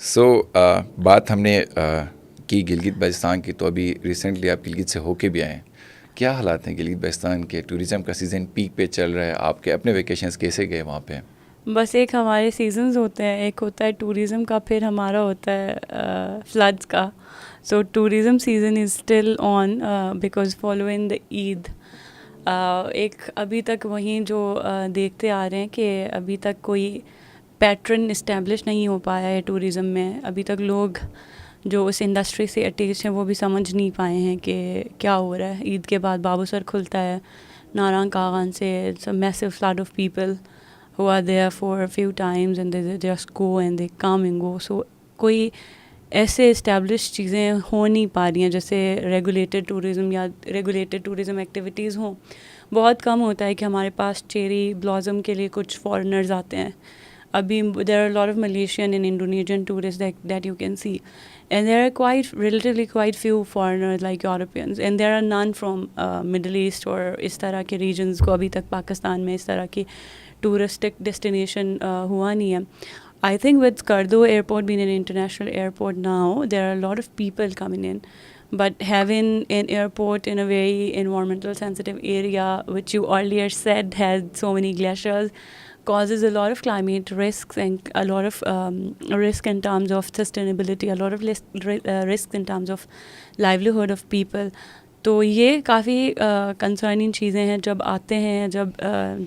سو بات ہم نے کی گلگت بلتستان کی، تو ابھی ریسنٹلی آپ گلگت سے ہو کے بھی آئے ہیں. کیا حالات ہیں گلگت بلتستان کے؟ ٹوریزم کا سیزن پیک پہ چل رہا ہے. آپ کے اپنے ویکیشنز کیسے گئے وہاں پہ؟ بس ایک ہمارے سیزنز ہوتے ہیں، ایک ہوتا ہے ٹوریزم کا، پھر ہمارا ہوتا ہے فلڈس کا. So tourism season is still on because following the Eid. ایک ابھی تک وہیں جو دیکھتے آ رہے ہیں کہ ابھی تک کوئی پیٹرن اسٹیبلش نہیں ہو پایا ہے ٹوریزم میں. ابھی تک لوگ جو اس انڈسٹری سے اٹیچ ہیں وہ بھی سمجھ نہیں پائے ہیں کہ کیا ہو رہا ہے. عید کے بعد بابو سر کھلتا ہے ناران کاغان سے، it's a massive flood of people who are there for a few times and they just go and they come and go. So کوئی ایسے اسٹیبلش چیزیں ہو نہیں پا رہی ہیں جیسے ریگولیٹڈ ٹوریزم یا ریگولیٹڈ ٹوریزم ایکٹیویٹیز ہوں. بہت کم ہوتا ہے کہ ہمارے پاس چیری بلازم کے لیے کچھ فارنرز آتے ہیں. ابھی there are a lot of Malaysian and Indonesian tourists that you can see, and there are relatively quite few foreigners like Europeans, and there are none from Middle East اور اس طرح کے regions کو ابھی تک پاکستان میں اس طرح کی ٹورسٹک ڈیسٹینیشن ہوا نہیں ہے. I think with Skardu airport being an international airport now, there are a lot of people coming in. But having an airport in a very environmental sensitive area, which you earlier said has so many glaciers, causes a lot of climate risks and a lot of risk in terms of sustainability, a lot of risks in terms of livelihood of people. تو یہ کافی concerning چیزیں ہیں جب آتے ہیں، جب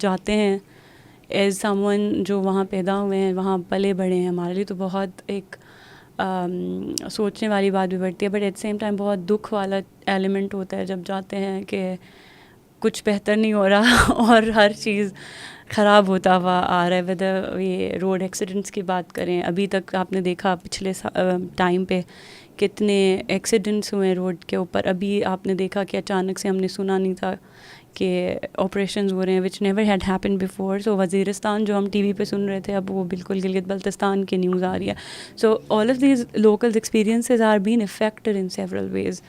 جاتے ہیں ایز سم ون جو وہاں پیدا ہوئے ہیں، وہاں پلے بڑھے ہیں. ہمارے لیے تو بہت ایک سوچنے والی بات بھی بڑھتی ہے، بٹ ایٹ سیم ٹائم بہت دکھ والا ایلیمنٹ ہوتا ہے جب جاتے ہیں کہ کچھ بہتر نہیں ہو رہا اور ہر چیز خراب ہوتا ہوا آ رہا ہے. ودر یہ روڈ ایکسیڈنٹس کی بات کریں، ابھی تک آپ نے دیکھا پچھلے ٹائم پہ کتنے ایکسیڈنٹس ہوئے روڈ کے اوپر. ابھی آپ نے دیکھا کہ اچانک سے ہم نے سنا نہیں تھا کہ آپریشنز ہو رہے ہیں which never had happen before. So Waziristan جو ہم ٹی وی پہ سن رہے تھے اب وہ بالکل گلگت بلتستان کی نیوز آ رہی ہے. So all of these local experiences are been affected in several ways.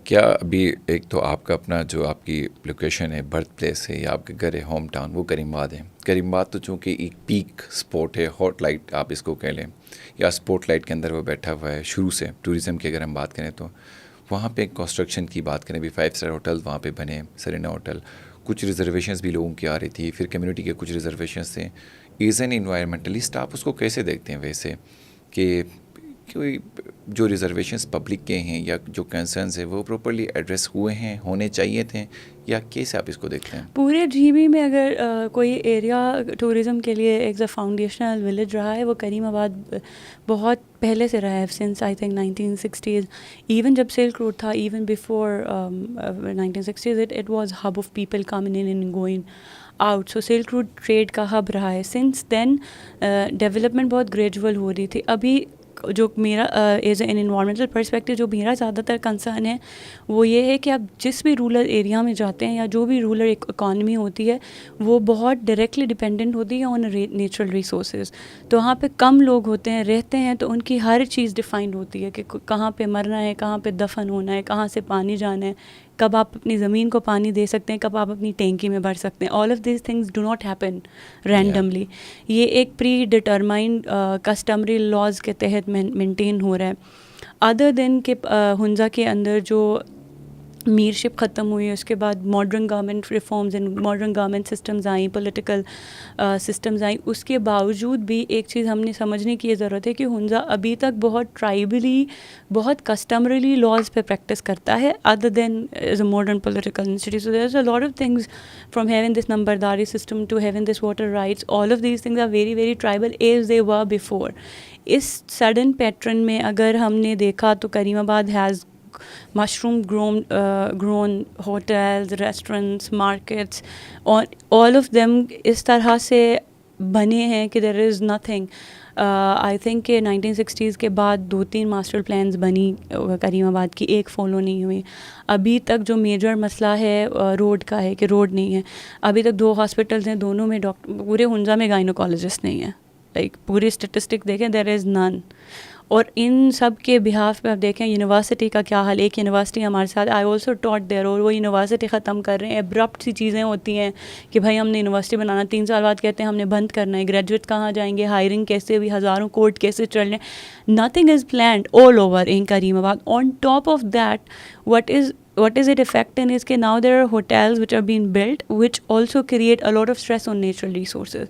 کیا ابھی ایک تو آپ کا اپنا جو آپ کی لوکیشن ہے، برتھ پلیس ہے یا آپ کے گھر ہے، ہوم ٹاؤن، وہ کریم آباد ہے. کریم آباد تو چونکہ ایک پیک اسپاٹ ہے، ہاٹ لائٹ آپ اس کو کہہ لیں یا اسپاٹ لائٹ کے اندر وہ بیٹھا ہوا ہے شروع سے. ٹوریزم کی اگر ہم بات کریں تو وہاں پہ کنسٹرکشن کی بات کریں، بھی 5 اسٹار ہوٹل وہاں پہ بنے، سرینا ہوٹل. کچھ ریزرویشنز بھی لوگوں کی آ رہی تھی، پھر کمیونٹی کے کچھ ریزرویشنز تھے. ایز این انوائرمنٹلسٹ آپ اس کو کیسے دیکھتے ہیں ویسے کہ کوئی جو ریزرویشنز پبلک کے ہیں یا جو کنسرنز ہیں وہ پراپرلی ایڈریس ہوئے ہیں، ہونے چاہیے تھے، یا کیسے آپ اس کو دیکھتے ہیں؟ پورے جی بی میں اگر کوئی ایریا ٹوریزم کے لیے ایک فاؤنڈیشنل ولیج رہا ہے وہ کریم آباد بہت پہلے سے رہا ہے، since I think 1960s. Even جب سلک روڈ تھا، even before 1960s it was hub of people coming in and going out. So silk road trade کا ہب رہا ہے. سنس دین ڈیولپمنٹ بہت گریجول ہو رہی تھی. ابھی جو میرا ایز این انوائرمنٹل پرسپیکٹیو جو میرا زیادہ تر کنسرن ہے وہ یہ ہے کہ آپ جس بھی رورل ایریا میں جاتے ہیں یا جو بھی رورل اکانومی ہوتی ہے وہ بہت ڈائریکٹلی ڈپینڈنٹ ہوتی ہے آن نیچرل ریسورسز. تو وہاں پہ کم لوگ ہوتے ہیں، رہتے ہیں، تو ان کی ہر چیز ڈیفائنڈ ہوتی ہے کہ کہاں پہ مرنا ہے، کہاں پہ دفن ہونا ہے، کہاں سے پانی جانا ہے، کب آپ اپنی زمین کو پانی دے سکتے ہیں، کب آپ اپنی ٹینکی میں بھر سکتے ہیں. آل of these things do not happen randomly. یہ ایک پری ڈٹرمائنڈ کسٹمری لاز کے تحت مینٹین ہو رہا ہے. ادر دین کہ ہنزا کے اندر جو میرشپ ختم ہوئی، اس کے بعد modern government reforms and modern government systems آئیں، پولیٹیکل سسٹمز آئیں. اس کے باوجود بھی ایک چیز ہم نے سمجھنے کی یہ ضرورت ہے کہ ہنزا ابھی تک بہت ٹرائبلی، بہت کسٹمرلی لاز پہ پریکٹس کرتا ہے other than is a modern political institute. So there is a lot of things from having this نمبرداری system to having this water rights. All of these things are very very tribal as they were before. اس sudden pattern میں اگر ہم نے دیکھا تو Karimabad has mushroom grown hotels, restaurants, markets, all of them اس طرح سے بنے ہیں کہ there is nothing. I think کہ 1960s کے بعد 2-3 ماسٹر پلانز بنی کریم آباد کی، ایک فالو نہیں ہوئی. ابھی تک جو میجر مسئلہ ہے روڈ کا ہے کہ روڈ نہیں ہے. ابھی تک 2 ہاسپٹلز ہیں، دونوں میں پورے ہنزا میں گائنوکالوجسٹ نہیں ہیں. لائک پوری اسٹیٹسٹک دیکھیں دیر از نن. اور ان سب کے بہاف پہ آپ دیکھیں یونیورسٹی کا کیا حال. ایک یونیورسٹی ہمارے ساتھ آئی آلسو ٹاٹ دیئر, اور وہ یونیورسٹی ختم کر رہے ہیں. ابرپٹ سی چیزیں ہوتی ہیں کہ بھائی ہم نے یونیورسٹی بنانا, 3 سال بعد کہتے ہیں ہم نے بند کرنا ہے. گریجویٹ کہاں جائیں گے, ہائرنگ کیسے ہوئی, ہزاروں کورٹ کیسے چل رہے ہیں. Nothing is planned all over in Karimabad. On top of that what is it affecting is کہ now there are hotels which are being built which also create a lot of stress on natural resources.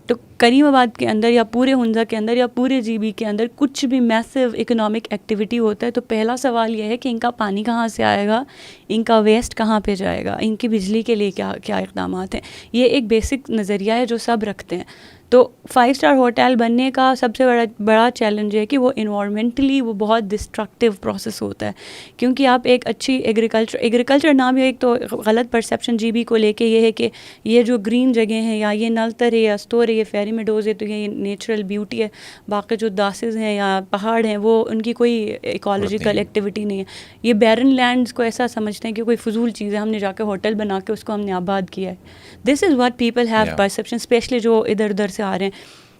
تو کریم آباد کے اندر یا پورے ہنزا کے اندر یا پورے G B کے اندر کچھ بھی میسو اکنامک ایکٹیویٹی ہوتا ہے تو پہلا سوال یہ ہے کہ ان کا پانی کہاں سے آئے گا, ان کا ویسٹ کہاں پہ جائے گا, ان کی بجلی کے لیے کیا اقدامات ہیں. یہ ایک بیسک نظریہ ہے جو سب رکھتے ہیں. تو 5 اسٹار ہوٹل بننے کا سب سے بڑا چیلنج ہے کہ وہ انوائرمنٹلی وہ بہت ڈسٹرکٹیو پروسیس ہوتا ہے, کیونکہ آپ ایک اچھی ایگریکلچر نام ہے. ایک تو غلط پرسیپشن جی بی کو لے کے یہ ہے کہ یہ جو گرین جگہ ہیں یا یہ نلتر ہے یا استور ہے, یہ فیری میڈوز ہے تو یہ نیچرل بیوٹی ہے. باقی جو داسز ہیں یا پہاڑ ہیں وہ ان کی کوئی ایکالوجیکل ایکٹیویٹی نہیں ہے. یہ بیرن لینڈز کو ایسا سمجھتے ہیں کہ کوئی فضول چیز ہے, ہم نے جا کے ہوٹل بنا کے اس کو ہم نے آباد کیا ہے. This is what people have perception, especially جو ادھر ادھر سے آ رہے ہیں.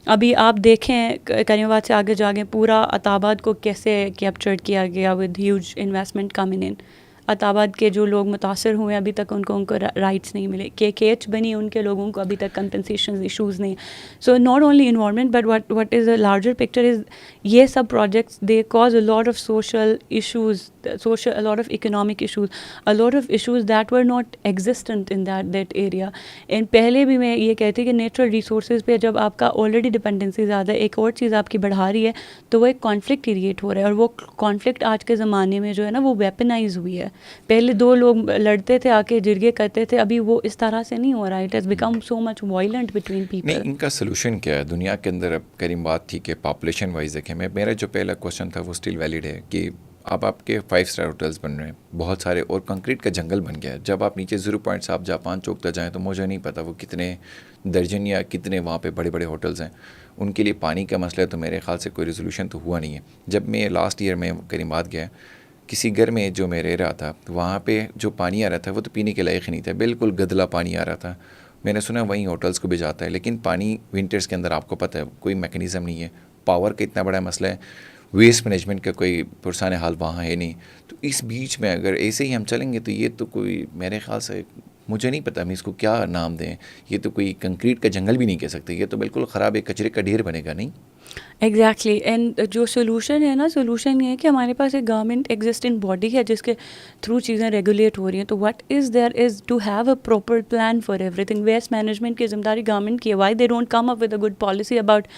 ابھی آپ دیکھیں کریم آباد سے آگے جا کے پورا عطاباد کو کیسے کیپچر کیا گیا with huge investment coming in. Attabad کے جو لوگ متاثر ہوئے ابھی تک ان کو رائٹس نہیں ملے. KKH بنی ان کے لوگوں کو ابھی تک کمپنسیشن ایشوز نہیں. So not only environment but what is a larger picture is یہ سب projects they cause a lot of social issues, a lot of economic issues, a lot of issues that were not existent in that area. And پہلے بھی میں یہ کہتی کہ natural resources پہ جب آپ کا آلریڈی ڈپینڈنسی زیادہ ہے, ایک اور چیز آپ کی بڑھا رہی ہے تو وہ ایک کانفلکٹ کریٹ ہو رہا ہے. اور وہ کانفلکٹ آج کے زمانے میں جو ہے نا وہ ویپنائز ہوئی ہے. پہلے 2 لوگ لڑتے تھے آ کے جرگے کرتے تھے, ابھی وہ اس طرح سے نہیں ہو رہا. It has become so much violent between people. نہیں, ان کا سلوشن کیا ہے دنیا کے اندر؟ اب کریم بات تھی کہ پاپولیشن وائز دیکھیں, میرا جو پہلا کوشچن تھا وہ اسٹل ویلڈ ہے کہ اب آپ کے 5 اسٹار ہوٹلس بن رہے ہیں بہت سارے, اور کنکریٹ کا جنگل بن گیا ہے. جب آپ نیچے 0 پوائنٹس آپ جاپان چوک تک جائیں تو مجھے نہیں پتا وہ کتنے درجن یا کتنے وہاں پہ بڑے بڑے ہوٹلز ہیں. ان کے لیے پانی کا مسئلہ ہے تو میرے خیال سے کوئی ریزولوشن تو ہوا نہیں ہے. جب میں لاسٹ ایئر میں کریم آباد گیا, کسی گھر میں جو میں رہ رہا تھا وہاں پہ جو پانی آ رہا تھا وہ تو پینے کے لائق ہی نہیں تھا, بالکل گدلا پانی آ رہا تھا. میں نے سنا وہیں ہوٹلس کو بھی جاتا ہے, لیکن پانی ونٹرز کے اندر آپ کو پتہ ہے کوئی میکینزم نہیں ہے. پاور کا اتنا بڑا مسئلہ ہے, ویسٹ مینجمنٹ کا کوئی پرسان حال وہاں ہے نہیں. تو اس بیچ میں اگر ایسے ہی ہم چلیں گے تو یہ تو کوئی میرے خیال سے, مجھے نہیں پتہ ہم اس کو کیا نام دیں. یہ تو کوئی کنکریٹ کا جنگل بھی نہیں کہہ سکتے, یہ تو بالکل خراب ایک کچرے کا ڈھیر بنے گا. نہیں ایگزیکٹلی. اینڈ جو سولوشن ہے نا, سولوشن یہ ہے کہ ہمارے پاس ایک گورنمنٹ ایگزسٹنگ باڈی ہے جس کے تھرو چیزیں ریگولیٹ ہو رہی ہیں. تو what is there is to have a proper plan for everything. Waste management کی ذمہ داری گورنمنٹ کی ہے. Why they don't come up with a good policy about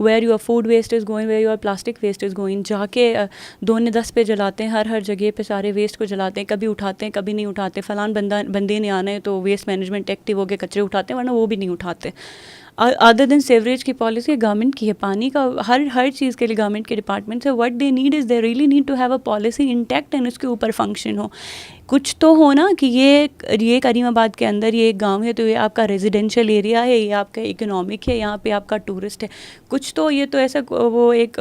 where your food waste is going, where your plastic waste is going. جا کے 2-10 پہ جلاتے ہیں, ہر جگہ پہ سارے ویسٹ کو جلاتے ہیں, کبھی اٹھاتے ہیں کبھی نہیں اٹھاتے. فلان بندے نے آنا ہے تو ویسٹ مینجمنٹ ایکٹیو ہو کے کچرے اٹھاتے ہیں, ورنہ وہ بھی نہیں اٹھاتے. ادر دین سیوریج کی پالیسی گورنمنٹ کی ہے. پانی کا ہر چیز کے لیے گورنمنٹ کے ڈپارٹمنٹ سے what they need is they really need to have a policy intact and اس کے اوپر فنکشن ہو. کچھ تو ہو نا کہ یہ کریم آباد کے اندر یہ ایک گاؤں ہے تو یہ آپ کا ریزیڈینشیل ایریا ہے, یہ آپ کا اکنامک ہے, یہاں پہ آپ کا ٹورسٹ ہے. کچھ تو یہ تو ایسا, وہ ایک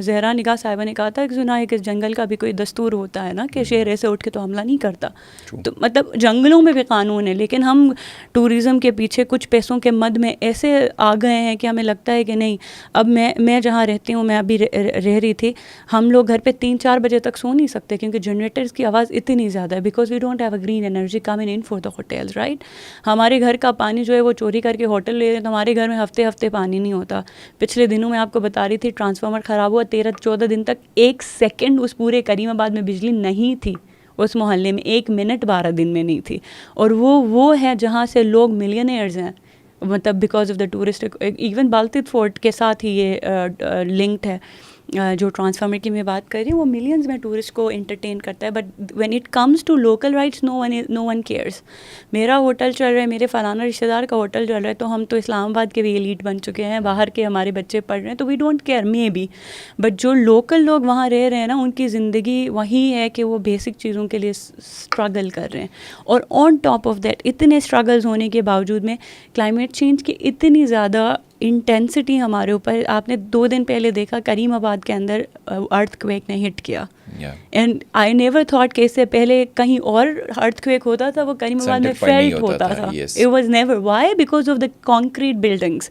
زہرا نگاہ صاحبہ نے کہا تھا کہ سنا ہے کہ جنگل کا بھی کوئی دستور ہوتا ہے نا کہ شہر ایسے اٹھ کے تو حملہ نہیں کرتا. تو مطلب جنگلوں میں بھی قانون ہے, لیکن ہم ٹورزم کے پیچھے کچھ پیسوں کے مد میں ایسے آ گئے ہیں کہ ہمیں لگتا ہے کہ نہیں. اب میں جہاں رہتی ہوں, میں ابھی رہ رہی تھی, ہم لوگ گھر پہ 3-4 بجے تک سو نہیں سکتے کیونکہ جنریٹرز کی آواز اتنی زیادہ ہے, because we don't have a green energy coming in for the hotels, right. ہمارے گھر کا پانی جو ہے وہ چوری کر کے ہوٹل لے رہے ہیں, تو ہمارے گھر میں ہفتے پانی نہیں ہوتا. پچھلے دنوں میں آپ کو بتا رہی تھی ٹرانسفارمر خراب ہوا, 13-14 دن تک 1 سیکنڈ اس پورے کریم آباد میں بجلی نہیں تھی. اس محلے میں 1 منٹ 12 دن میں نہیں تھی. اور وہ ہے جہاں سے لوگ ملینئرز ہیں, مطلب because of the tourist. Even Baltit fort کے ساتھ ہی یہ لنکڈ ہے. جو ٹرانسفارمر کی میں بات کر رہی ہوں وہ ملینز میں ٹورسٹ کو انٹرٹین کرتا ہے, but when it comes to local rights no one cares. میرا ہوٹل چل رہا ہے, میرے فلانا رشتہ دار کا ہوٹل چل رہا ہے, تو ہم تو اسلام آباد کے بھی ایلیٹ بن چکے ہیں, باہر کے ہمارے بچے پڑھ رہے ہیں, تو we don't care maybe. But جو لوکل لوگ وہاں رہ رہے ہیں نا, ان کی زندگی وہی ہے کہ وہ بیسک چیزوں کے لیے اسٹرگل کر رہے ہیں. اور آن ٹاپ آف دیٹ اتنے اسٹرگلز ہونے کے باوجود میں کلائمیٹ چینج کی اتنی زیادہ انٹینسٹی ہمارے اوپر. آپ نے 2 دن پہلے دیکھا کریم آباد کے اندر ارتھ کویک نے ہٹ کیا, اینڈ آئی نیور تھاٹ کہ اس سے پہلے کہیں اور ارتھ کویک ہوتا تھا, وہ کریم آباد میں فیلٹ ہوتا تھا. It was never. Why? Because of the concrete buildings.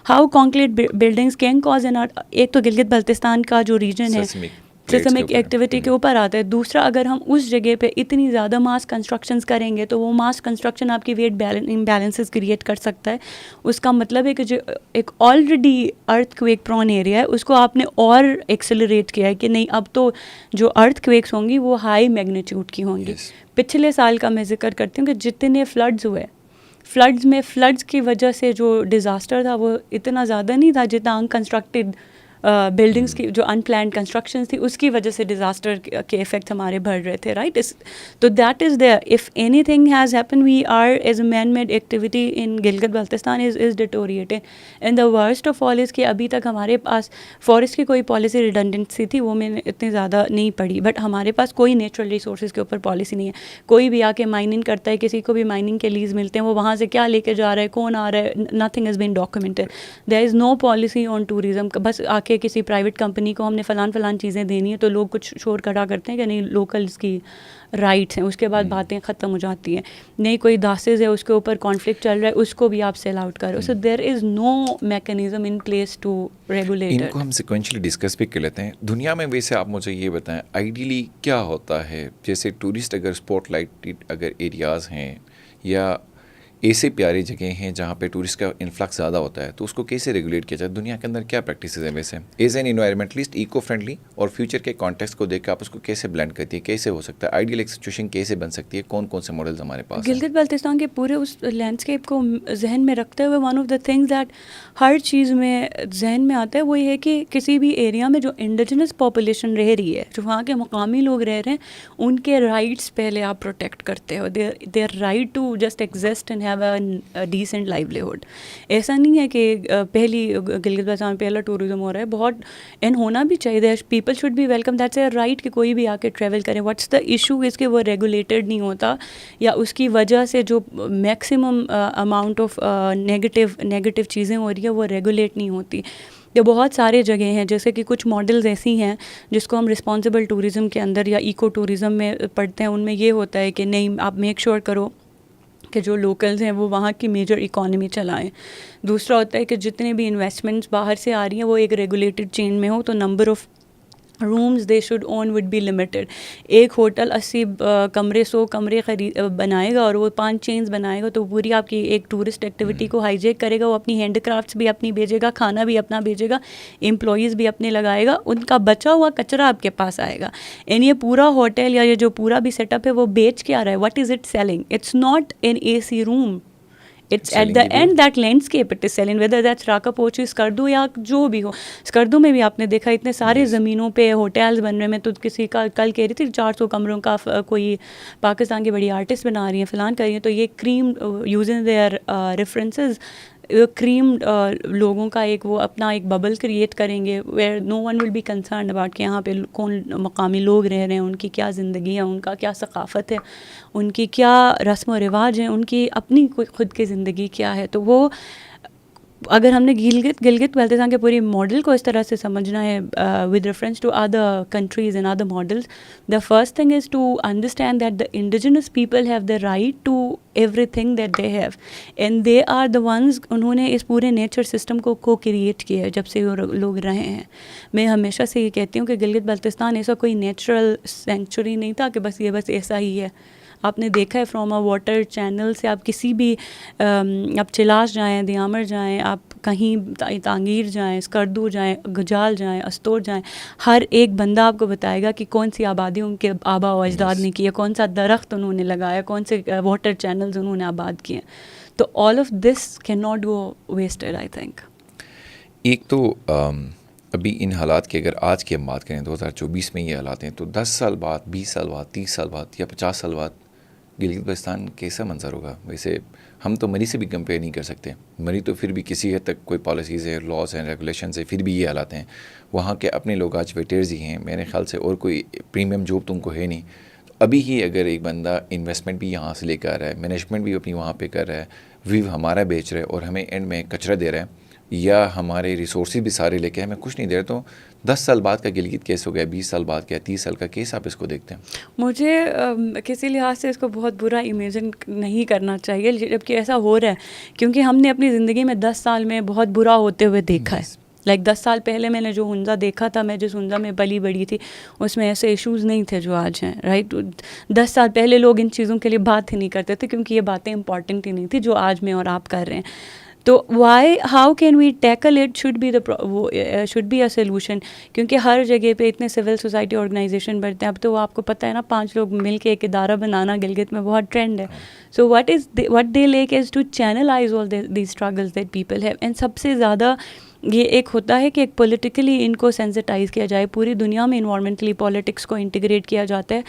How concrete buildings can cause an earth. ایک تو گلگت بلتستان کا جو ریجن ہے سسمک ایکٹیویٹی کے اوپر آتا ہے. دوسرا, اگر ہم اس جگہ پہ اتنی زیادہ ماس کنسٹرکشنز کریں گے تو وہ ماس کنسٹرکشن آپ کی ویٹ امبیلنسز کریٹ کر سکتا ہے. اس کا مطلب ہے کہ جو ایک آلریڈی ارتھ کویک پرون ایریا ہے اس کو آپ نے اور ایکسلریٹ کیا ہے کہ نہیں, اب تو جو ارتھ کویکس ہوں گی وہ ہائی میگنیٹیوڈ کی ہوں گی. پچھلے سال کا میں ذکر کرتی ہوں کہ جتنے فلڈز ہوئے, فلڈز کی وجہ سے جو ڈیزاسٹر تھا وہ اتنا زیادہ نہیں تھا جتنا انکنسٹرکٹیڈ بلڈنگس کی جو ان پلانڈ کنسٹرکشنز تھی اس کی وجہ سے ڈیزاسٹر کے افیکٹ ہمارے بڑھ رہے تھے, رائٹ. تو that is there. If anything has happen we are as a man made activity in Gilgit Baltistan is deteriorating. And the worst of all is کہ ابھی تک ہمارے پاس فارسٹ کی کوئی پالیسی ریڈنڈنسی تھی, وہ میں نے اتنی زیادہ نہیں پڑھی, بٹ ہمارے پاس کوئی نیچرل ریسورسز کے اوپر پالیسی نہیں ہے. کوئی بھی آ کے مائننگ کرتا ہے, کسی کو بھی مائننگ کے لیز ملتے ہیں, وہ وہاں سے کیا لے کے جا رہا ہے, کون آ رہا ہے, nothing has been documented. There is no policy on tourism. بس آ کے کسی پرائیویٹ کمپنی کو ہم نے فلان چیزیں دینی ہے تو لوگ کچھ شور کھڑا کرتے ہیں کہ نہیں لوکلز کی رائٹس ہیں, اس کے بعد باتیں ختم ہو جاتی ہیں. نہیں کوئی داسز ہے اس کے اوپر کانفلکٹ چل رہا ہے, اس کو بھی آپ سیل آؤٹ کرو. So there is no mechanism in place to regulate. ان کو ہم سیکوینشلی ڈسکس بھی کر لیتے ہیں. دنیا میں ویسے آپ مجھے یہ بتائیں آئیڈیلی کیا ہوتا ہے, جیسے ٹورسٹ اگر اسپاٹ لائٹ اگر ایریاز ہیں یا ایسے پیاری جگہیں ہیں جہاں پہ ٹورسٹ کا انفلکس زیادہ ہوتا ہے, تو اس کو کیسے ریگولیٹ کیا جائے؟ دنیا کے اندر کیا پریکٹسز ہیں ویسے as an environmentalist, eco friendly, اور فیوچر کے کانٹیکسٹ کو دیکھ کے آپ اس کو کیسے بلینڈ کرتی ہے, کیسے ہو سکتا ہے آئیڈیل ایک سچویشن کیسے بن سکتی ہے, کون کون سے ماڈلز ہمارے پاس ہیں؟ گلگت بلتستان کے پورے اس لینڈسکیپ کو ذہن میں رکھتے ہوئے one of the things that ہر چیز میں ذہن میں آتا ہے وہ یہ ہے کہ کسی بھی ایریا میں جو انڈیجنس پاپولیشن رہ رہی ہے, جو وہاں کے مقامی لوگ رہ رہے ہیں, ان کے رائٹس پہلے آپ پروٹیکٹ کرتے ہو. Their right to just exist and have a decent livelihood. ایسا نہیں ہے کہ پہلی گلگت بلتستان پہلا ٹوریزم ہو رہا ہے, بہت اینڈ ہونا بھی چاہیے. People should be welcome, that's a right کہ کوئی بھی آ کے ٹریول کرے. واٹس دا ایشو از کہ وہ ریگولیٹڈ نہیں ہوتا, یا اس کی وجہ سے جو میکسیمم اماؤنٹ آف نیگیٹو چیزیں ہو رہی ہیں وہ ریگولیٹ نہیں ہوتی. یہ بہت سارے جگہیں ہیں, جیسے کہ کچھ ماڈلز ایسی ہیں جس کو ہم رسپانسبل ٹوریزم کے اندر یا ایکو ٹوریزم میں پڑھتے ہیں. ان میں یہ ہوتا ہے کہ نہیں, آپ میک شیور کرو کہ جو لوکلز ہیں وہ وہاں کی میجر اکانومی چلائیں. دوسرا ہوتا ہے کہ جتنے بھی انویسٹمنٹس باہر سے آ رہی ہیں وہ ایک ریگولیٹڈ چین میں ہو, تو number of rooms they should own would be limited. ایک ہوٹل 80 کمرے 100 کمرے بنائے گا اور وہ 5 چینز بنائے گا تو پوری آپ کی ایک ٹورسٹ ایکٹیویٹی کو ہائی جیک کرے گا. وہ اپنی ہینڈ کرافٹس بھی اپنی بھیجے گا, کھانا بھی اپنا بھیجے گا, امپلائیز بھی اپنے لگائے گا, ان کا بچا ہوا کچرا آپ کے پاس آئے گا. اینڈ یہ پورا ہوٹل یا یہ جو پورا بھی سیٹ اپ ہے وہ بیچ کے آ رہا ہے. What is it ceiling? It's not an A C room, it's at the end that landscape it is selling, whether that's Rakaposhi, Skardu یا جو بھی ہو. اسکردو میں بھی آپ نے دیکھا اتنے سارے زمینوں پہ ہوٹلز بن رہے ہیں. میں تو کسی کا کل کہہ رہی تھی 400 کمروں کا کوئی پاکستان کی بڑی آرٹسٹ بنا رہی ہیں, فلان کر رہی ہیں. تو یہ کریم یوزنگ دیئر ریفرنسز, کریم لوگوں کا ایک وہ اپنا ایک ببل کریٹ کریں گے where no one will be concerned about کہ یہاں پہ کون مقامی لوگ رہ رہے ہیں, ان کی کیا زندگی ہے, ان کا کیا ثقافت ہے, ان کی کیا رسم و رواج ہیں, ان کی اپنی خود کی زندگی کیا ہے. تو وہ اگر ہم نے گلگت بلتستان کے پوری ماڈل کو اس طرح سے سمجھنا ہے with reference to other countries and other models, the first thing is to understand that the indigenous people have the right to everything that they have, and they are the ones, انہوں نے اس پورے nature system کو create کیا ہے جب سے وہ لوگ رہے ہیں. میں ہمیشہ سے یہ کہتی ہوں کہ گلگت بلتستان ایسا کوئی نیچرل سینکچوری نہیں تھا کہ بس ایسا ہی ہے. آپ نے دیکھا ہے فرام اے واٹر چینل سے آپ کسی بھی آپ چلاش جائیں, دیامر جائیں, آپ کہیں تانگیر جائیں, اسکردو جائیں, گجال جائیں, استور جائیں, ہر ایک بندہ آپ کو بتائے گا کہ کون سی آبادی ان کے آبا و اجداد نے کی ہے, کون سا درخت انہوں نے لگایا, کون سے واٹر چینلز انہوں نے آباد کیے. تو all of this can not go wasted I think. ایک تو ابھی ان حالات کی اگر آج کی ہم بات کریں 2024 میں یہ حالات ہیں, تو 10 سال بعد, 20 سال بعد, 30 سال بعد یا 50 سال بعد گلگت بلتستان کیسا منظر ہوگا؟ ویسے ہم تو مری سے بھی کمپیئر نہیں کر سکتے. مری تو پھر بھی کسی حد تک کوئی پالیسیز ہے, لاز ہیں, ریگولیشنز ہے, پھر بھی یہ حالات ہیں. وہاں کے اپنے لوگ آج ویٹرز ہی ہیں, میرے خیال سے اور کوئی پریمیم جاب تو ان کو ہے نہیں. تو ابھی ہی اگر ایک بندہ انویسٹمنٹ بھی یہاں سے لے کے آ رہا ہے, مینجمنٹ بھی اپنی وہاں پہ کر رہا ہے, ویو ہمارا بیچ رہا ہے اور ہمیں اینڈ میں کچرا دے رہا ہے, یا ہمارے ریسورسز بھی سارے لے کے ہمیں کچھ نہیں دے رہے. تو 10 سال بعد کا گلگت کیس ہو گیا, 20 سال بعد کا, 30 سال کا کیس, آپ اس کو دیکھتے ہیں. مجھے کسی لحاظ سے اس کو بہت برا امیجن نہیں کرنا چاہیے جبکہ ایسا ہو رہا ہے, کیونکہ ہم نے اپنی زندگی میں 10 سال میں بہت برا ہوتے ہوئے دیکھا ہے. لائک 10 سال پہلے میں نے جو ہنزا دیکھا تھا, میں جس ہنزا میں پلی بڑی تھی اس میں ایسے ایشوز نہیں تھے جو آج ہیں, رائٹ. 10 سال پہلے لوگ ان چیزوں کے لیے بات ہی نہیں کرتے تھے کیونکہ یہ باتیں امپورٹنٹ ہی نہیں تھی جو آج میں اور آپ کر رہے ہیں. تو how can we tackle it should be a solution, کیونکہ ہر جگہ پہ اتنے سول سوسائٹی آرگنائزیشن بڑھتے ہیں. اب تو آپ کو پتہ ہے نا, 5 لوگ مل کے ایک ادارہ بنانا گلگت میں بہت ٹرینڈ ہے. So what they lack is to channelise all the struggles that people have. And سب سے زیادہ یہ ایک ہوتا ہے کہ ایک پولیٹیکلی ان کو سینسٹائز کیا جائے. پوری دنیا میں انوائرمنٹلی پالیٹکس کو انٹیگریٹ کیا جاتا ہے.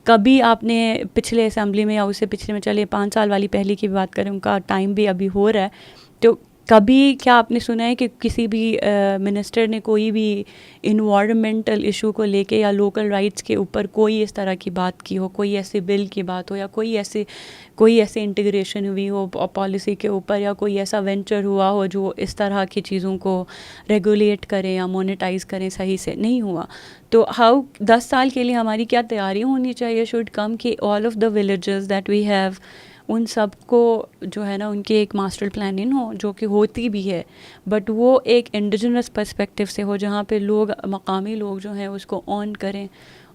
کبھی آپ نے پچھلے اسمبلی میں یا اس سے پچھلے میں, چلے 5 سال والی پہلی کی بات کریں, ان کا ٹائم بھی ابھی ہو رہا ہے, تو کبھی کیا آپ نے سنا ہے کہ کسی بھی منسٹر نے کوئی بھی انوائرمنٹل ایشو کو لے کے یا لوکل رائٹس کے اوپر کوئی اس طرح کی بات کی ہو, کوئی ایسے بل کی بات ہو, یا کوئی ایسے انٹیگریشن ہوئی ہو پالیسی کے اوپر, یا کوئی ایسا وینچر ہوا ہو جو اس طرح کی چیزوں کو ریگولیٹ کریں یا مونیٹائز کریں؟ صحیح سے نہیں ہوا. تو 10 سال کے لیے ہماری کیا تیاری ہونی چاہیے؟ شوڈ کم کہ all of the villages that we have, ان سب کو جو ہے نا ان کی ایک ماسٹر پلاننگ ہو, جو کہ ہوتی بھی ہے, بٹ وہ ایک انڈیجنس پرسپیکٹیو سے ہو, جہاں پہ لوگ, مقامی لوگ جو ہیں اس کو آن کریں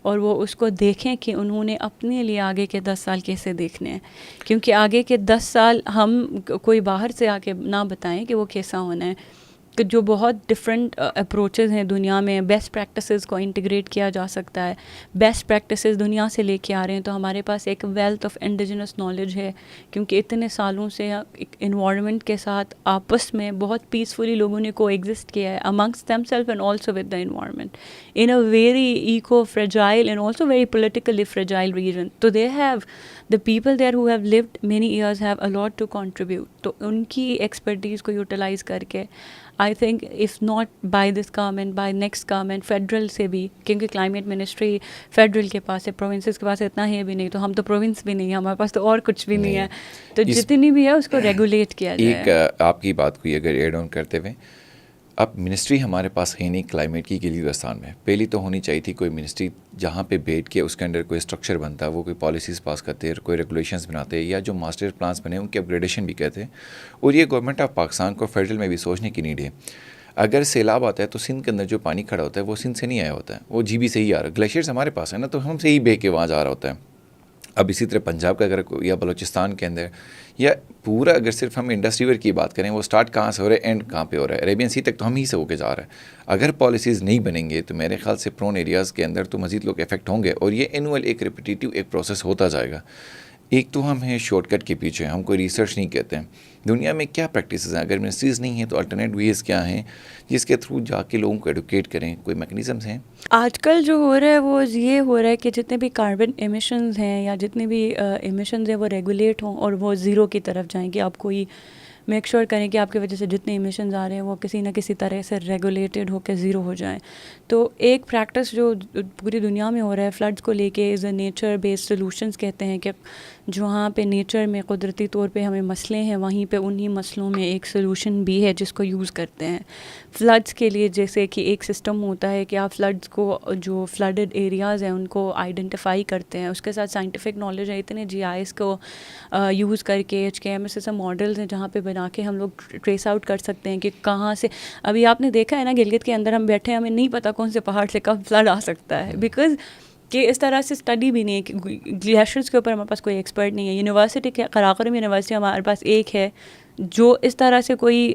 اور وہ اس کو دیکھیں کہ انہوں نے اپنے لیے آگے کے 10 سال کیسے دیکھنے ہیں. کیونکہ آگے کے 10 سال ہم کوئی باہر سے آ کے نہ بتائیں کہ وہ کیسا ہونا ہے, کہ جو بہت ڈفرینٹ اپروچز ہیں دنیا میں, بیسٹ پریکٹسز کو انٹیگریٹ کیا جا سکتا ہے. بیسٹ پریکٹسز دنیا سے لے کے آ رہے ہیں, تو ہمارے پاس ایک ویلتھ آف انڈیجنس نالج ہے, کیونکہ اتنے سالوں سے انوائرمنٹ کے ساتھ آپس میں بہت پیسفلی لوگوں نے کو ایگزسٹ کیا ہے amongst themselves and also with the environment in a very eco-fragile and also very politically fragile region. So they have, the people there who have lived many years have a lot to contribute. تو ان کی expertise کو utilise کر کے I think if not by this government, by next government, federal سے بھی, کیونکہ climate ministry federal کے پاس ہے, پروونسز کے پاس اتنا ہے بھی نہیں, تو ہم تو پروونس بھی نہیں ہے, ہمارے پاس تو اور کچھ بھی نہیں ہے, تو جتنی بھی ہے اس کو ریگولیٹ کیا جائے. ایک آپ کی بات کو اگر ایڈ آن کرتے ہوئے, اب منسٹری ہمارے پاس ہے نہیں کلائمیٹ کی گلگت میں. پہلی تو ہونی چاہیے تھی کوئی منسٹری جہاں پہ بیٹھ کے اس کے اندر کوئی اسٹرکچر بنتا ہے, وہ کوئی پالیسیز پاس کرتے, کوئی ریگولیشنز بناتے, یا جو ماسٹر پلانس بنے ان کی اپگریڈیشن بھی کہتے ہیں. اور یہ گورنمنٹ آف پاکستان کو فیڈرل میں بھی سوچنے کی نیڈ ہے. اگر سیلاب آتا ہے تو سندھ کے اندر جو پانی کھڑا ہوتا ہے وہ سندھ سے نہیں آیا ہوتا ہے, وہ جی بی سے ہی آ رہا ہے. گلیشیئرز ہمارے پاس ہیں نا, تو ہم سے ہی بہ کے وہاں جا رہا ہوتا ہے. اب اسی طرح پنجاب کا اگر یا بلوچستان کے اندر, یا پورا اگر صرف ہم انڈس ریور کی بات کریں, وہ اسٹارٹ کہاں سے ہو رہا ہے, اینڈ کہاں پہ ہو رہا ہے, عربین سی تک تو ہم ہی سے ہو کے جا رہا ہے. اگر پالیسیز نہیں بنیں گے تو میرے خیال سے پرون ایریاز کے اندر تو مزید لوگ افیکٹ ہوں گے, اور یہ اینول ایک ریپیٹیٹیو ایک پروسیس ہوتا جائے گا. ایک تو ہم ہیں شارٹ کٹ کے پیچھے, ہم کوئی ریسرچ نہیں کہتے ہیں. دنیا میں کیا پریکٹسز ہیں, اگر منسٹریز نہیں ہیں تو الٹرنیٹ ویز کیا ہیں جس کے تھرو جا کے لوگوں کو ایڈوکیٹ کریں, کوئی میکنزمس ہیں؟ آج کل جو ہو رہا ہے وہ یہ ہو رہا ہے کہ جتنے بھی کاربن ایمیشنز ہیں یا جتنے بھی ایمیشنز ہیں وہ ریگولیٹ ہوں اور وہ زیرو کی طرف جائیں, کہ آپ کوئی میک شیور کریں کہ آپ کی وجہ سے جتنے ایمیشنز آ رہے ہیں وہ کسی نہ کسی طرح سے ریگولیٹڈ ہو کے زیرو ہو جائیں. تو ایک پریکٹس جو پوری دنیا میں ہو رہا ہے فلڈس کو لے کے, is a nature based solutions کہتے ہیں, کہ جہاں پہ نیچر میں قدرتی طور پہ ہمیں مسئلے ہیں وہیں پہ انہی مسئلوں میں ایک سولوشن بھی ہے جس کو یوز کرتے ہیں. فلڈس کے لیے جیسے کہ ایک سسٹم ہوتا ہے کہ آپ فلڈس کو, جو فلڈڈ ایریاز ہیں ان کو آئیڈینٹیفائی کرتے ہیں, اس کے ساتھ سائنٹیفک نالج ہے, اتنے جی آئی ایس کو یوز کر کے, HKMS ماڈلز ہیں جہاں پہ بنا کے ہم لوگ ٹریس آؤٹ کر سکتے ہیں کہ کہاں سے. ابھی آپ نے دیکھا ہے نا گلگت کے اندر ہم بیٹھے ہیں, ہمیں نہیں پتہ کون سے پہاڑ سے کب فلڈ آ سکتا ہے, بیکاز کہ اس طرح سے اسٹڈی بھی نہیں ہے, کہ گلیشیئرس کے اوپر ہمارے پاس کوئی ایکسپرٹ نہیں ہے. یونیورسٹی کے قراقرم یونیورسٹی ہمارے پاس ایک ہے جو اس طرح سے کوئی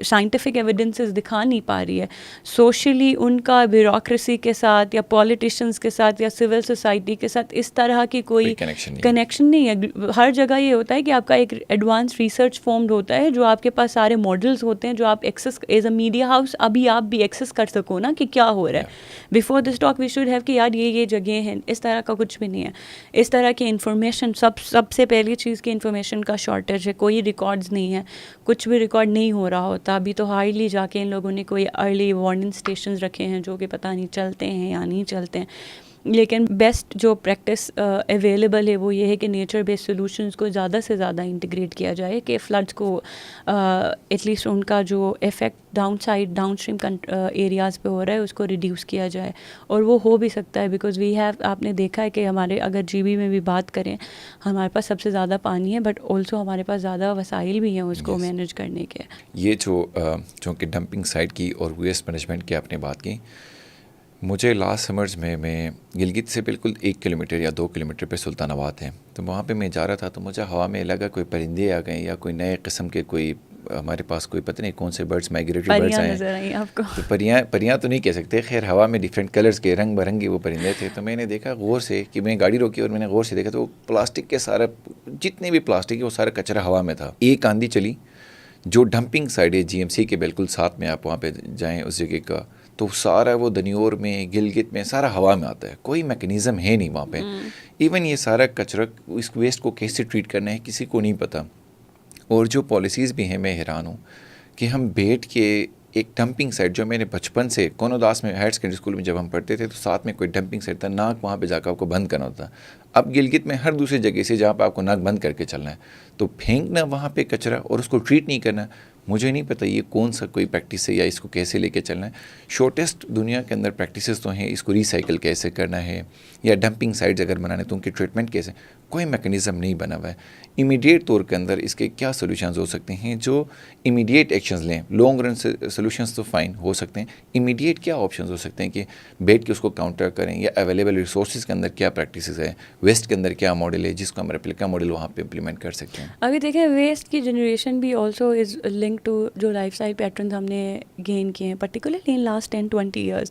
سائنٹیفک ایویڈنسز دکھا نہیں پا رہی ہے. سوشلی ان کا بیوروکریسی کے ساتھ یا پولیٹیشنز کے ساتھ یا سول سوسائٹی کے ساتھ اس طرح کی کوئی کنیکشن نہیں ہے. ہر جگہ یہ ہوتا ہے کہ آپ کا ایک ایڈوانس ریسرچ فارمڈ ہوتا ہے, جو آپ کے پاس سارے ماڈلز ہوتے ہیں جو آپ access as a media house ابھی آپ بھی ایکسیس کر سکو نا کہ کیا ہو رہا ہے. Before this talk we should have کہ یار یہ جگہیں ہیں. اس طرح کا کچھ بھی نہیں ہے. اس طرح کی انفارمیشن, سب سے پہلی چیز کی انفارمیشن کا شارٹیج ہے. کوئی ریکارڈز نہیں ہے, کچھ بھی ریکارڈ نہیں ہو رہا ہوتا. ابھی تو ہارڈلی جا کے ان لوگوں نے کوئی ارلی وارننگ اسٹیشنز رکھے ہیں جو کہ پتہ نہیں چلتے ہیں یا نہیں چلتے ہیں. لیکن بیسٹ جو پریکٹس اویلیبل ہے وہ یہ ہے کہ نیچر بیسڈ سولوشنز کو زیادہ سے زیادہ انٹیگریٹ کیا جائے کہ فلڈس کو ایٹ لیسٹ ان کا جو افیکٹ ڈاؤن اسٹریم ایریاز پہ ہو رہا ہے اس کو ریڈیوس کیا جائے. اور وہ ہو بھی سکتا ہے بیکاز وی ہیو, آپ نے دیکھا ہے کہ ہمارے اگر جی بی میں بھی بات کریں ہمارے پاس سب سے زیادہ پانی ہے, بٹ آلسو ہمارے پاس زیادہ وسائل بھی ہیں اس کو مینیج کرنے کے. یہ چونکہ ڈمپنگ سائٹ کی اور ویسٹ مینجمنٹ کی آپ نے بات کی, مجھے لاسٹ سمرز میں گلگت سے بالکل 1 کلومیٹر یا 2 کلومیٹر پہ سلطان آباد ہے, تو وہاں پہ میں جا رہا تھا تو مجھے ہوا میں لگا کوئی پرندے آ گئے یا کوئی نئے قسم کے کوئی ہمارے پاس کوئی پتہ نہیں کون سے برڈس مائگریٹری برڈس آئے نظر آئی آپ کو. تو پریاں تو نہیں کہہ سکتے, خیر ہوا میں ڈفرینٹ کلرز کے رنگ برنگے وہ پرندے تھے. تو میں نے دیکھا غور سے کہ میں گاڑی روکی اور میں نے غور سے دیکھا تو وہ پلاسٹک کے سارا جتنے بھی پلاسٹک ہے وہ سارا کچرا ہوا میں تھا. ایک آندھی چلی جو ڈمپنگ سائڈ ہے جی ایم سی کے بالکل ساتھ میں, آپ وہاں پہ جائیں اس جگہ کا, تو سارا وہ دنیور میں گلگت میں سارا ہوا میں آتا ہے, کوئی میکنزم ہے نہیں وہاں پہ. ایون یہ سارا کچرا اس ویسٹ کو کیسے ٹریٹ کرنا ہے کسی کو نہیں پتہ. اور جو پالیسیز بھی ہیں میں حیران ہوں کہ ہم بیٹھ کے ایک ڈمپنگ سائٹ, جو میں نے بچپن سے کون اداس میں ہائر سیکنڈری اسکول میں جب ہم پڑھتے تھے تو ساتھ میں کوئی ڈمپنگ سائٹ تھا, ناک وہاں پہ جا کے آپ کو بند کرنا ہوتا. اب گلگت میں ہر دوسری جگہ سے جہاں پہ آپ کو ناک بند کر کے چلنا ہے, تو پھینکنا وہاں پہ کچرا اور اس کو ٹریٹ نہیں کرنا, مجھے نہیں پتہ یہ کون سا کوئی پریکٹس ہے یا اس کو کیسے لے کے چلنا ہے. شارٹیسٹ دنیا کے اندر پریکٹسز تو ہیں, اس کو ریسائیکل کیسے کرنا ہے یا ڈمپنگ سائٹس اگر بنانے تو ان کی ٹریٹمنٹ کیسے, کوئی میکنزم نہیں بنا ہوا ہے. امیڈیٹ طور کے اندر اس کے کیا سولوشنز ہو سکتے ہیں جو امیڈیٹ ایکشنز لیں. لانگ رن سولوشنز تو فائن ہو سکتے ہیں, امیڈیٹ کیا آپشنز ہو سکتے ہیں کہ بیٹھ کے اس کو کاؤنٹر کریں, یا اویلیبل ریسورسز کے اندر کیا پریکٹسز ہیں, ویسٹ کے اندر کیا ماڈل ہے جس کو ہم ریپلیکا ماڈل وہاں پہ امپلیمنٹ کر سکتے ہیں. ابھی دیکھیں ویسٹ کی جنریشن بھی آلسو از لنک ٹو جو لائف اسٹائل پیٹرنز ہم نے گین کیے ہیں پرٹیکولرلی ان لاسٹ 10-20 ایئرس.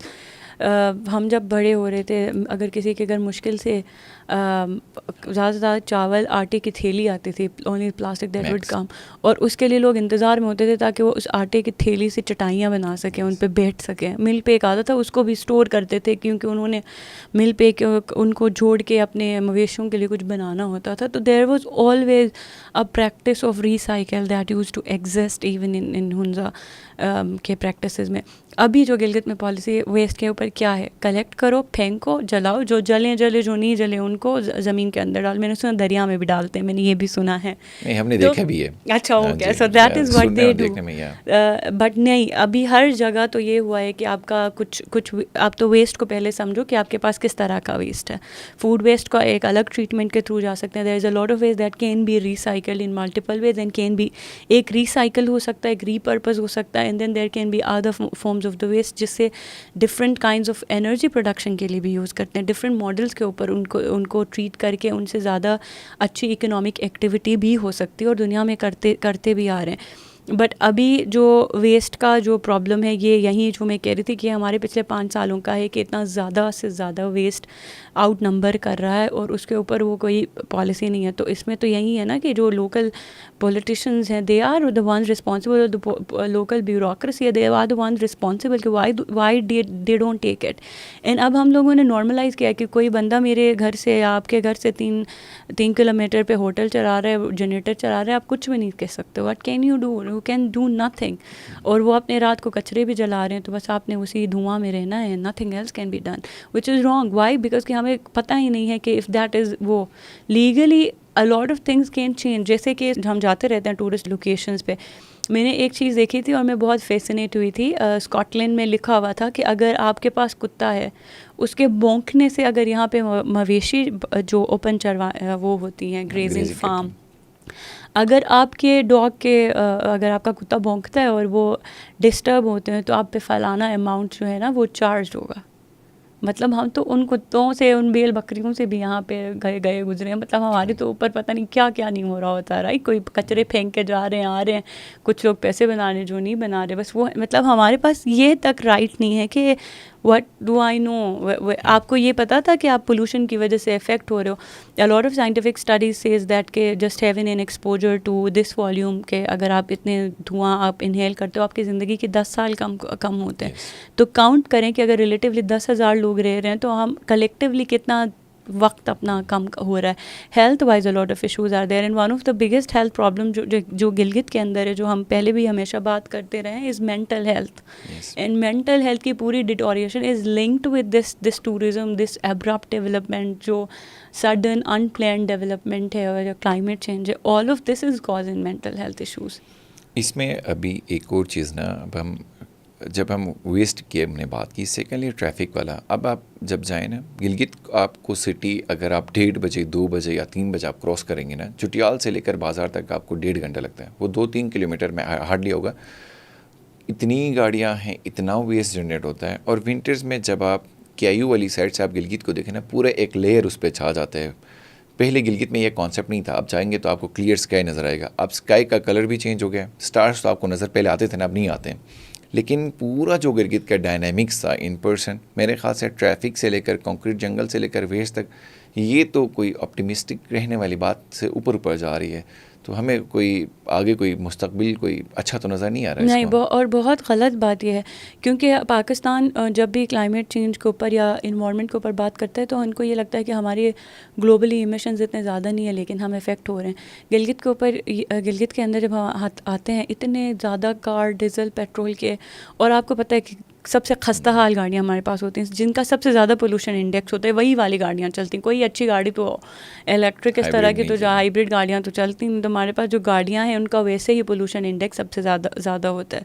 ہم جب بڑے ہو رہے تھے, اگر کسی کے گھر مشکل سے زیادہ سے زیادہ چاول آٹے کی تھیلی آتی تھی, only plastic that would come, اور اس کے لیے لوگ انتظار میں ہوتے تھے تاکہ وہ اس آٹے کی تھیلی سے چٹائیاں بنا سکیں, ان پہ بیٹھ سکیں. مل پہ ایک آتا تھا, اس کو بھی اسٹور کرتے تھے کیونکہ انہوں نے مل پہ ان کو جوڑ کے اپنے مویشیوں کے لیے کچھ بنانا ہوتا تھا. تو there was always a practice of recycle that used to exist even in Hunza کے پریکٹسز میں. ابھی جو گلگت میں پالیسی ویسٹ کے اوپر کیا ہے, کلیکٹ کرو, پھینکو, جلاؤ, جو جلیں جلے, جو نہیں جلے ان کو زمین کے اندر ڈال. میں نے سنا دریا میں بھی ڈالتے ہیں, میں نے یہ بھی سنا ہے, ہم نے دیکھا بھی ہے. اچھا ہو گیا, so that is what they do. But نہیں, ابھی ہر جگہ تو یہ ہوا ہے کہ آپ کا کچھ آپ تو ویسٹ کو پہلے سمجھو کہ آپ کے پاس کس طرح کا ویسٹ ہے. فوڈ ویسٹ کا ایک الگ ٹریٹمنٹ کے تھرو جا سکتے ہیں. There is a lot of ways that can be recycled in multiple ways and can be, ایک ریسائیکل ہو سکتا ہے, ایک ری پرپز ہو سکتا ہے, and then there can be other forms of the waste جس سے different kinds of energy production کے لیے بھی یوز کرتے ہیں. ڈفرینٹ ماڈلس کے اوپر ان کو ٹریٹ کر کے ان سے زیادہ اچھی اکنامک ایکٹیویٹی بھی ہو سکتی ہے, اور دنیا میں کرتے بھی آ رہے ہیں. بٹ ابھی جو ویسٹ کا جو پرابلم ہے یہ یہیں جو میں کہہ رہی تھی کہ ہمارے پچھلے 5 سالوں کا ہے کہ اتنا زیادہ سے زیادہ ویسٹ آؤٹ نمبر کر رہا ہے, اور اس کے اوپر وہ کوئی پالیسی نہیں ہے. تو اس میں تو یہی ہے نا کہ جو لوکل پولیٹیشینز ہیں they are the ones responsible, local bureaucracy they are the ones responsible کہ why they don't take it. And اب ہم لوگوں نے نارملائز کیا کہ کوئی بندہ میرے گھر سے یا آپ کے گھر سے 3 کلومیٹر پہ ہوٹل چلا رہا ہے, جنریٹر چلا رہا ہے, آپ کچھ بھی نہیں کہہ سکتے. What can you do, you can do nothing. اور وہ اپنے رات کو کچرے بھی جلا رہے ہیں, تو بس آپ نے اسی دھواں میں رہنا ہے, nothing else can be done, which is wrong. Why, because کہ ہمیں پتہ ہی نہیں ہے کہ اف دیٹ از وہ legally a lot of things can change. جیسے کہ ہم جاتے رہتے ہیں ٹورسٹ لوکیشنز پہ. میں نے ایک چیز دیکھی تھی اور میں بہت فیسنیٹ ہوئی تھی. اسکاٹ لینڈ میں لکھا ہوا تھا کہ اگر آپ کے پاس کتا ہے, اس کے بونکنے سے اگر یہاں پہ مویشی جو اوپن وہ ہوتی ہیں گریزنگ فارم, اگر آپ کے ڈاگ کے اگر آپ کا کتا بھونکتا ہے اور وہ ڈسٹرب ہوتے ہیں تو آپ پہ فلانا اماؤنٹ جو ہے نا وہ چارج ہوگا. مطلب ہم تو ان کتوں سے, ان بیل بکریوں سے بھی یہاں پہ گئے گزرے ہیں. مطلب ہمارے تو اوپر پتہ نہیں کیا کیا نہیں ہو رہا ہوتا, رائٹ. کوئی کچرے پھینک کے جا رہے ہیں, آ رہے ہیں, کچھ لوگ پیسے بنا رہے ہیں جو نہیں بنا رہے. بس وہ مطلب ہمارے پاس یہ تک رائٹ نہیں ہے کہ وٹ ڈو آئی نو. آپ کو یہ پتا تھا کہ آپ پولوشن کی وجہ سے افیکٹ ہو رہے ہو. A lot of scientific studies says that کہ just having an exposure to this volume کہ اگر آپ اتنے دھواں آپ انہیل کرتے ہو آپ کی زندگی کے 10 سال کم ہوتے ہیں. تو کاؤنٹ کریں کہ اگر ریلیٹیولی 10,000 لوگ رہ رہے ہیں تو ہم کلیکٹیولی کتنا وقت اپنا کم ہو رہا ہے. Health wise a lot of issues are there and one of the biggest health problem جو گلگت کے اندر ہے, جو ہم پہلے بھی ہمیشہ بات کرتے رہے ہیں, is mental health. And mental health کی پوری deterioration is linked with this tourism, this abrupt development, جو سڈن ان پلانڈ ڈیولپمنٹ ہے, اور کلائمیٹ چینج ہے. All of this is causing mental health issues. اس میں ابھی ایک اور چیز نا, اب جب ہم ویسٹ کی ہم نے بات کی, سیکنڈلی ٹریفک والا. اب آپ جب جائیں نا گلگت, آپ کو سٹی اگر آپ 1:30 بجے 2 بجے یا 3 بجے آپ کراس کریں گے نا, چٹیال سے لے کر بازار تک آپ کو 1.5 گھنٹہ لگتا ہے. وہ 2-3 کلومیٹر میں ہارڈلی ہوگا. اتنی گاڑیاں ہیں, اتنا ویسٹ جنریٹ ہوتا ہے. اور ونٹرز میں جب آپ کیایو والی سائڈ سے آپ گلگت کو دیکھیں نا, پورا ایک لیئر اس پہ چھا جاتا ہے. پہلے گلگت میں یہ کانسیپٹ نہیں تھا. آپ جائیں گے تو آپ کو کلیئر اسکائی نظر آئے گا. اب اسکائی کا کلر بھی چینج ہو گیا. اسٹارس تو آپ کو نظر پہلے آتے تھے نا, اب نہیں آتے ہیں. لیکن پورا جو گلگت کا ڈائنامکس تھا ان پرسن, میرے خیال سے ٹریفک سے لے کر کانکریٹ جنگل سے لے کر ویسٹ تک, یہ تو کوئی آپٹیمسٹک رہنے والی بات سے اوپر جا رہی ہے. تو ہمیں کوئی آگے کوئی مستقبل کوئی اچھا تو نظر نہیں آ رہا ہے. نہیں, اور بہت غلط بات یہ ہے, کیونکہ پاکستان جب بھی کلائمیٹ چینج کے اوپر یا انوائرمنٹ کے اوپر بات کرتا ہے تو ان کو یہ لگتا ہے کہ ہماری گلوبلی ایمیشنز اتنے زیادہ نہیں ہیں, لیکن ہم افیکٹ ہو رہے ہیں. گلگت کے اوپر, گلگت کے اندر جب ہم آتے ہیں, اتنے زیادہ کار, ڈیزل, پیٹرول کے, اور آپ کو پتہ ہے کہ سب سے خستہ حال گاڑیاں ہمارے پاس ہوتی ہیں جن کا سب سے زیادہ پولوشن انڈیکس ہوتا ہے, وہی والی گاڑیاں چلتی ہیں. کوئی اچھی گاڑی تو الیکٹرک اس طرح کی تو ہائیبرڈ گاڑیاں تو چلتی ہیں, تو ہمارے پاس جو گاڑیاں ہیں ان کا ویسے ہی پولوشن انڈیکس سب سے زیادہ ہوتا ہے.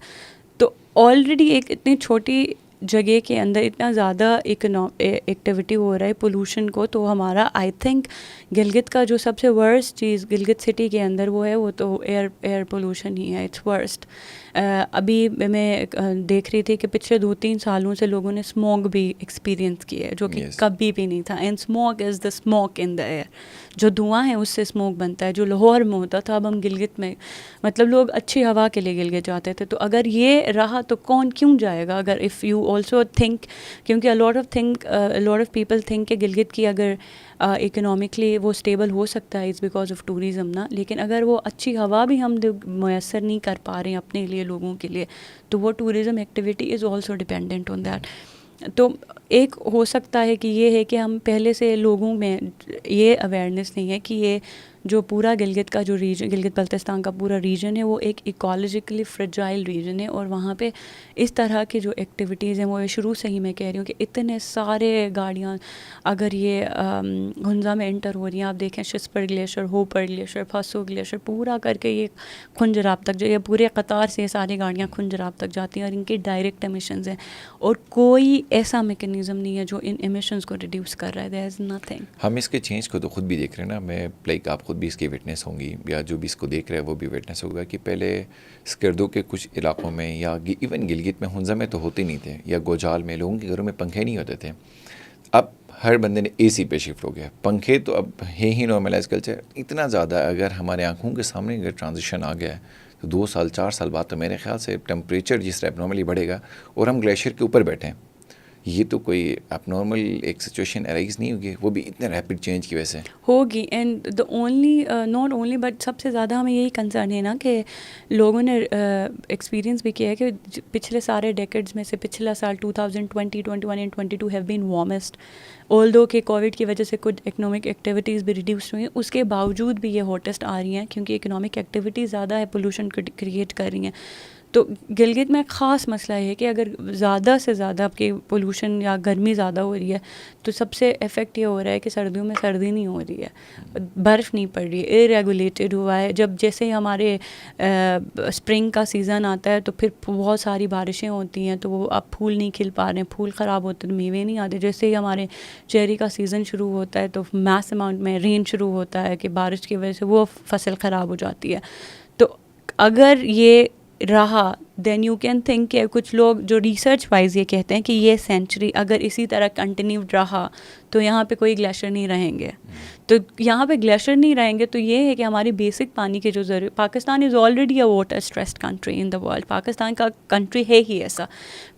تو آلریڈی ایک اتنی چھوٹی جگہ کے اندر اتنا زیادہ ایکٹیویٹی ہو رہا ہے پولوشن کو, تو ہمارا آئی تھنک گلگت کا جو سب سے ورسٹ چیز گلگت سٹی کے اندر وہ ہے, وہ تو ایئر پولوشن ہی ہے. It's worst. ابھی میں دیکھ رہی تھی کہ پچھلے 2-3 سالوں سے لوگوں نے اسموگ بھی ایکسپیرینس کیا ہے, جو کہ کبھی بھی نہیں تھا. And smog is the smoke in the air. جو دھواں ہے اس سے اسموک بنتا ہے, جو لاہور میں ہوتا تھا اب ہم گلگت میں, مطلب لوگ اچھی ہوا کے لیے گلگت جاتے تھے. تو اگر یہ رہا تو کون کیوں جائے گا؟ اگر اف یو آلسو تھنک, کیونکہ لاٹ آف پیپل تھنک کہ گلگت کی اگر اکنامکلی وہ اسٹیبل ہو سکتا ہے از بیکاز آف ٹوریزم نا, لیکن اگر وہ اچھی ہوا بھی ہم میسر نہیں کر پا رہے ہیں اپنے لیے, لوگوں کے لیے, تو وہ tourism activity is also dependent on that. تو ایک ہو سکتا ہے کہ یہ ہے کہ ہم پہلے سے لوگوں میں یہ اویئرنیس نہیں ہے کہ یہ جو پورا گلگت کا جو ریجن, گلگت بلتستان کا پورا ریجن ہے, وہ ایک ایکالوجیکلی فرجائل ریجن ہے, اور وہاں پہ اس طرح کی جو ایکٹیویٹیز ہیں وہ شروع سے ہی میں کہہ رہی ہوں کہ اتنے سارے گاڑیاں اگر یہ ہنزا میں انٹر ہو رہی ہیں, آپ دیکھیں شسپر گلیشر, ہوپر گلیشر, پھاسو گلیشر, پورا کر کے یہ کھنجراب تک جو یہ پورے قطار سے یہ ساری گاڑیاں کھنجراب تک جاتی ہیں, اور ان کی ڈائریکٹ ایمیشنز ہیں, اور کوئی ایسا میکنزم نہیں ہے جو ان ایمیشنز کو ریڈیوس کر رہا ہے. There is nothing. ہم اس کے چینج کو تو خود بھی دیکھ رہے ہیں نا. میں لائک آپ خود بھی اس کی وٹنس ہوں گی, یا جو بھی اس کو دیکھ رہا ہے وہ بھی وٹنس ہوگا کہ پہلے اسکردو کے کچھ علاقوں میں یا ایون گلگت میں, ہنزا میں تو ہوتے نہیں تھے, یا گوجال میں لوگوں کے گھروں میں پنکھے نہیں ہوتے تھے. اب ہر بندے نے اے سی پہ شفٹ ہو گیا. پنکھے تو اب ہے ہی نارملائز کلچر. اتنا زیادہ اگر ہمارے آنکھوں کے سامنے اگر ٹرانزیشن آ گیا ہے تو 2 سال 4 سال بعد تو میرے خیال سے ٹمپریچر جس طرح نارملی بڑھے گا, اور ہم گلیشیئر کے اوپر بیٹھے ہیں, یہ تو کوئی اب نارمل ایک سچویشن ارائز نہیں ہوگی, وہ بھی اتنے ریپڈ چینج کی وجہ سے ہوگی. And the only not only but سب سے زیادہ ہمیں یہی کنسرن ہے نا کہ لوگوں نے ایکسپیرینس بھی کیا ہے کہ پچھلے سارے ڈیکیڈز میں سے پچھلا سال 2020, 21 اینڈ 22 ہیو بین وارمسٹ. آلدو کہ کووڈ کی وجہ سے کچھ اکنامک ایکٹیویٹیز بھی ریڈیوس ہوئی ہیں, اس کے باوجود بھی یہ ہاٹسٹ آ رہی ہیں کیونکہ اکنامک ایکٹیویٹیز زیادہ ہے, پولوشن کریٹ کر رہی ہیں. تو گلگت میں ایک خاص مسئلہ ہے کہ اگر زیادہ سے زیادہ آپ کی پولوشن یا گرمی زیادہ ہو رہی ہے تو سب سے افیکٹ یہ ہو رہا ہے کہ سردیوں میں سردی نہیں ہو رہی ہے, برف نہیں پڑ رہی ہے, ارریگولیٹڈ ہوا ہے. جب جیسے ہمارے اسپرنگ کا سیزن آتا ہے تو پھر بہت ساری بارشیں ہوتی ہیں, تو وہ اب پھول نہیں کھل پا رہے ہیں, پھول خراب ہوتے ہیں, میوے نہیں آتے. جیسے ہی ہمارے چیری کا سیزن شروع ہوتا ہے تو میس اماؤنٹ میں رین شروع ہوتا ہے کہ بارش کی وجہ سے وہ فصل خراب ہو جاتی ہے. تو اگر یہ رہا دین یو کین تھنک کہ کچھ لوگ جو ریسرچ وائز یہ کہتے ہیں کہ یہ سینچری اگر اسی طرح کنٹینیوڈ رہا تو یہاں پہ کوئی گلیشیئر نہیں رہیں گے. تو یہاں پہ گلیشیئر نہیں رہیں گے تو یہ ہے کہ ہماری بیسک پانی کے جو ضرورت, Pakistan is already a water stressed country in the world. Pakistan کا کنٹری ہے ہی ایسا.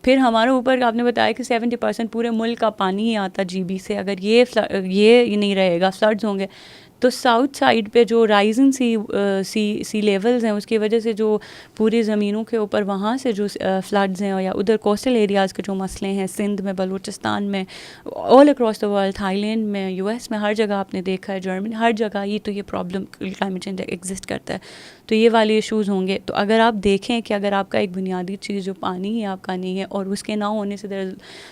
پھر ہمارے اوپر آپ نے بتایا کہ 70% پورے ملک کا پانی ہی آتا جی بی سے. اگر یہ نہیں رہے گا, فلڈز ہوں گے, تو ساؤتھ سائڈ پہ جو رائزنگ سی لیولز ہیں اس کی وجہ سے جو پوری زمینوں کے اوپر وہاں سے جو فلڈز ہیں یا ادھر کوسٹل ایریاز کے جو مسئلے ہیں سندھ میں, بلوچستان میں, all across the world, Thailand میں, یو ایس میں, ہر جگہ آپ نے دیکھا ہے, جرمنی, ہر جگہ یہ پرابلم کلائمیٹ چینج ایگزسٹ کرتا ہے. تو یہ والے ایشوز ہوں گے. تو اگر آپ دیکھیں کہ اگر آپ کا ایک بنیادی چیز جو پانی ہے آپ کا نہیں ہے اور اس کے نہ ہونے سے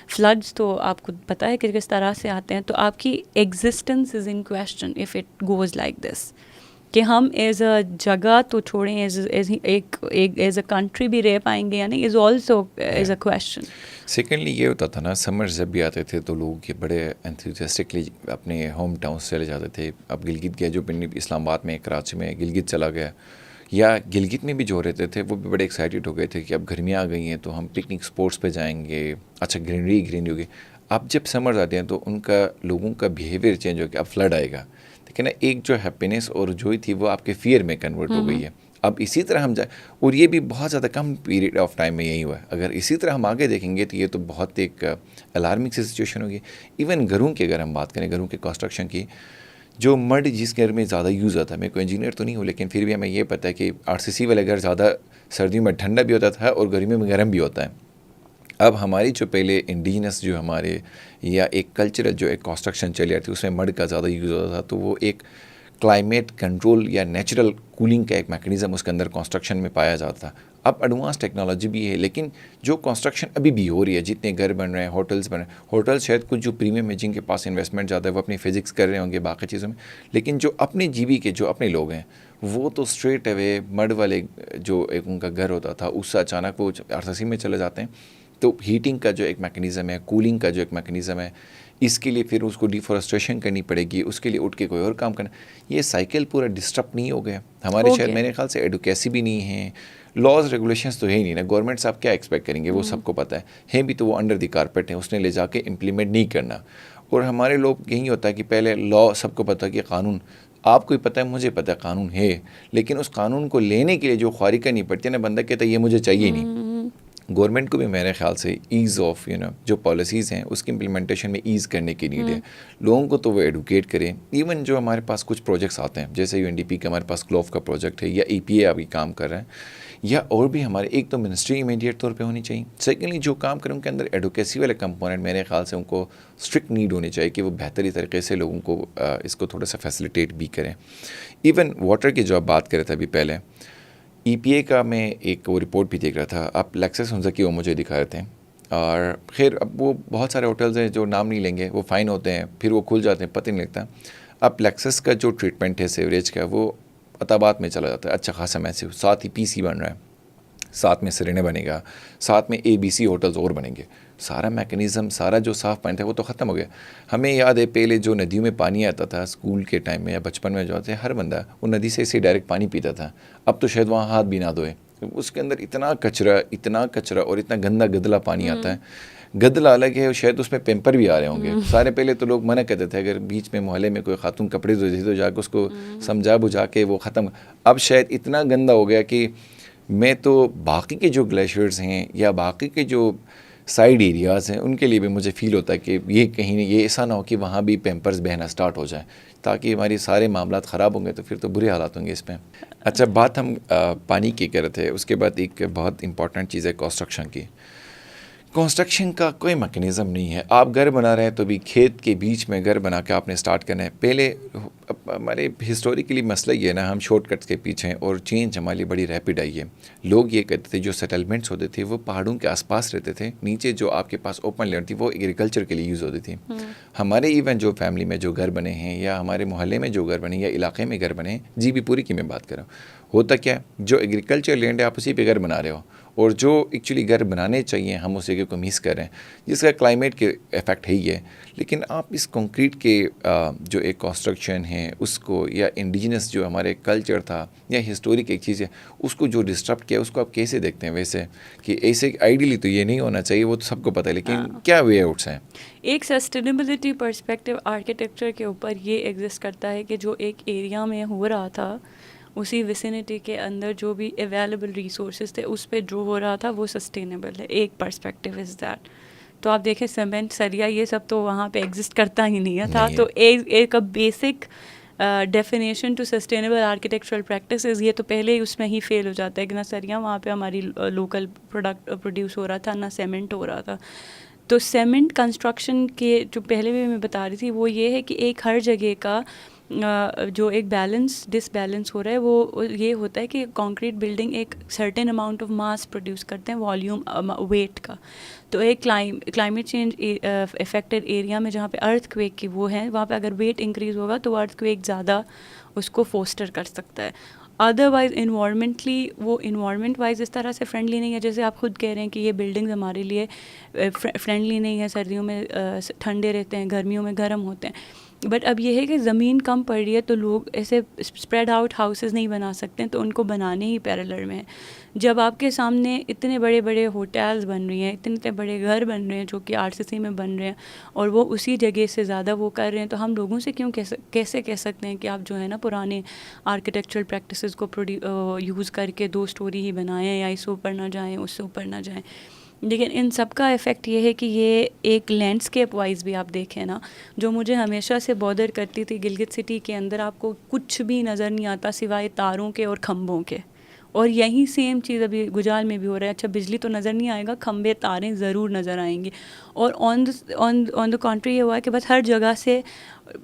فلڈز تو آپ کو پتہ ہے کہ کس طرح سے آتے ہیں, تو آپ کی existence is in question if it goes like this, کہ ہم ایز اے جگہ تو چھوڑیں, ایز اے کنٹری بھی رہ پائیں گے یا نہیں, is also as a question. Secondly یہ ہوتا تھا نا, سمرز جب بھی آتے تھے تو لوگ یہ بڑے انتھوزیاسٹکلی اپنے ہوم ٹاؤنس چلے جاتے تھے. اب گلگت گیا, جو اسلام آباد میں, کراچی میں گلگت چلا گیا, یا گلگت میں بھی جو رہتے تھے وہ بھی بڑے ایکسائٹیڈ ہو گئے تھے کہ اب گرمیاں آ گئی ہیں تو ہم پکنک اسپاٹس پہ جائیں گے, اچھا گرینری ہوگی. اب جب سمرز آتے ہیں تو ان کا لوگوں کا بیہیویئر چینج ہو گیا, اب فلڈ آئے گا, لیکن ایک جو ہیپینس اور جوئی تھی وہ آپ کے فیئر میں کنورٹ ہو گئی ہے. اب اسی طرح ہم جائیں, اور یہ بھی بہت زیادہ کم پیریڈ آف ٹائم میں یہی ہوا ہے. اگر اسی طرح ہم آگے دیکھیں گے تو یہ تو بہت ایک الارمنگ سی سچویشن ہوگی. ایون گھروں کی اگر ہم بات کریں, گھروں کے کنسٹرکشن کی, جو مڈ جس گھر میں زیادہ یوز ہوتا ہے, میں کوئی انجینئر تو نہیں ہوں لیکن پھر بھی ہمیں یہ پتہ ہے کہ RCC والے گھر زیادہ سردیوں میں ٹھنڈا بھی ہوتا تھا اور گرمیوں میں گرم بھی ہوتا ہے. اب ہماری جو پہلے انڈیجنس جو ہمارے یا ایک کلچرل جو ایک کنسٹرکشن چلی آتی تھی اس میں مڈ کا زیادہ یوز ہوتا تھا, تو وہ ایک کلائمیٹ کنٹرول یا نیچرل کولنگ کا ایک میکنزم اس کے اندر کنسٹرکشن میں پایا جاتا تھا. اب ایڈوانس ٹیکنالوجی بھی ہے, لیکن جو کنسٹرکشن ابھی بھی ہو رہی ہے, جتنے گھر بن رہے ہیں, ہوٹلز بن رہے ہیں, ہوٹل شاید کچھ جو پریمیم ہے جن کے پاس انویسٹمنٹ زیادہ ہے وہ اپنی فزکس کر رہے ہوں گے باقی چیزوں میں, لیکن جو اپنے GB کے جو اپنے لوگ ہیں وہ تو اسٹریٹ اوے مڈ والے جو ایک ان کا گھر ہوتا تھا اس سے اچانک وہ RCC میں چلے جاتے ہیں. تو ہیٹنگ کا جو ایک میکنزم ہے, کولنگ کا جو ایک میکنزم ہے, اس کے لیے پھر اس کو ڈیفورسٹریشن کرنی پڑے گی, اس کے لیے اٹھ کے کوئی اور کام کرنا, یہ سائیکل پورا ڈسٹرپ نہیں ہو گیا ہمارے شہر. میرے خیال سے ایڈوکیسی بھی نہیں ہے, لاز ریگولیشنس تو ہے ہی نہیں نا. گورنمنٹ صاحب کیا ایکسپیکٹ کریں گے, وہ سب کو پتہ ہے بھی تو وہ انڈر دی کارپیٹ ہیں, اس نے لے جا کے امپلیمنٹ نہیں کرنا. اور ہمارے لوگ یہی ہوتا ہے کہ پہلے لا سب کو پتہ ہے کہ قانون آپ کو ہی پتہ ہے, مجھے پتہ ہے قانون ہے, لیکن اس قانون کو لینے کے لیے جو خواری کرنی پڑتی ہے نا, بندہ کہتا ہے یہ مجھے چاہیے نہیں. گورنمنٹ کو بھی میرے خیال سے ایز آف جو پالیسیز ہیں اس کی امپلیمنٹیشن میں ایز کرنے کی نیڈ ہے. لوگوں کو تو وہ ایڈوکیٹ کریں. ایون جو ہمارے پاس کچھ پروجیکٹس آتے ہیں جیسے UNDP کا ہمارے پاس گلوف کا پروجیکٹ ہے, یا EPA ابھی کام کر رہے ہیں, یا اور بھی ہمارے, ایک تو منسٹری امیڈیٹ طور پہ ہونی چاہیے. سیکنڈلی جو کام کریں ان کے اندر ایڈوکیسی والے کمپوننٹ میرے خیال سے ان کو اسٹرکٹ نیڈ ہونی چاہیے کہ وہ بہتری طریقے سے لوگوں کو اس کو تھوڑا سا فیسیلیٹیٹ بھی کریں. ایون واٹر کی جو آپ بات کرے تھے ابھی پہلے, EPA کا میں ایک وہ رپورٹ بھی دیکھ رہا تھا, آپ لیکسس ہنزا کی وہ مجھے دکھا رہے تھے. اور خیر اب وہ بہت سارے ہوٹلز ہیں جو نام نہیں لیں گے, وہ فائن ہوتے ہیں, پھر وہ کھل جاتے ہیں, پتہ نہیں لگتا. اب لیکسس کا جو ٹریٹمنٹ ہے سیوریج کا وہ عطابات میں چلا جاتا ہے, اچھا خاصا میسو, ساتھ ہی PC بن رہا ہے, ساتھ میں سرینے بنے گا, ساتھ میں ABC ہوٹلز اور بنیں گے. سارا میکنزم, سارا جو صاف پانی تھا وہ تو ختم ہو گیا. ہمیں یاد ہے پہلے جو ندیوں میں پانی آتا تھا اسکول کے ٹائم میں یا بچپن میں, جو آتے ہر بندہ وہ ندی سے اسے ڈائریکٹ پانی پیتا تھا. اب تو شاید وہاں ہاتھ بھی نہ دھوئے, اس کے اندر اتنا کچرا اور اتنا گندا گدلا پانی آتا ہے. گدلا الگ ہے, شاید اس میں پیمپر بھی آ رہے ہوں گے. سارے پہلے تو لوگ منع کرتے تھے, اگر بیچ میں محلے میں کوئی خاتون کپڑے دھوتی تو جا کے اس کو سمجھا بجھا کے وہ ختم. اب شاید اتنا گندا ہو گیا کہ میں تو باقی کے جو گلیشیئرز ہیں یا باقی کے جو سائڈ ایریاز ہیں ان کے لیے بھی مجھے فیل ہوتا ہے کہ یہ کہیں یہ ایسا نہ ہو کہ وہاں بھی پیمپرز بہنا سٹارٹ ہو جائیں, تاکہ ہماری سارے معاملات خراب ہوں گے تو پھر تو برے حالات ہوں گے اس پہ. اچھا, بات ہم پانی کی کر رہے تھے, اس کے بعد ایک بہت امپورٹنٹ چیز ہے کنسٹرکشن کی. کنسٹرکشن کا کوئی میکنزم نہیں ہے. آپ گھر بنا رہے ہیں تو بھی کھیت کے بیچ میں گھر بنا کے آپ نے اسٹارٹ کرنا ہے. پہلے ہمارے ہسٹوریکلی مسئلہ یہ ہے نا, ہم شارٹ کٹس کے پیچھے ہیں اور چینج ہماری بڑی ریپڈ آئی ہے. لوگ یہ کہتے تھے جو سیٹلمنٹس ہوتے تھے وہ پہاڑوں کے آس پاس رہتے تھے, نیچے جو آپ کے پاس اوپن لینڈ تھی وہ ایگریکلچر کے لیے یوز ہوتی تھی. ہمارے ایون جو فیملی میں جو گھر بنے ہیں یا ہمارے محلے میں جو گھر بنے یا علاقے میں گھر بنے ہیں, GB پوری کی میں بات کر رہا ہوں, ہوتا کیا جو ایگریکلچر لینڈ ہے آپ اسی پہ گھر بنا رہے ہو, اور جو ایکچولی گھر بنانے چاہیے ہم اسے کو مس کر رہے ہیں, جس کا کلائمیٹ کے افیکٹ ہے ہی ہے. لیکن آپ اس کنکریٹ کے جو ایک کنسٹرکشن ہے اس کو, یا انڈیجنس جو ہمارے کلچر تھا یا ہسٹورک ایک چیز ہے اس کو جو ڈسٹرب کیا, اس کو آپ کیسے دیکھتے ہیں ویسے کہ ایسے آئیڈیلی تو یہ نہیں ہونا چاہیے, وہ تو سب کو پتہ ہے, لیکن کیا وے آؤٹس ہیں؟ ایک سسٹینیبلٹی پرسپیکٹیو آرکیٹیکچر کے اوپر یہ ایگزسٹ کرتا ہے کہ جو ایک ایریا میں ہو رہا تھا اسی ویسینٹی کے اندر جو بھی اویلیبل ریسورسز تھے اس پہ جو ہو رہا تھا وہ سسٹینیبل ہے. ایک پرسپیکٹیو از دیٹ. تو آپ دیکھیں سیمنٹ, سریا, یہ سب تو وہاں پہ ایگزسٹ کرتا ہی نہیں تھا. تو ایک basic definition to sustainable architectural practices, یہ تو پہلے ہی اس میں ہی فیل ہو جاتا ہے کہ نہ سریاں وہاں پہ ہماری لوکل پروڈکٹ پروڈیوس ہو رہا تھا، نہ سیمنٹ ہو رہا تھا. تو سیمنٹ کنسٹرکشن کے جو پہلے بھی میں بتا رہی تھی وہ یہ ہے کہ ایک ہر جگہ کا جو ایک ڈس بیلنس ہو رہا ہے وہ یہ ہوتا ہے کہ کانکریٹ بلڈنگ ایک certain amount of mass produce کرتے ہیں، والیوم ویٹ کا. تو ایک کلائمیٹ چینج افیکٹڈ ایریا میں جہاں پہ ارتھ کویک کی وہ ہے، وہاں پہ اگر ویٹ انکریز ہوگا تو ارتھ کویک زیادہ اس کو فوسٹر کر سکتا ہے. ادروائز انوائرمنٹلی وہ انوائرمنٹ وائز اس طرح سے فرینڈلی نہیں ہے، جیسے آپ خود کہہ رہے ہیں کہ یہ بلڈنگز ہمارے لیے فرینڈلی نہیں ہے، سردیوں میں ٹھنڈے رہتے ہیں، گرمیوں میں گرم ہوتے ہیں. بٹ اب یہ ہے کہ زمین کم پڑ رہی ہے تو لوگ ایسے اسپریڈ آؤٹ ہاؤسز نہیں بنا سکتے ہیں، تو ان کو بنانے ہی پیرلر میں ہیں. جب آپ کے سامنے اتنے بڑے بڑے ہوٹلز بن رہی ہیں، اتنے بڑے گھر بن رہے ہیں جو کہ RCC میں بن رہے ہیں، اور وہ اسی جگہ سے زیادہ وہ کر رہے ہیں، تو ہم لوگوں سے کیوں کیسے کہہ سکتے ہیں کہ آپ جو ہے نا پرانے آرکیٹیکچرل پریکٹسز کو یوز کر کے 2 اسٹوری ہی بنائیں یا اس سے اوپر نہ جائیں، اس سے اوپر نہ جائیں. لیکن ان سب کا افیکٹ یہ ہے کہ یہ ایک لینڈسکیپ وائز بھی آپ دیکھیں نا، جو مجھے ہمیشہ سے بودر کرتی تھی گلگت سٹی کے اندر، آپ کو کچھ بھی نظر نہیں آتا سوائے تاروں کے اور کھمبوں کے. اور یہی سیم چیز ابھی گجال میں بھی ہو رہا ہے. اچھا بجلی تو نظر نہیں آئے گا، کھمبے تاریں ضرور نظر آئیں گی. اور آن دا کنٹری یہ ہوا ہے کہ بس ہر جگہ سے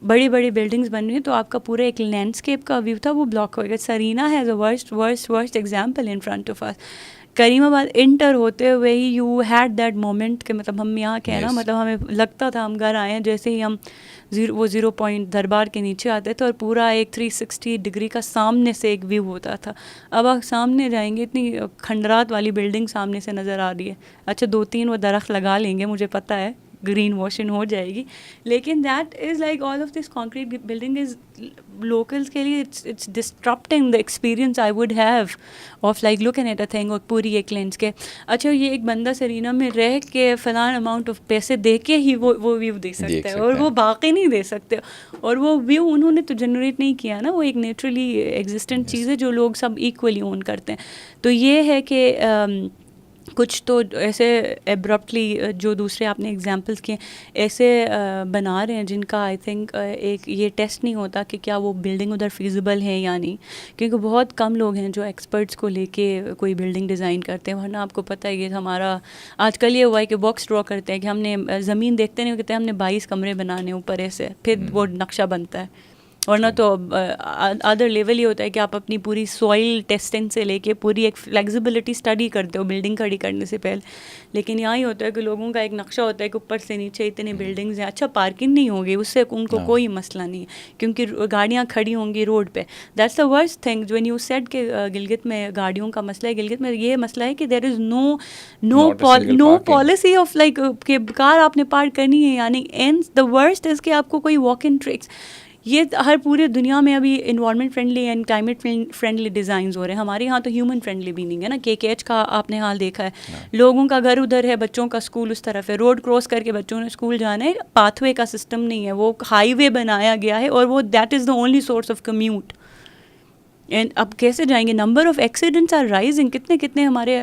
بڑی بڑی بلڈنگز بن رہی ہیں، تو آپ کا پورا ایک لینڈسکیپ کا ویو تھا وہ بلاک ہو گیا. Serena has a worst example in front of us. Karimabad enter ہوتے ہوئے ہی یو ہیڈ دیٹ مومنٹ کہ مطلب ہم یہاں کے ہیں نا، مطلب ہمیں لگتا تھا ہم گھر آئے ہیں. جیسے ہی ہم 0 پوائنٹ دربار کے نیچے آتے تھے اور پورا ایک 360 ڈگری کا سامنے سے ایک ویو ہوتا تھا. اب آپ سامنے جائیں گے اتنی کھنڈرات والی بلڈنگ سامنے سے نظر آ رہی ہے. اچھا 2-3 وہ درخت لگا لیں گے، مجھے پتہ ہے گرین واشنگ ہو جائے گی، لیکن that is like all of this concrete building is locals کے لیے it's disrupting the experience I would have of like looking at a thing, اور پوری ایک لینڈس کے. اچھا یہ ایک بندہ سرینا میں رہ کے فلان اماؤنٹ آف پیسے دے کے ہی وہ ویو دے سکتا ہے، اور وہ باقی نہیں دے سکتے. اور وہ ویو انہوں نے تو جنریٹ نہیں کیا نا، وہ ایک نیچرلی ایگزسٹنٹ چیز ہے جو لوگ سب ایکولی اون کرتے ہیں. تو یہ ہے کہ کچھ تو ایسے ایبرپٹلی جو دوسرے آپ نے ایگزامپلس کیے ایسے بنا رہے ہیں جن کا آئی تھنک ایک یہ ٹیسٹ نہیں ہوتا کہ کیا وہ بلڈنگ ادھر فیزیبل ہے یا نہیں، کیونکہ بہت کم لوگ ہیں جو ایکسپرٹس کو لے کے کوئی بلڈنگ ڈیزائن کرتے ہیں. ورنہ آپ کو پتہ ہے یہ ہمارا آج کل یہ ہوا ہے کہ باکس ڈرا کرتے ہیں کہ ہم نے زمین دیکھتے نہیں، کہتے ہیں ہم نے 22 کمرے بنانے اوپر ایسے، پھر وہ نقشہ بنتا ہے. ورنہ تو ادر لیول یہ ہوتا ہے کہ آپ اپنی پوری سوائل ٹیسٹنگ سے لے کے پوری ایک فلیکسیبلٹی اسٹڈی کرتے ہو بلڈنگ کھڑی کرنے سے پہلے. لیکن یہاں ہی ہوتا ہے کہ لوگوں کا ایک نقشہ ہوتا ہے کہ اوپر سے نیچے اتنے بلڈنگز ہیں. اچھا پارکنگ نہیں ہوگی اس سے ان کو کوئی مسئلہ نہیں ہے کیونکہ گاڑیاں کھڑی ہوں گی روڈ پہ. That's the worst thing when you said کہ گلگت میں گاڑیوں کا مسئلہ ہے. گلگت میں یہ مسئلہ ہے کہ دیر is no policy of like کہ کار آپ نے پارک کرنی ہے یعنی. اینڈ دا ورسٹ از کہ آپ کو کوئی واک ان ٹرکس، یہ ہر پورے دنیا میں ابھی environment friendly and climate friendly designs ہو رہے ہیں. ہمارے یہاں تو ہیومن فرینڈلی بھی نہیں ہے نا. KKH کا آپ نے حال دیکھا ہے، لوگوں کا گھر ادھر ہے، بچوں کا اسکول اس طرف ہے، روڈ کراس کر کے بچوں نے اسکول جانا ہے. پاتھ وے کا سسٹم نہیں ہے، وہ ہائی وے بنایا گیا ہے اور وہ that is the only source of commute. And اب کیسے جائیں گے؟ Number of accidents are rising. کتنے ہمارے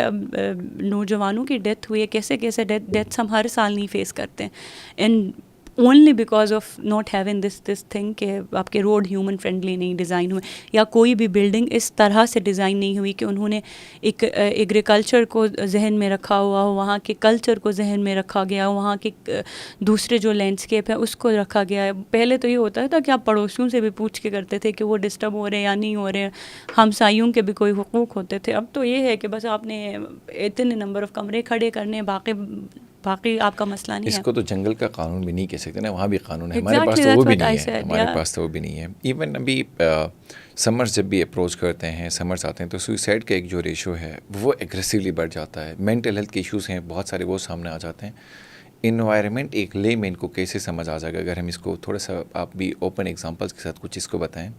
نوجوانوں کی ڈیتھ ہوئی ہے، کیسے ڈیتھس ہم ہر سال نہیں فیس کرتے ہیں. And only because of not having this thing کہ آپ کے روڈ ہیومن فرینڈلی نہیں ڈیزائن ہوئے، یا کوئی بھی بلڈنگ اس طرح سے ڈیزائن نہیں ہوئی کہ انہوں نے ایک ایگریکلچر کو ذہن میں رکھا ہوا ہو، وہاں کے کلچر کو ذہن میں رکھا گیا ہو، وہاں کے دوسرے جو لینڈسکیپ ہے اس کو رکھا گیا ہے. پہلے تو یہ ہوتا تھا کہ آپ پڑوسیوں سے بھی پوچھ کے کرتے تھے کہ وہ ڈسٹرب ہو رہے ہیں یا نہیں ہو رہے ہیں، ہمسایوں کے بھی کوئی حقوق ہوتے تھے. اب تو یہ ہے کہ بس آپ نے اتنے نمبر آف کمرے کھڑے کرنے، باقی آپ کا مسئلہ نہیں ہے. اس کو تو جنگل کا قانون بھی نہیں کہہ سکتے نا، وہاں بھی قانون ہے، ہمارے پاس تو وہ بھی نہیں ہے. ہمارے پاس تو وہ بھی نہیں ہے. ایون ابھی سمرز جب بھی اپروچ کرتے ہیں، سمرز آتے ہیں تو سوئسائڈ کا ایک جو ریشو ہے وہ ایگریسولی بڑھ جاتا ہے. مینٹل ہیلتھ کے ایشوز ہیں بہت سارے، وہ سامنے آ جاتے ہیں. انوائرمنٹ ایک لے مین کو کیسے سمجھ آ جائے گا اگر ہم اس کو تھوڑا سا آپ بھی اوپن ایگزامپلس کے ساتھ کچھ اس کو بتائیں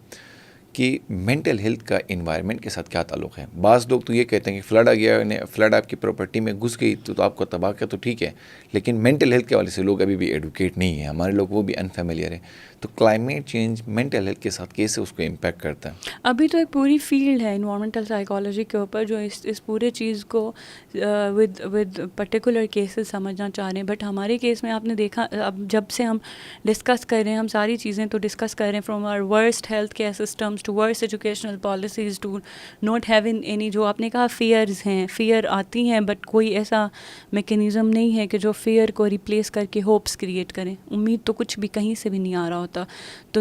کہ مینٹل ہیلتھ کا انوائرمنٹ کے ساتھ کیا تعلق ہے. بعض لوگ تو یہ کہتے ہیں کہ فلڈ آ گیا، فلڈ آپ کی پراپرٹی میں گھس گئی تو آپ کو تباہ کیا، تو ٹھیک ہے، لیکن مینٹل ہیلتھ کے حوالے سے لوگ ابھی بھی ایڈوکیٹ نہیں ہیں. ہمارے لوگ وہ بھی انفیملیئر ہیں. تو کلائمیٹ چینج مینٹل ہیلتھ کے ساتھ کیسے اس کو امپیکٹ کرتا ہے؟ ابھی تو ایک پوری فیلڈ ہے انوائرمنٹل سائیکالوجی کے اوپر جو اس پورے چیز کو ود پرٹیکولر کیسز سمجھنا چاہ رہے ہیں. بٹ ہمارے کیس میں آپ نے دیکھا اب جب سے ہم ڈسکس کر رہے ہیں, ہم ساری چیزیں تو ڈسکس کر رہے ہیں from our worst health care systems to worst educational policies to not having any, جو آپ نے کہا فیئرز ہیں, فیئر آتی ہیں بٹ کوئی ایسا میکینزم نہیں ہے کہ جو فیئر کو ریپلیس کر کے ہوپس کریٹ کریں. امید تو کچھ بھی کہیں سے بھی نہیں آ رہا ہوتا. تو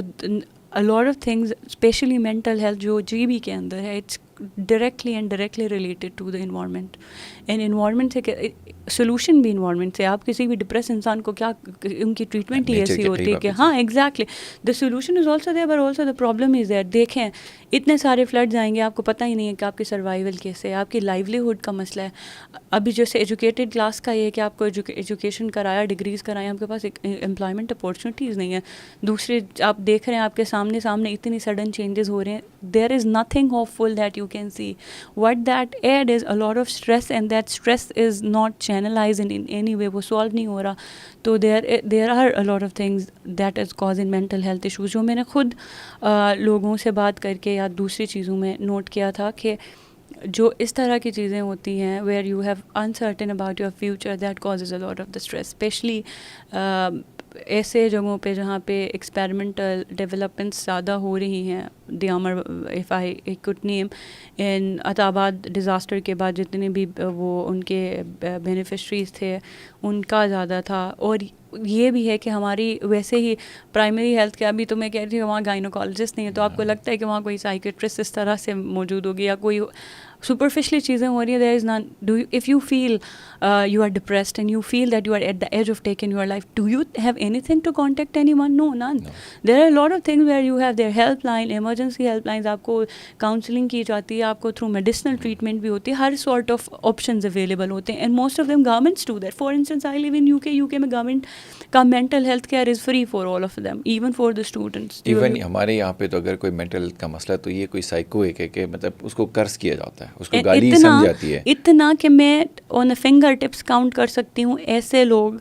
a lot of things, especially mental health جو جی بی کے اندر ہے, it's directly and directly related to the environment. and environment سے سولوشن بھی انوائرمنٹ سے. آپ کسی بھی ڈپریس انسان کو کیا ان کی ٹریٹمنٹ ہی ایسی ہوتی ہے کہ ہاں exactly the solution is also there but also the problem is there. دیکھیں اتنے سارے فلڈز آئیں گے, آپ کو پتہ ہی نہیں ہے کہ آپ کی سروائیول کیسے ہے, آپ کی لائیولیہڈ کا مسئلہ ہے. ابھی جیسے ایجوکیٹڈ کلاس کا یہ ہے کہ آپ کو ایجوکیشن کرایا, ڈگریز کرائیں, آپ کے پاس امپلائمنٹ اپارچونیٹیز نہیں ہیں. دوسرے آپ دیکھ رہے ہیں آپ کے سامنے اتنی سڈن چینجز ہو رہے ہیں. There is nothing hopeful that you can see. What that add is a lot of stress and that stress is not channelize in any way, وہ سالو نہیں ہو رہا. تو there are a lot of things that is causing mental health issues, جو میں نے خود لوگوں سے بات کر کے یا دوسری چیزوں میں نوٹ کیا تھا کہ جو اس طرح کی چیزیں ہوتی ہیں where you have uncertain about your future, that causes a lot of the stress, especially ایسے جگہوں پہ جہاں پہ ایکسپیریمنٹل ڈیولپمنٹس زیادہ ہو رہی ہیں. دیامر ایف آئی کڈ نیم ان عطا آباد ڈیزاسٹر کے بعد جتنے بھی وہ ان کے بینیفیشریز تھے ان کا زیادہ تھا. اور یہ بھی ہے کہ ہماری ویسے ہی پرائمری ہیلتھ کیا, ابھی تو میں کہہ رہی ہوں وہاں گائنوکالوجسٹ نہیں ہے, تو آپ کو لگتا ہے کہ وہاں کوئی سائیکیٹرسٹ اس طرح سے موجود ہوگی یا کوئی سپرفیشلی چیزیں ہو رہی ہیں. There is none. If you feel you are depressed and you feel that you are at the edge of taking your life, do you have anything to contact anyone? No, none. There are a lot of things where you have their helpline, emergency helplines, آپ کو counseling کی جاتی ہے, آپ کو through medicinal treatment بھی ہوتی ہے, ہر sort of options available ہوتے ہیں, and most of them governments do that. For instance, I live in UK میں government کا mental health care is free for all of them, even for the students. Even ہمارے یہاں پہ تو اگر کوئی مینٹل ہیلتھ کا مسئلہ تو یہ کوئی سائیکو ہے کہ مطلب اس کو قرض کیا جاتا ہے, اس کو گالی سمجھ جاتی ہے. اتنا کہ میں on a finger tips count کر سکتی ہوں ایسے لوگ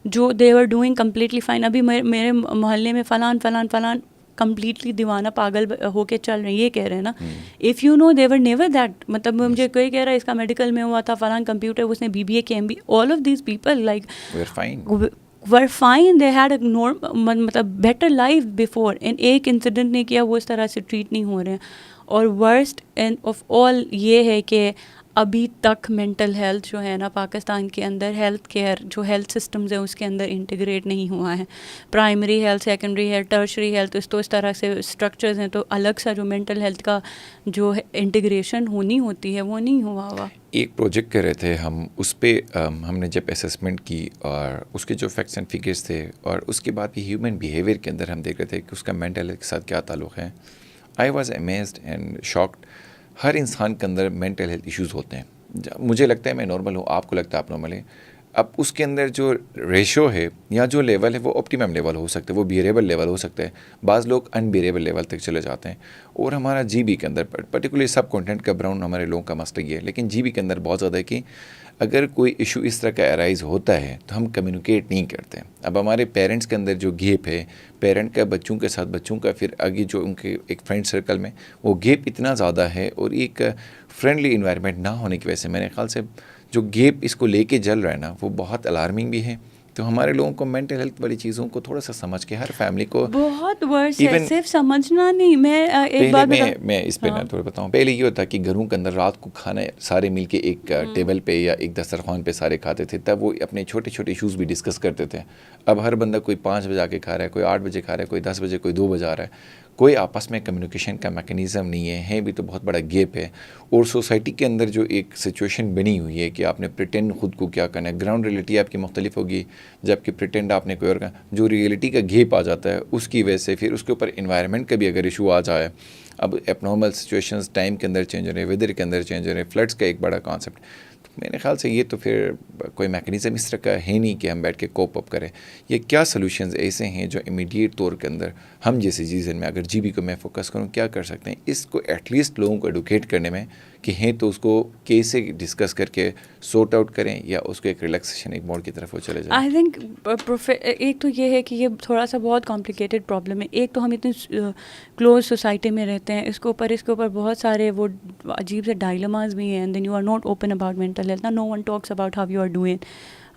جو they were doing completely fine. ابھی میرے محلے میں فلان کمپلیٹلی دیوانہ پاگل ہو کے چل رہے ہیں, یہ کہہ رہے ہیں نا. If you know they were never that, مطلب مجھے کوئی کہہ رہا ہے اس کا میڈیکل میں ہوا تھا, فلان کمپیوٹر, اس نے BBA کے MBA, all of these people like were fine, they had a مطلب better life before, and ایک انسیڈنٹ نہیں کیا وہ اس طرح سے ٹریٹ نہیں ہو رہے ہیں. اور ورسٹ اینڈ آف آل یہ ہے کہ ابھی تک مینٹل ہیلتھ جو ہے نا پاکستان کے اندر ہیلتھ کیئر جو ہیلتھ سسٹمز ہیں اس کے اندر انٹیگریٹ نہیں ہوا ہے. Primary health, secondary health, tertiary health, تو اس طرح سے اسٹرکچرز ہیں, تو الگ سا جو مینٹل ہیلتھ کا جو انٹیگریشن ہونی ہوتی ہے وہ نہیں ہوا ہوا. ایک پروجیکٹ کر رہے تھے ہم, اس پہ ہم نے جب اسیسمنٹ کی اور اس کے جو فیکٹس اینڈ فگرس تھے اور اس کے بعد بھی ہیومن بیہیویئر کے اندر ہم دیکھ رہے تھے کہ اس کا مینٹل ہیلتھ کے ساتھ کیا تعلق ہے. I was amazed and shocked. ہر انسان کے اندر مینٹل ہیلتھ ایشوز ہوتے ہیں. مجھے لگتا ہے میں نارمل ہوں, آپ کو لگتا ہے آپ نارمل ہیں. اب اس کے اندر جو ریشو ہے یا جو لیول ہے وہ آپٹیمم لیول ہو سکتا ہے, وہ بیئریبل لیول ہو سکتا ہے. بعض لوگ انبیئریبل لیول تک چلے جاتے ہیں. اور ہمارا جی بی کے اندر پرٹیکولرلی سب کانٹینٹ کا براؤن ہمارے لوگوں کا مسئلہ یہ ہے, لیکن جی بی کے اندر بہت زیادہ ہے کہ اگر کوئی ایشو اس طرح کا ارائز ہوتا ہے تو ہم کمیونیکیٹ نہیں کرتے. اب ہمارے پیرنٹس کے اندر جو گیپ ہے, پیرنٹ کا بچوں کے ساتھ, بچوں کا پھر آگے جو ان کے ایک فرینڈ سرکل میں, وہ گیپ اتنا زیادہ ہے. اور ایک فرینڈلی انوائرمنٹ نہ ہونے کی وجہ سے میرے خیال سے جو گیپ اس کو لے کے جل رہا ہے نا وہ بہت الارمنگ بھی ہے. تو ہمارے لوگوں کو مینٹل ہیلتھ والی چیزوں کو تھوڑا سا سمجھ کے, ہر فیملی کو بہت ورس ہے, صرف سمجھنا نہیں. میں ایک بات میں اس پہ تھوڑا بتاؤں. پہلے یہ ہوتا کہ گھروں کے اندر رات کو کھانا سارے مل کے ایک ٹیبل پہ یا ایک دسترخوان پہ سارے کھاتے تھے, تب وہ اپنے چھوٹے چھوٹے ایشوز بھی ڈسکس کرتے تھے. اب ہر بندہ کوئی 5 بجے آ کے کھا رہا ہے, کوئی 8 بجے کھا رہا ہے, کوئی 10 بجے, کوئی 2 بجے آ رہا ہے. کوئی آپس میں کمیونیکیشن کا میکینزم نہیں ہے بھی تو بہت بڑا گیپ ہے. اور سوسائٹی کے اندر جو ایک سچویشن بنی ہوئی ہے کہ آپ نے پریٹینڈ خود کو کیا کرنا ہے, گراؤنڈ ریئلٹی آپ کی مختلف ہوگی, جبکہ پریٹینڈ آپ نے کوئی اور کا, جو ریئلٹی کا گیپ آ جاتا ہے اس کی وجہ سے پھر اس کے اوپر انوائرمنٹ کا بھی اگر ایشو آ جائے. اب ایب نارمل سچویشنز ٹائم کے اندر چینج ہو رہے ہیں, ویدر کے اندر چینج ہو رہے ہیں, فلڈس کا ایک بڑا کانسیپٹ. میرے خیال سے یہ تو پھر کوئی میکینزم اس طرح کا ہے نہیں کہ ہم بیٹھ کے کوپ اپ کریں. یہ کیا سلوشنز ایسے ہیں جو امیڈیٹ طور کے اندر ہم جیسے چیزیں میں, اگر جی بی کو میں فوکس کروں, کیا کر سکتے ہیں اس کو ایٹ لیسٹ لوگوں کو ایڈوکیٹ کرنے میں کہ ہیں تو اس کو کیسے ڈسکس کر کے سورٹ آؤٹ کریں یا اس کو ایک ریلیکسیشن ایک موڈ کی طرف وہ چلے جائیں؟ آئی تھنک ایک تو یہ ہے کہ یہ تھوڑا سا بہت کمپلیکیٹڈ پرابلم ہے. ایک تو ہم اتنی کلوز سوسائٹی میں رہتے ہیں, اس کے اوپر بہت سارے وہ عجیب سے ڈائلماز بھی ہیں, and then you are not open about mental health. No one talks about how you are doing.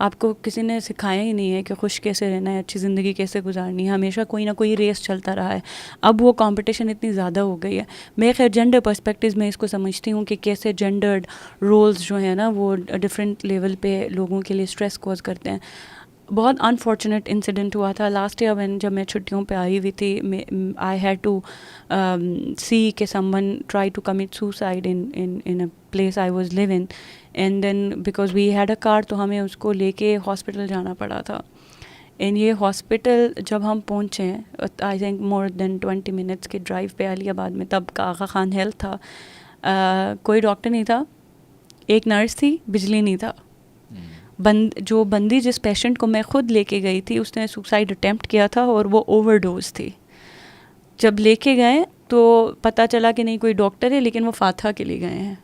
آپ کو کسی نے سکھایا ہی نہیں ہے کہ خوش کیسے رہنا ہے, اچھی زندگی کیسے گزارنی ہے. ہمیشہ کوئی نہ کوئی ریس چلتا رہا ہے. اب وہ کمپٹیشن اتنی زیادہ ہو گئی ہے. میں خیر جینڈر پرسپیکٹیوز میں اس کو سمجھتی ہوں کہ کیسے جینڈرڈ رولز جو ہیں نا وہ ڈفرینٹ لیول پہ لوگوں کے لیے اسٹریس کوز کرتے ہیں. بہت انفارچونیٹ انسیڈنٹ ہوا تھا لاسٹ ایئر جب میں چھٹیوں پہ آئی ہوئی تھی. آئی ہیڈ ٹو سی کہ someone try to commit suicide in a place I was living, and then because we had a car تو ہمیں اس کو لے کے ہاسپٹل جانا پڑا تھا. اینڈ یہ ہاسپٹل جب ہم پہنچے, I think more than 20 minutes کے ڈرائیو پہ علی آباد میں, تب کا آغا خان ہیلتھ تھا. کوئی ڈاکٹر نہیں تھا, ایک نرس تھی, بجلی نہیں تھا. جو بندی جس پیشنٹ کو میں خود لے کے گئی تھی اس نے سوسائڈ اٹیمپٹ کیا تھا اور وہ اوور ڈوز تھی. جب لے کے گئے تو پتہ چلا کہ نہیں کوئی ڈاکٹر ہے, لیکن وہ فاتحہ کے لیے گئے ہیں.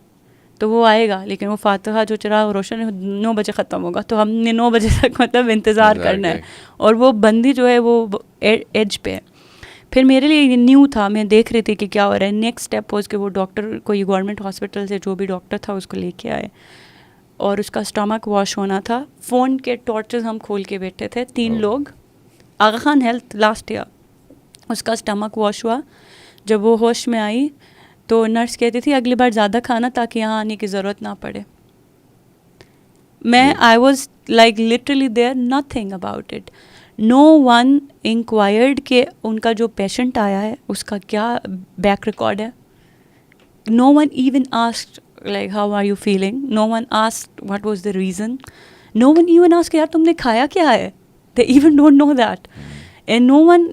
تو وہ آئے گا, لیکن وہ فاتحہ جو چراغ روشن ہے 9 بجے ختم ہوگا, تو ہم نے 9 بجے تک مطلب انتظار کرنا ہے. اور وہ بندی جو ہے وہ ایج پہ ہے. پھر میرے لیے یہ نیو تھا, میں دیکھ رہی تھی کہ کیا ہو رہا ہے. نیکسٹ اسٹیپ واز کہ وہ ڈاکٹر کوئی گورنمنٹ ہاسپٹل سے جو بھی ڈاکٹر تھا اس کو لے کے آئے, اور اس کا اسٹمک واش ہونا تھا. فون کے ٹارچز ہم کھول کے بیٹھے تھے, 3 لوگ. آغا خان ہیلتھ لاسٹ ایئر, اس کا اسٹمک واش ہوا. جب وہ ہوش میں آئی تو نرس کہتی تھی اگلی بار زیادہ کھانا تاکہ یہاں آنے کی ضرورت نہ پڑے. میں I was like literally there, nothing about it. No one enquired کہ ان کا جو پیشنٹ آیا ہے اس کا کیا بیک ریکارڈ ہے. No one even asked like how are you feeling. No one asked what was the reason. No one even asked یار تم نے کھایا کیا ہے. They even don't know that. And no one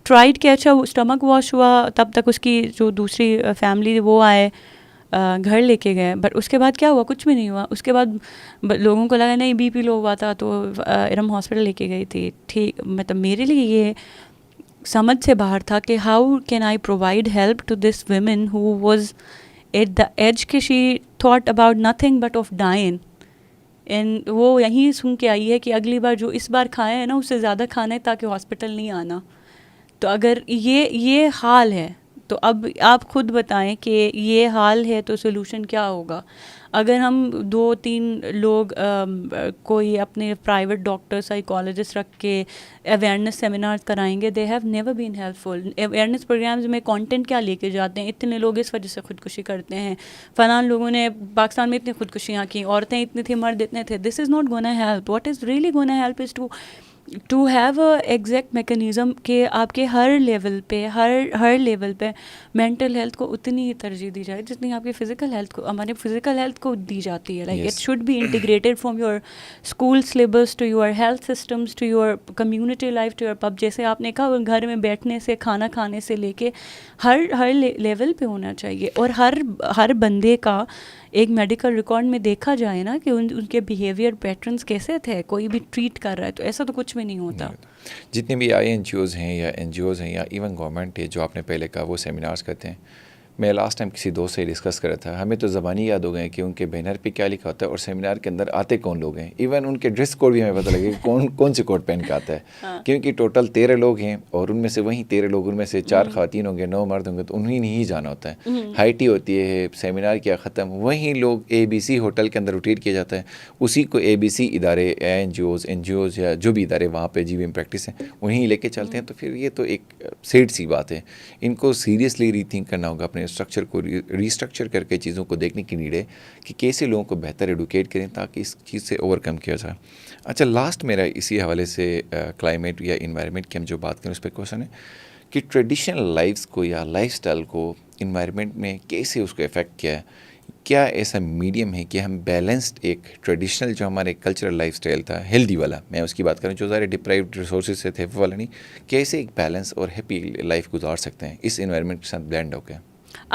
tried کہ اچھا stomach wash ہوا تب تک اس کی جو دوسری فیملی وہ آئے گھر لے کے گئے. بٹ اس کے بعد کیا ہوا, کچھ بھی نہیں ہوا. اس کے بعد لوگوں کو لگا نہیں بی پی لو ہوا تھا تو ارم ہاسپٹل لے کے گئی تھی. ٹھیک, مطلب میرے لیے یہ سمجھ سے باہر تھا کہ how can I provide help to this women who was at the age کہ she thought about nothing but of dying. And وہ یہیں سن کے آئی ہے کہ اگلی بار جو اس بار کھائے ہیں نا اس سے زیادہ کھانا ہے تاکہ ہاسپٹل نہیں آنا. تو اگر یہ حال ہے تو اب آپ خود بتائیں کہ یہ حال ہے تو سولوشن کیا ہوگا. اگر ہم 2-3 لوگ کوئی اپنے پرائیویٹ ڈاکٹر سائیکالوجسٹ رکھ کے اویئرنیس سیمینارز کرائیں گے, they have never been helpful. Awareness programmes میں کانٹینٹ کیا لے کے جاتے ہیں, اتنے لوگ اس وجہ سے خودکشی کرتے ہیں, فلاں لوگوں نے پاکستان میں اتنی خودکشیاں کی, عورتیں اتنی تھیں, مرد اتنے تھے. This is not gonna help. What is really gonna help is to have a exact mechanism کہ آپ کے ہر لیول پہ مینٹل ہیلتھ کو اتنی ہی ترجیح دی جائے جتنی آپ کی فزیکل ہیلتھ کو, ہمارے فزیکل ہیلتھ کو دی جاتی ہے. Like it should be integrated from your school syllabus to your health systems to your community life to your pub. جیسے آپ نے کہا گھر میں بیٹھنے سے, کھانا کھانے سے لے کے ہر لیول پہ ہونا چاہیے. اور ہر بندے کا ایک میڈیکل ریکارڈ میں دیکھا جائے نا کہ ان کے بیہیویئر پیٹرنس کیسے تھے. کوئی بھی ٹریٹ کر رہا ہے تو ایسا تو کچھ بھی نہیں ہوتا. جتنے بھی INGOs ہیں یا NGOs ہیں یا ایون گورنمنٹ ہے جو آپ نے پہلے کہا وہ سیمینارز کرتے ہیں. میں لاسٹ ٹائم کسی دوست سے ڈسکس کر رہا تھا, ہمیں تو زبانی یاد ہو گئے کہ ان کے بینر پہ کیا لکھا ہوتا ہے اور سیمینار کے اندر آتے کون لوگ ہیں. ایون ان کے ڈریس کوڈ بھی ہمیں پتہ لگے کہ کون سے کوڈ پہن کے آتا ہے, کیونکہ ٹوٹل 13 لوگ ہیں اور ان میں سے وہیں 13 لوگ, ان میں سے 4 خواتین ہوں گے, 9 مرد ہوں گے, تو انہیں نہیں جانا ہوتا ہے. ہائٹی ہوتی ہے, سیمینار کیا ختم, وہیں لوگ ABC ہوٹل کے اندر روٹیٹ کیا جاتا ہے, اسی کو ABC ادارے NGOs یا جو بھی ادارے وہاں پہ GBM پریکٹس ہیں انہیں لے کے چلتے ہیں. تو پھر یہ تو ایک سیڈ سی بات ہے. ان کو سیریسلی ری تھنک کرنا ہوگا, اپنے اسٹرکچر کو ریسٹرکچر کر کے چیزوں کو دیکھنے کی نیڈ ہے کہ کیسے لوگوں کو بہتر ایڈوکیٹ کریں تاکہ اس چیز سے اوور کم کیا جائے. اچھا, لاسٹ میرا اسی حوالے سے کلائمیٹ یا انوائرمنٹ کی ہم جو بات کریں اس پہ کوشچن ہے کہ ٹریڈیشنل لائفس کو یا لائف سٹائل کو انوائرمنٹ میں کیسے اس کو افیکٹ کیا ہے. کیا ایسا میڈیم ہے کہ ہم بیلنسڈ ایک ٹریڈیشنل جو ہمارے کلچرل لائف سٹائل تھا, ہیلدی والا, میں اس کی بات کروں جو سارے ڈپرائیوڈ ریسورسز سے تھے وہ والا نہیں, کیسے ایک بیلنس اور ہیپی لائف گزار سکتے ہیں اس انوائرمنٹ کے ساتھ بلینڈ ہو کے.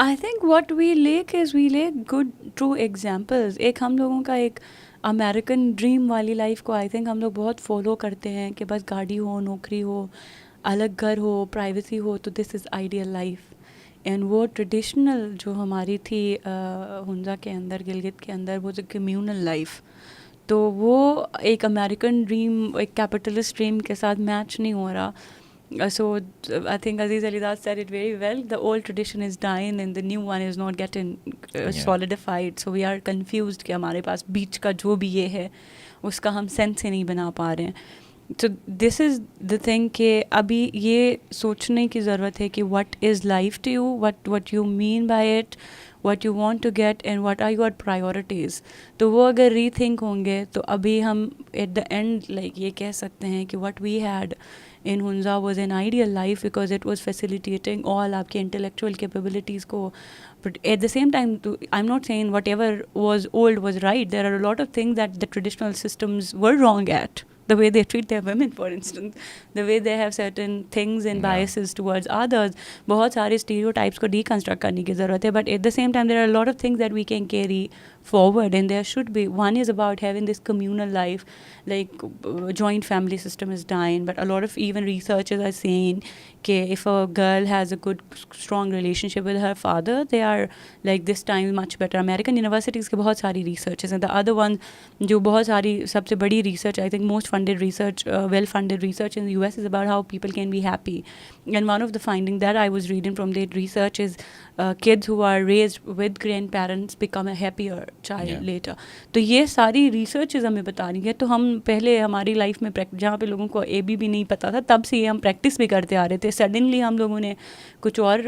I think what we lack is we lack good true examples. ایک ہم لوگوں کا ایک امیریکن ڈریم والی لائف کو آئی تھنک ہم لوگ بہت فالو کرتے ہیں کہ بس گاڑی ہو, نوکری ہو, الگ گھر ہو, پرائیویسی ہو, تو this is ideal life. And وہ ٹریڈیشنل جو ہماری تھی ہنزا کے اندر, گلگت کے اندر, وہ جو کمیونل لائف, تو وہ ایک امریکن ڈریم, ایک کیپٹلسٹ ڈریم کے ساتھ میچ نہیں ہو رہا. So I think Aziz Alidad said it very well. The old tradition is dying and the new one is not getting solidified. So we are confused کہ ہمارے پاس بیچ کا جو بھی یہ ہے اس کا ہم سینس ہی نہیں بنا پا رہے ہیں. So this is the thing کہ ابھی یہ سوچنے کی ضرورت ہے کہ what is life to you, what you mean by it, what you want to get and what are your priorities. تو وہ اگر ری تھنک ہوں گے تو ابھی ہم at the end like یہ کہہ سکتے ہیں کہ what we had in Hunza was an ideal life because it was facilitating all آپ کے intellectual capabilities کو. But at the same time, I'm not saying whatever was old was right. There are a lot of things that the traditional systems were wrong at. The way they treat their women, for instance, the way they have certain things and biases towards others. بہت سارے stereotypes کو deconstruct کرنے کی ضرورت ہے. But at the same time, there are a lot of things that we can carry forward and there should be. One is about having this communal life, like joint family system is dying, but a lot of even researchers are saying کہ if a girl has a good strong relationship with her father, they are like this time much better. American universities کے بہت ساری researches ہیں. The other one جو بہت ساری سب سے بڑی research, I think most funded research, well funded research in the US is about how people can be happy. And one of the findings that I was reading from that research is kids who are raised with grandparents become a happier child later. تو یہ ساری researches ہمیں بتا رہی ہیں. تو ہم پہلے ہماری لائف میں جہاں پہ لوگوں کو اے بی بھی نہیں پتا تھا تب سے یہ ہم پریکٹس بھی کرتے آ رہے تھے. سڈنلی ہم لوگوں نے کچھ اور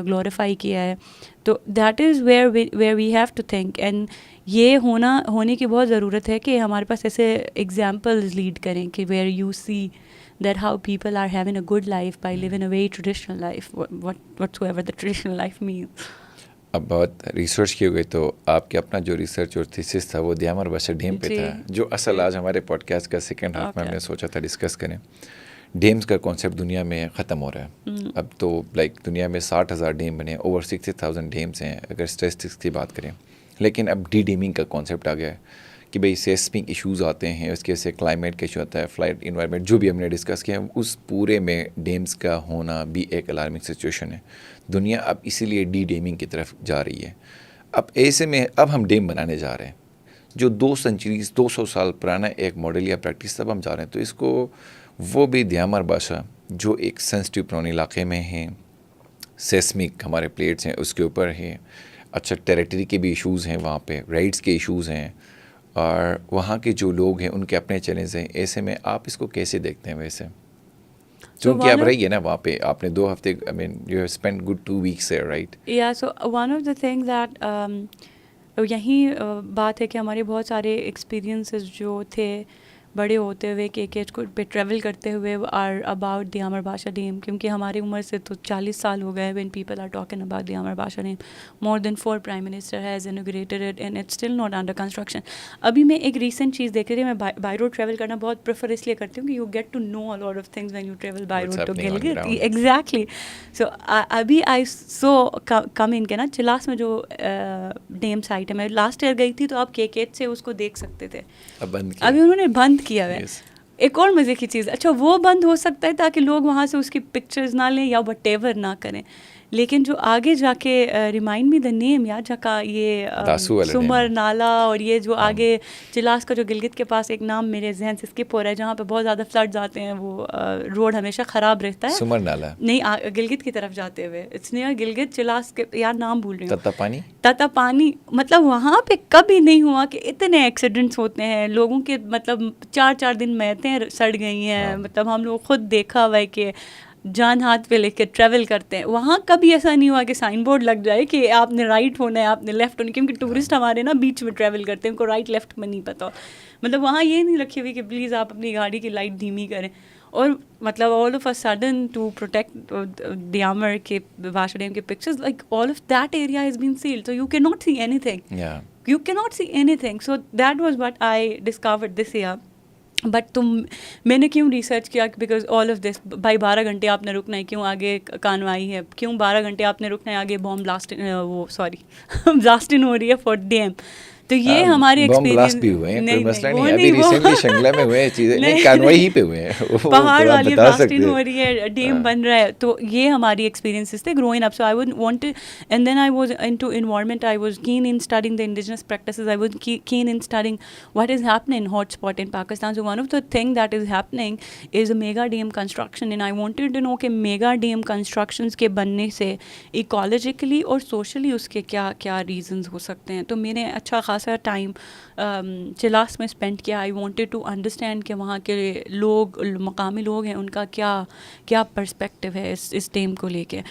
گلوریفائی کیا ہے. تو that is where we have to think. اینڈ یہ ہونے کی بہت ضرورت ہے کہ ہمارے پاس ایسے ایگزامپلز لیڈ کریں کہ where you see that how people are having a good life by living a very traditional life, whatsoever the traditional life means. اب بہت ریسرچ کی ہوئی تو آپ کے اپنا جو ریسرچ اور تھیسس تھا وہ دیامر باشا ڈیم پہ تھا, جو اصل آج ہمارے پوڈ کاسٹ کا سیکنڈ ہاف میں ہم نے سوچا تھا ڈسکس کریں. ڈیمز کا کانسیپٹ دنیا میں ختم ہو رہا ہے. اب تو لائک دنیا میں 60,000 ڈیم بنے, اوور 60,000 ڈیمز ہیں اگر اسٹیٹسٹکس کی بات کریں. لیکن اب ڈی ڈیمنگ کا کانسیپٹ آ گیا ہے کہ بھئی سیسمک ایشوز آتے ہیں, اس کے سے کلائمیٹ کا ایشو آتا ہے, فلائٹ انوائرمنٹ, جو بھی ہم نے ڈسکس کیا, اس پورے میں ڈیمز کا ہونا بھی ایک الارمنگ سچویشن ہے. دنیا اب اسی لیے ڈی ڈیمنگ کی طرف جا رہی ہے. اب ایسے میں اب ہم ڈیم بنانے جا رہے ہیں جو 200 سال پرانا ایک ماڈل یا پریکٹس تب ہم جا رہے ہیں. تو اس کو وہ بھی دیامر باشا جو ایک سینسٹیو پرون علاقے میں ہیں, سیسمک ہمارے پلیٹس ہیں اس کے اوپر ہیں, اچھا ٹیریٹری کے بھی ایشوز ہیں وہاں پہ, رائٹس کے ایشوز ہیں, اور وہاں کے جو لوگ ہیں ان کے اپنے چیلنج ہیں. ایسے میں آپ اس کو کیسے دیکھتے ہیں ویسے, چونکہ آپ رہی ہے نا وہاں پہ, آپ نے 2 ہفتے, I mean you have spent good 2 weeks there, right? Yeah, so one of the things that یہی بات ہے کہ ہمارے بہت سارے ایکسپیرینسز جو تھے بڑے ہوتے ہوئے کہ ایج کو پہ ٹریول کرتے ہوئے are about Diamer Bhasha dam, کیونکہ ہماری عمر سے تو 40 سال ہو گئے when people are talking about Diamer Bhasha dam. More than 4 prime minister has inaugurated it and it's still not under construction. ابھی میں ایک ریسنٹ چیز دیکھ رہی تھی, میں بائی روڈ ٹریول کرنا بہت پریفر اس لیے کرتی ہوں کہ you get to know a lot of things when you travel by road to Gilgit. Exactly. So ابھی آئی سو کم ان کے نا چلاس میں جو ڈیم سائٹ ہے, میں لاسٹ ایئر گئی تھی تو آپ کیکیت سے اس کو دیکھ سکتے تھے. ابھی انہوں نے بند کیا ہے. ایک اور مزے کی چیز, اچھا وہ بند ہو سکتا ہے تاکہ لوگ وہاں سے اس کی پکچرز نہ لیں یا وٹ ایور نہ کریں, لیکن جو آگے جا کے ریمائنڈ می دا نیم یاد جا کا یہ سمر نالا, اور یہ جو آگے چلاس کا جو گلگت کے پاس ایک نام میرے ذہن سے اسکپ ہو رہا ہے جہاں پہ بہت زیادہ فلڈز آتے ہیں, وہ روڈ ہمیشہ خراب رہتا ہے. سمر نالا نہیں, گلگت کی طرف جاتے ہوئے اٹس نیئر گلگت چلاس کے, یار نام بھول رہی ہوں, تتا پانی. مطلب وہاں پہ کبھی نہیں ہوا کہ اتنے ایکسیڈنٹس ہوتے ہیں, لوگوں کے مطلب 4 دن میتیں سڑ گئی ہیں. مطلب ہم لوگ خود دیکھا ہوا ہے کہ جان ہاتھ پہ لے کے ٹریول کرتے ہیں. وہاں کبھی ایسا نہیں ہوا کہ سائن بورڈ لگ جائے کہ آپ نے رائٹ ہونا ہے, آپ نے لیفٹ ہونا ہے, کیونکہ ٹورسٹ ہمارے نا بیچ میں ٹریول کرتے ہیں, ان کو رائٹ لیفٹ میں نہیں پتا. مطلب وہاں یہ نہیں رکھی ہوئی کہ پلیز آپ اپنی گاڑی کی لائٹ دھیمی کریں. اور مطلب all of a sudden to protect Diamer کے باشا ڈیم کے pictures, like all of that area has been sealed, so you can not see anything, you can not see anything. So that was what I discovered this year. But میں نے کیوں research کیا, because all of دس بھائی 12 گھنٹے آپ نے رکنا ہے, کیوں آگے کانوائی ہے, کیوں 12 گھنٹے آپ نے رکنا ہے, آگے بلاسٹنگ ہو رہی ہے فار ڈیم. تو یہ ہماری بم بلاسٹ بھی ہوئے ہیں, کوئی مسئلہ نہیں. ابھی ریسنٹلی شنگلہ میں ہوئے چیزیں, نہیں کانوائی ہی پہ ہوئے ہیں, پہاڑ والی بلاسٹنگ ہو رہی ہے, ڈیم بن رہا ہے. تو یہ ہماری ایکسپیرینسز تھے growing up. So I would want and then I was into environment, I was keen in studying the indigenous practices, I was keen in studying what is happening hot spot in Pakistan. So one of the thing that is happening is a mega dam construction, and I wanted to know کہ mega dam constructions کے بننے سے ایکالوجیکلی اور socially اس کے کیا کیا reasons ہو سکتے ہیں. تو میں نے اچھا خاصا ٹائم چلاس میں اسپینڈ کیا. آئی وانٹیڈ ٹو انڈرسٹینڈ کہ وہاں کے لوگ, مقامی لوگ ہیں, ان کا کیا کیا پرسپیکٹیو ہے اس ڈیم کو لے کے.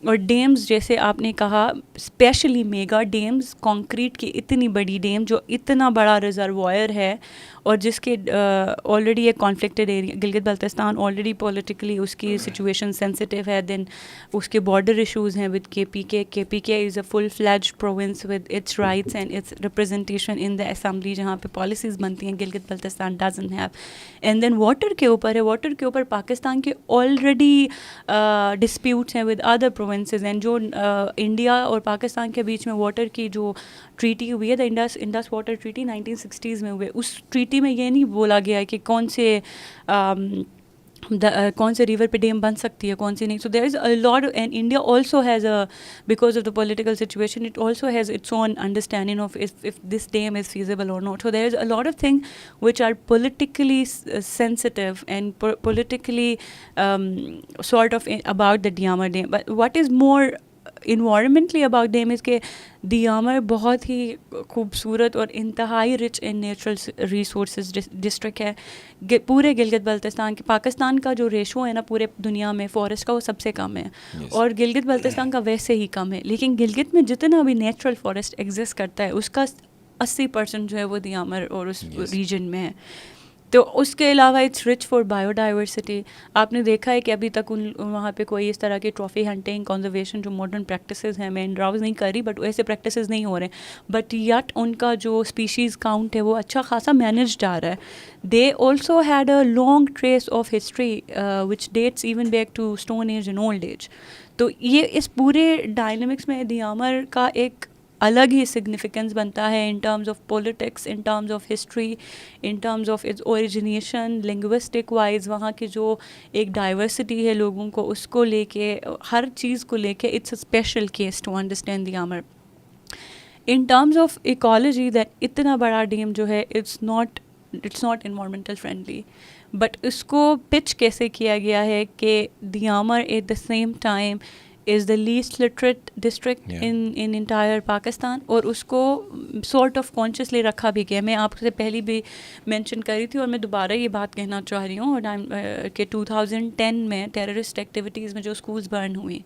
اور ڈیمز جیسے آپ نے کہا, اسپیشلی میگا ڈیمز, کانکریٹ کی اتنی بڑی ڈیم جو اتنا بڑا ریزروائر ہے اور جس کے آلریڈی ایک conflicted area Gilgit Baltistan already politically اس کی سچویشن سینسٹیو ہے. دین اس کے بارڈر ایشوز ہیں ود کے پی کے. K P K is a full fledged province with its rights and its representation in the assembly جہاں پہ پالیسیز بنتی ہیں. Gilgit Baltistan doesn't have. And then water کے اوپر ہے, واٹر کے اوپر پاکستان کے آلریڈی ڈسپیوٹس ہیں ود ادر پروونسز, اینڈ جو انڈیا اور پاکستان کے بیچ میں واٹر کی جو ٹریٹی ہوئی ہے, دا انڈس واٹر ٹریٹی 1960s میں ہوئے, اس ٹریٹی میں یہ نہیں بولا گیا ہے کہ کون سے ریور پہ ڈیم بن سکتی ہے, کون سی نہیں. So there is a lot, and India also has a, because of the political situation, it also has its own understanding of if this dam is feasible or not. So there is a lot of things which are politically sensitive and politically sort of about the Diamar Dam. But what is more environmentally about dam is کہ دیامر بہت ہی خوبصورت اور انتہائی rich in natural resources district ہے. پورے گلگت بلتستان کے, پاکستان کا جو ریشو ہے نا پورے دنیا میں فارسٹ کا, وہ سب سے کم ہے, اور گلگت بلتستان کا ویسے ہی کم ہے. لیکن گلگت میں جتنا بھی نیچرل فارسٹ ایگزسٹ کرتا ہے اس کا 80% جو ہے وہ دیامر اور اس ریجن میں ہے. تو اس کے علاوہ it's rich for biodiversity. آپ نے دیکھا ہے کہ ابھی تک وہاں پہ کوئی اس طرح کی ٹرافی ہنٹنگ, کنزرویشن جو ماڈرن پریکٹسز ہیں, میں انڈراؤز نہیں کر رہی, بٹ ایسے پریکٹسز نہیں ہو رہے ہیں. بٹ یٹ ان کا جو اسپیشیز کاؤنٹ ہے وہ اچھا خاصا مینیجڈ آ رہا ہے. They also had a long trace of history which dates even back to stone age and old age. تو یہ اس پورے ڈائنامکس میں دیامر کا ایک الگ ہی سگنیفیکنس بنتا ہے ان terms of politics, in terms of history, in terms of its origination, linguistic wise وہاں کی جو ایک ڈائیورسٹی ہے لوگوں کو, اس کو لے کے, ہر چیز کو لے کے, it's a special case to understand Diamer. In terms of ecology that اتنا بڑا ڈیم جو ہے it's not environmental friendly, but اس کو پچ کیسے کیا گیا ہے کہ Diamer at the same time is the least literate district in entire Pakistan, اور اس کو sort of consciously رکھا بھی گیا. میں آپ سے پہلی بھی مینشن کری تھی اور میں دوبارہ یہ بات کہنا چاہ رہی ہوں, اور کہ 2010 میں ٹیررسٹ ایکٹیویٹیز میں جو اسکولز برن ہوئی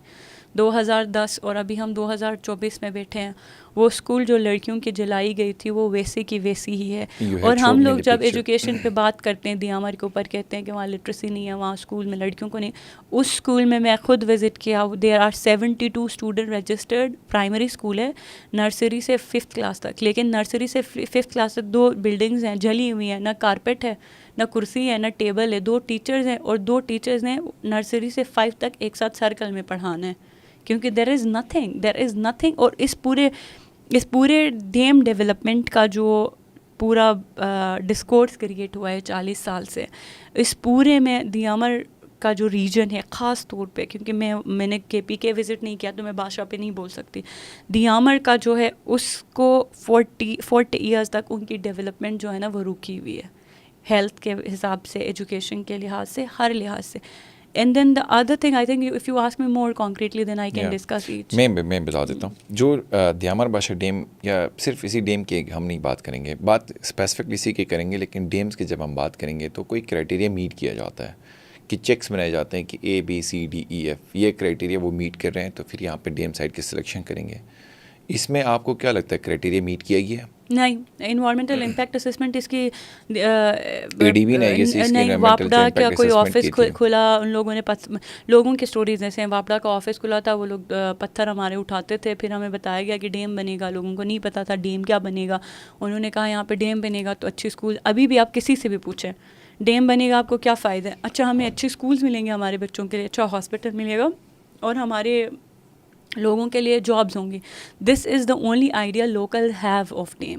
2010 اور ابھی ہم 2024 میں بیٹھے ہیں, وہ اسکول جو لڑکیوں کی جلائی گئی تھی وہ ویسے کی ویسی ہی ہے. اور ہم لوگ جب ایجوکیشن پہ بات کرتے ہیں دیامر کے اوپر کہتے ہیں کہ وہاں لٹریسی نہیں ہے, وہاں اسکول میں لڑکیوں کو نہیں. اس اسکول میں خود وزٹ کیا, there are 72 student registered. Primary school ہے, نرسری سے 5th کلاس تک, لیکن نرسری سے 5th کلاس تک 2 بلڈنگز ہیں جلی ہوئی ہیں, نہ کارپیٹ ہے, نہ کرسی ہے, نہ ٹیبل ہے. 2 ٹیچرز ہیں, اور 2 ٹیچرز نے نرسری سے 5 تک ایک ساتھ سرکل میں پڑھانا ہے, کیونکہ دیر از نتھنگ. اور اس پورے ڈیم ڈیولپمنٹ کا جو پورا ڈسکورس کریٹ ہوا ہے 40 سال سے, اس پورے میں دیامر کا جو ریجن ہے خاص طور پہ, کیونکہ میں نے کے پی کے وزٹ نہیں کیا تو میں بادشاہ پہ نہیں بول سکتی, دیامر کا جو ہے اس کو 40 ایئرز تک ان کی ڈیولپمنٹ جو ہے نا وہ رکی ہوئی ہے, ہیلتھ کے حساب سے, ایجوکیشن کے لحاظ سے, ہر لحاظ سے. And then the other thing, I think if you ask me more concretely, then I can discuss each. میں بتا دیتا ہوں. جو دیامر بادشاہ ڈیم, یا صرف اسی ڈیم کی ہم نہیں بات کریں گے, بات اسپیسیفکلی اسی کی کریں گے, لیکن ڈیمز کی جب ہم بات کریں گے تو کوئی کرائٹیریا میٹ کیا جاتا ہے کہ چیکس بنائے جاتے ہیں کہ ABCDEF یہ کرائٹیریا وہ میٹ کر رہے ہیں, تو پھر یہاں پہ ڈیم سائٹ کی سلیکشن کریں گے. اس میں آپ کو کیا لگتا ہے کرائٹیریا میٹ کیا گیا ہے؟ نہیں, انوائرمنٹل امپیکٹ اسسمنٹ اس کی نہیں, واپڈا کا کوئی آفس کھلا, ان لوگوں نے لوگوں کی اسٹوریز ایسے ہیں, واپڈا کا آفس کھلا تھا, وہ لوگ پتھر ہمارے اٹھاتے تھے, پھر ہمیں بتایا گیا کہ ڈیم بنے گا, لوگوں کو نہیں پتا تھا ڈیم کیا بنے گا, انہوں نے کہا یہاں پہ ڈیم بنے گا تو اچھی اسکول. ابھی بھی آپ کسی سے بھی پوچھیں ڈیم بنے گا آپ کو کیا فائدہ ہے, اچھا ہمیں اچھے اسکولس ملیں گے ہمارے بچوں کے لیے, اچھا ہاسپٹل ملے گا, اور ہمارے لوگوں کے لیے جابس ہوں گی. This is the only idea local have of dam.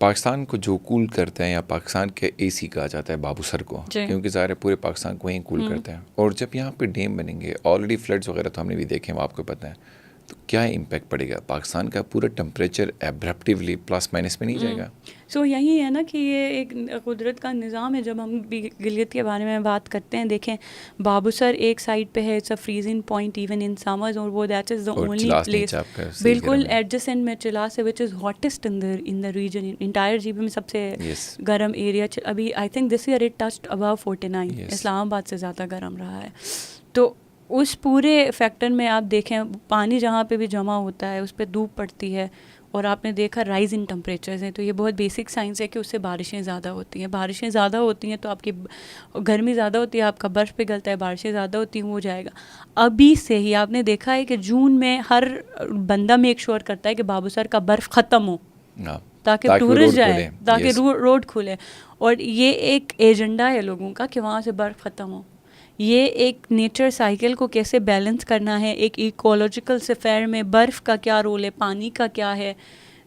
Pakistan کو جو کول کرتا ہے یا پاکستان کے اے سی کہا جاتا ہے بابو سر کو, کیونکہ ظاہر ہے پورے پاکستان کو وہیں کول کرتا ہے. اور جب یہاں پہ ڈیم بنیں گے, آلریڈی فلڈز وغیرہ تو ہم نے بھی دیکھے ہیں, وہ آپ کو پتہ ہے, تو کیا امپیکٹ پڑے گا پاکستان کا پورا ٹمپریچر ایبرپٹیولی پلس مائنس میں نہیں جائے گا. سو یہی ہے نا کہ یہ ایک قدرت کا نظام ہے. جب ہم بھی گلگت کے بارے میں بات کرتے ہیں, دیکھیں بابو سر ایک سائڈ پہ ہے, it's a freezing point even in summers, اور وہ that is the only place بالکل ایڈجسنٹ میں چلاس ہے which is hottest in the region, entire G B میں سب سے گرم ایریا. ابھی I think this year it touched above 49, Islamabad سے زیادہ گرم رہا ہے. تو اس پورے فیکٹر میں آپ دیکھیں پانی جہاں پہ بھی جمع ہوتا ہے اس پہ دھوپ پڑتی ہے, اور آپ نے دیکھا رائز ان ٹمپریچرز ہیں. تو یہ بہت بیسک سائنس ہے کہ اس سے بارشیں زیادہ ہوتی ہیں. بارشیں زیادہ ہوتی ہیں تو آپ کی گرمی زیادہ ہوتی ہے, آپ کا برف پگھلتا ہے. بارشیں زیادہ ہوتی ہیں, وہ جائے گا. ابھی سے ہی آپ نے دیکھا ہے کہ جون میں ہر بندہ میک شور کرتا ہے کہ بابو سر کا برف ختم ہو تاکہ ٹورسٹ جائے, تاکہ روڈ کھلے. اور یہ ایک ایجنڈا ہے لوگوں کا کہ وہاں سے برف ختم ہو. یہ ایک نیچر سائیکل کو کیسے بیلنس کرنا ہے, ایک ایکولوجیکل سفیر میں برف کا کیا رول ہے, پانی کا کیا ہے,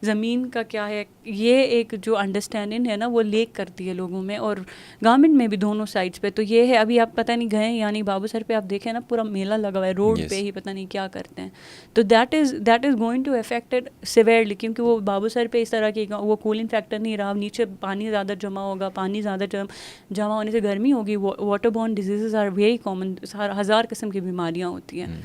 زمین کا کیا ہے, یہ ایک جو انڈرسٹینڈنگ ہے نا وہ لیک کرتی ہے لوگوں میں اور گورنمنٹ میں بھی دونوں سائڈس پہ. تو یہ ہے, ابھی آپ پتہ نہیں گئے یعنی بابو سر پہ آپ دیکھیں نا پورا میلہ لگا ہوا ہے روڈ پہ ہی, پتہ نہیں کیا کرتے ہیں. تو that is going to affected severely, کیونکہ وہ بابو سر پہ اس طرح کی وہ کولنگ فیکٹر نہیں رہا. نیچے پانی زیادہ جمع ہوگا, پانی زیادہ جمع ہونے سے گرمی ہوگی, water borne diseases are very common, 1000 قسم کی بیماریاں ہوتی ہیں.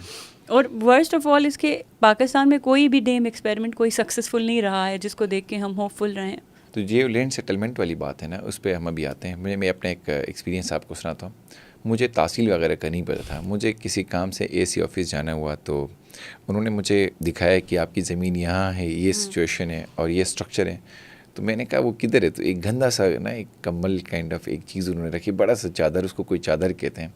اور ورسٹ آف آل اس کے پاکستان میں کوئی بھی ڈیم ایکسپیریمنٹ کوئی سکسیزفل نہیں رہا ہے جس کو دیکھ کے ہم ہوپ فل رہیں. تو یہ لینڈ سیٹلمنٹ والی بات ہے نا, اس پہ ہم ابھی آتے ہیں. میں اپنا ایک ایکسپیرینس آپ کو سناتا ہوں. مجھے تحصیل وغیرہ کا نہیں پتہ تھا, مجھے کسی کام سے اے سی آفس جانا ہوا تو انہوں نے مجھے دکھایا کہ آپ کی زمین یہاں ہے, یہ سچویشن ہے اور یہ اسٹرکچر ہے. تو میں نے کہا وہ کدھر ہے؟ تو ایک گندا سا نا ایک کمبل کائنڈ آف ایک چیز انہوں نے رکھی, بڑا سا چادر, اس کو کوئی چادر کہتے ہیں,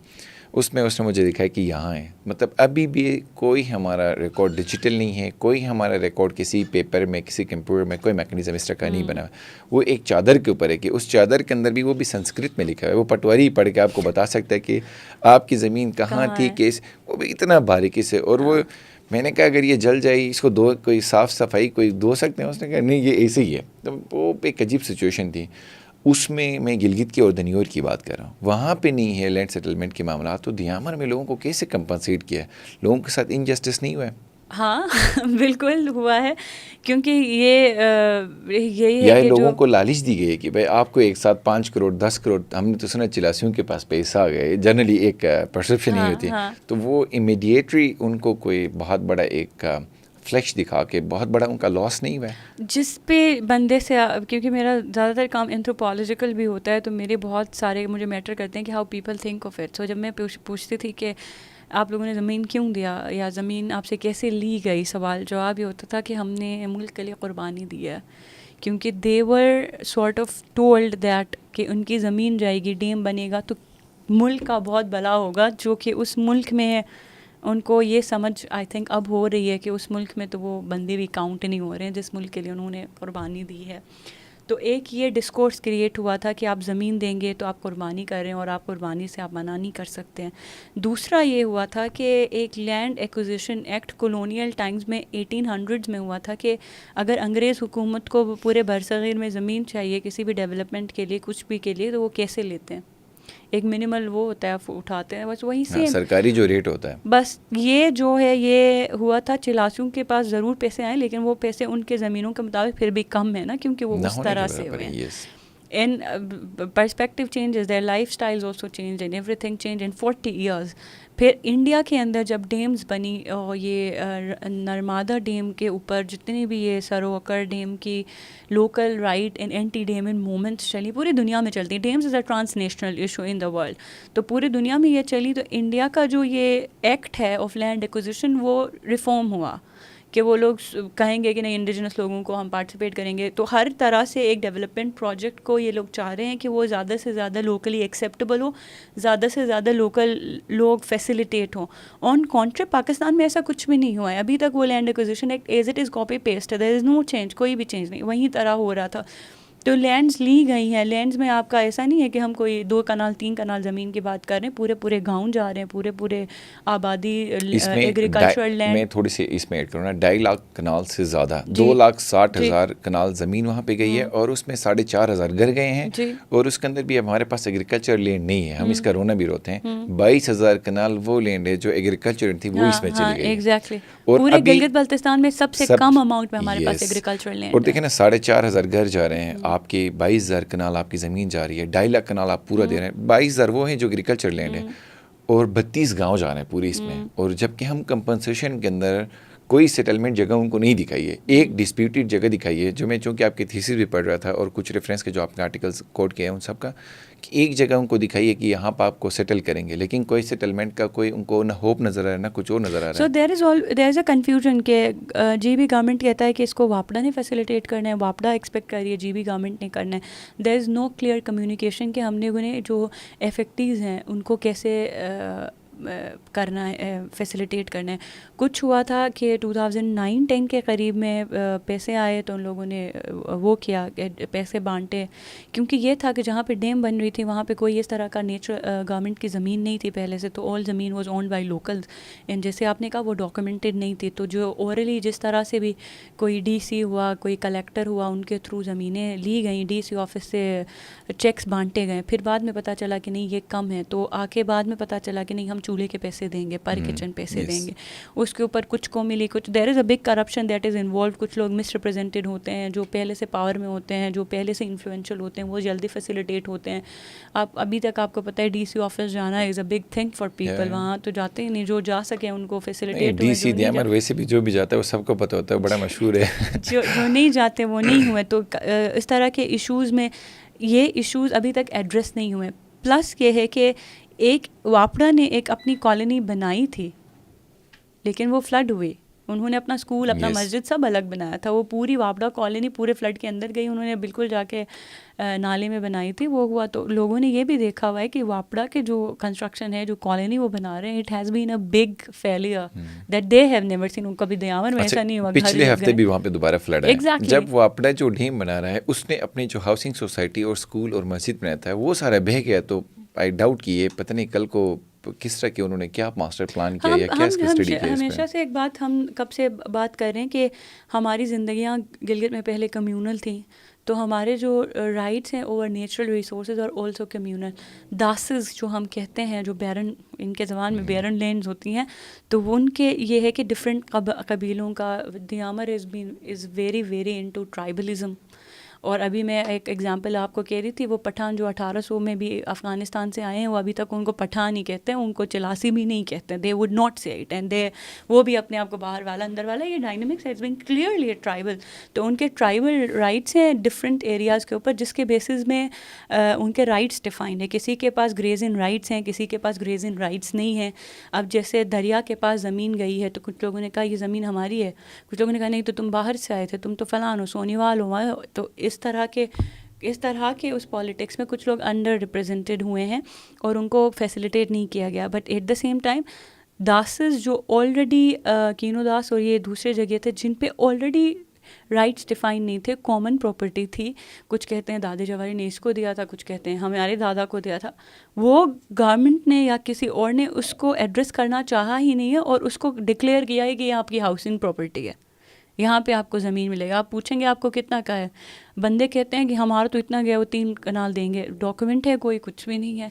اس میں اس نے مجھے دکھایا کہ یہاں ہے. مطلب ابھی بھی کوئی ہمارا ریکارڈ ڈیجیٹل نہیں ہے, کوئی ہمارا ریکارڈ کسی پیپر میں کسی کمپیوٹر میں کوئی میکینزم اس طرح کا نہیں بنا. وہ ایک چادر کے اوپر ہے کہ اس چادر کے اندر بھی وہ بھی سنسکرت میں لکھا ہے. وہ پٹواری پڑھ کے آپ کو بتا سکتا ہے کہ آپ کی زمین کہاں تھی, کیس, وہ بھی اتنا باریکی سے. اور وہ میں نے کہا اگر یہ جل جائے اس کو دو, کوئی صاف صفائی کوئی دھو سکتے ہیں؟ اس نے کہا نہیں یہ ایسے ہی ہے. تو وہ ایک عجیب سچویشن تھی. اس میں گلگت کی اور دنیور کی بات کر رہا ہوں, وہاں پہ نہیں ہے لینڈ سیٹلمنٹ کے معاملات. تو دیامر میں لوگوں کو کیسے کمپنسیٹ کیا ہے؟ لوگوں کے ساتھ انجسٹس نہیں ہوا ہے؟ ہاں بالکل ہوا ہے, کیونکہ یہی ہے یا کہ لوگوں کو لالچ دی گئی ہے کہ بھائی آپ کو ایک ساتھ 5 کروڑ 10 کروڑ, ہم نے تو سنا چلاسیوں کے پاس پیسہ آ گئے, جنرلی ایک پرسیپشن نہیں ہوتی. تو وہ امیڈیٹری ان کو کوئی بہت بڑا ایک فلیش دکھا کے بہت بڑا ان کا لاس نہیں ہوا ہے. جس پہ بندے سے, کیونکہ میرا زیادہ تر کام اینتھروپولوجیکل بھی ہوتا ہے, تو میرے بہت سارے مجھے میٹر کرتے ہیں کہ how people think of it. So جب میں پوچھتی تھی کہ آپ لوگوں نے زمین کیوں دیا یا زمین آپ سے کیسے لی گئی, سوال جواب یہ ہوتا تھا کہ ہم نے ملک کے لیے قربانی دی ہے. کیونکہ دے ور سارٹ آف ٹولڈ دیٹ کہ ان کی زمین جائے گی, ڈیم بنے گا تو ملک کا بہت بھلا ہوگا, جو کہ اس ملک میں ان کو یہ سمجھ آئی تھنک اب ہو رہی ہے کہ اس ملک میں تو وہ بندے بھی کاؤنٹ نہیں ہو رہے ہیں جس ملک کے لیے انہوں نے قربانی دی ہے. تو ایک یہ ڈسکورس کریٹ ہوا تھا کہ آپ زمین دیں گے تو آپ قربانی کر رہے ہیں اور آپ قربانی سے آپ منع نہیں کر سکتے ہیں. دوسرا یہ ہوا تھا کہ ایک land acquisition act colonial times میں 1800s میں ہوا تھا کہ اگر انگریز حکومت کو پورے برصغیر میں زمین چاہیے کسی بھی ڈیولپمنٹ کے لیے, کچھ بھی کے لیے, تو وہ کیسے لیتے ہیں؟ ایک منیمل وہ ہوتا ہے, اٹھاتے ہیں, بس وہیں سے سرکاری جو ریٹ ہوتا ہے. بس یہ جو ہے یہ ہوا تھا. چلاسیوں کے پاس ضرور پیسے آئے, لیکن وہ پیسے ان کے زمینوں کے مطابق پھر بھی کم ہے نا, کیونکہ وہ اس طرح سے ہوئے ہیں. And perspective changes, their lifestyles also changed and everything changed in 40 years. پھر انڈیا کے اندر جب ڈیمز بنی, یہ نرمدا ڈیم کے اوپر جتنے بھی یہ سروکر ڈیم کی local right and anti dam in movements چلی, پوری دنیا میں چلتی. Dams is a transnational issue in the world, تو پوری دنیا میں یہ چلی. تو انڈیا کا جو یہ ایکٹ ہے آف لینڈ ایکوزیشن وہ ریفارم ہوا کہ وہ لوگ کہیں گے کہ نہیں انڈیجنس لوگوں کو ہم پارٹیسپیٹ کریں گے. تو ہر طرح سے ایک ڈیولپمنٹ پروجیکٹ کو یہ لوگ چاہ رہے ہیں کہ وہ زیادہ سے زیادہ لوکلی ایکسیپٹیبل ہو, زیادہ سے زیادہ لوکل لوگ فیسیلیٹیٹ ہوں. آن کانٹری پاکستان میں ایسا کچھ بھی نہیں ہوا ہے ابھی تک. وہ land acquisition act as it is copy paste ہے, دیر از نو چینج, کوئی بھی چینج نہیں, وہیں طرح ہو رہا تھا. تو لینڈز لی گئی ہیں. لینڈز میں آپ کا ایسا نہیں ہے کہ ہم کوئی 2 کنال 3 کنال زمین کی بات کر رہے ہیں, پورے پورے گاؤں جا رہے ہیں, پورے آبادی ایگریکلچرل لینڈ. میں تھوڑی سی اس میں ایڈ کروں نا, 2.5 لاکھ کنال سے زیادہ 2,60,000 کنال زمین وہاں پہ گئی ہے, اور اس میں 4,500 گھر گئے ہیں, اور اس کے اندر بھی ہمارے پاس ایگریکلچر لینڈ نہیں ہے, ہم اس کا رونا بھی روتے ہیں. 22,000 کنال وہ لینڈ ہے جو ایگریکلچر تھی وہ اس میں چلی گئی. ایگزیکٹلی, پورے گلگت بلتستان میں سب سے کم اماؤنٹ میں ہمارے پاس ایگریکلچرل لینڈ ہے. اور دیکھیں نا 4,500 گھر جا رہے ہیں, آپ کے 22,000 کنال آپ کی زمین جا رہی ہے, 2.5 لاکھ کنال آپ پورا دے رہے ہیں. 22,000 وہ ہیں جو ایگریکلچر لینڈ ہے, اور 32 گاؤں جا رہے ہیں پوری اس میں. اور جب کہ ہم کمپنسیشن کے اندر کوئی سیٹلمنٹ جگہ ان کو نہیں دکھائی ہے, ایک ڈسپیوٹیڈ جگہ دکھائی ہے, جو میں چونکہ آپ کی تھیسس بھی پڑھ رہا تھا اور کچھ ریفرنس کے جو آپ نے آرٹیکلس کوٹ کیے ہیں ان سب کا, کہ ایک جگہ ان کو دکھائی ہے کہ یہاں پہ آپ کو سیٹل کریں گے, لیکن کوئی سیٹلمنٹ کا کوئی ان کو نہ ہوپ نظر آ رہا ہے نہ کچھ اور نظر آ رہا ہے. سو دیر از اے کنفیوژن کہ جی بی گورنمنٹ کہتا ہے کہ اس کو واپڈا نے فیسیلیٹیٹ کرنا ہے, واپڈا ایکسپیکٹ کر رہی ہے, جی بی گورنمنٹ نے کرنا ہے. There is no clear communication کہ ہم نے انہیں جو ایفیکٹیز ہیں ان کو کیسے کرنا ہے, فیسیلیٹیٹ کرنا ہے. کچھ ہوا تھا کہ 2009-10 کے قریب میں پیسے آئے تو ان لوگوں نے وہ کیا, پیسے بانٹے, کیونکہ یہ تھا کہ جہاں پہ ڈیم بن رہی تھی وہاں پہ کوئی اس طرح کا گورنمنٹ کی زمین نہیں تھی پہلے سے, تو آل زمین was owned by locals, and جیسے آپ نے کہا وہ ڈاکومنٹڈ نہیں تھی. تو جو اورلی جس طرح سے بھی کوئی ڈی سی ہوا, کوئی کلیکٹر ہوا, ان کے تھرو زمینیں لی گئیں, ڈی سی آفس سے چیکس بانٹے گئے. پھر بعد میں پتہ چلا کہ نہیں یہ کم ہے, تو آ کے بعد میں پتہ چلا کہ نہیں ہم چولہے کے پیسے دیں گے, پر کچن پیسے دیں گے. اس کے اوپر کچھ کو ملی, کچھ there is a big corruption that is involved. کچھ لوگ مس ریپرزینٹیڈ ہوتے ہیں, جو پہلے سے پاور میں ہوتے ہیں, جو پہلے سے انفلوئنشل ہوتے ہیں, وہ جلدی فیسیلیٹیٹ ہوتے ہیں. آپ ابھی تک آپ کو پتہ ہے ڈی سی آفس جانا is a big thing for people, وہاں تو جاتے ہی نہیں, جو جا سکے ان کو فیسیلیٹیٹ. ڈی سی دیامر ویسے بھی جو بھی جاتا ہے وہ سب کو پتہ ہوتا ہے, بڑا مشہور ہے. جو نہیں جاتے وہ نہیں ہوئے. تو اس طرح کے ایشوز میں یہ ایشوز ابھی تک ایڈریس نہیں ہوئے. پلس یہ ہے کہ ایک واپڈا نے ایک اپنی کالونی بنائی تھی, لیکن وہ فلڈ ہوئی. انہوں نے اپنا اسکول, اپنا مسجد سب الگ بنایا تھا. وہ پوری واپڈا کالونی پورے فلڈ کے اندر گئی, انہوں نے بالکل جا کے نالے میں بنائی تھی. وہ ہوا تو لوگوں نے یہ بھی دیکھا ہوا ہے کہ واپڈا کے جو کنسٹرکشن ہے, جو کالونی وہ بنا رہے ہیں, it has been a big failure that they have never seen. کبھی دیامر میں ایسا نہیں ہوا. پچھلے ہفتے بھی وہاں پہ دوبارہ فلڈ آیا. جب واپڈا جو ڈیم بنا رہا ہے اس نے اپنی جو ہاؤسنگ سوسائٹی اور اسکول اور مسجد بنایا تھا وہ سارا بہہ گیا. تو آئی ڈاؤٹ کہ یہ پتہ نہیں کل کو کس طرح کے انہوں نے کیا ماسٹر پلان کیا یا کیا اس کی اسٹڈی کیا. ہمیشہ سے ایک بات ہم کب سے بات کر رہے ہیں کہ ہماری زندگیاں گلگت میں پہلے کمیونل تھیں, تو ہمارے جو رائٹس ہیں اوور نیچرل ریسورسز اور آلسو کمیونل. داسز جو ہم کہتے ہیں, جو بیرن, ان کے زبان میں بیرن لینڈز ہوتی ہیں, تو وہ ان کے یہ ہے کہ ڈفرینٹ قبیلوں کا. Diamer is very very into tribalism. اور ابھی میں ایک ایگزامپل آپ کو کہہ رہی تھی, وہ پٹھان جو 1800 میں بھی افغانستان سے آئے ہیں, وہ ابھی تک ان کو پٹھان ہی کہتے ہیں, ان کو چلاسی بھی نہیں کہتے. دے وڈ ناٹ سے اٹ, اینڈ وہ بھی اپنے آپ کو باہر والا اندر والا. یہ dynamics has been clearly tribal. تو ان کے ٹرائبل رائٹس ہیں ڈفرینٹ ایریاز کے اوپر, جس کے بیسس میں ان کے رائٹس ڈیفائنڈ ہے. کسی کے پاس گریزن رائٹس ہیں, کسی کے پاس گریزن رائٹس نہیں ہیں. اب جیسے دریا کے پاس زمین گئی ہے, تو کچھ لوگوں نے کہا یہ زمین ہماری ہے, کچھ لوگوں نے کہا نہیں تو تم باہر سے آئے تھے, تم تو فلان ہو, سونیوال ہو. تو اس طرح کے اس پالیٹکس میں کچھ لوگ انڈر ریپرزینٹیڈ ہوئے ہیں اور ان کو فیسیلیٹیٹ نہیں کیا گیا. But at the same time داسز جو آلریڈی کینو داس اور یہ دوسرے جگہ تھے جن پہ آلریڈی رائٹس ڈیفائن نہیں تھے, کامن پراپرٹی تھی. کچھ کہتے ہیں دادے جواہری نے اس کو دیا تھا, کچھ کہتے ہیں ہمارے دادا کو دیا تھا. وہ گورنمنٹ نے یا کسی اور نے اس کو ایڈریس کرنا چاہا ہی نہیں ہے, اور اس کو ڈکلیئر کیا ہے کہ یہ آپ کی ہاؤسنگ پراپرٹی ہے, یہاں پہ آپ کو زمین ملے گا. آپ پوچھیں گے آپ کو کتنا کا ہے, بندے کہتے ہیں کہ ہمارا تو اتنا گیا, وہ 3 کنال دیں گے. ڈاکومنٹ ہے کوئی, کچھ بھی نہیں ہے.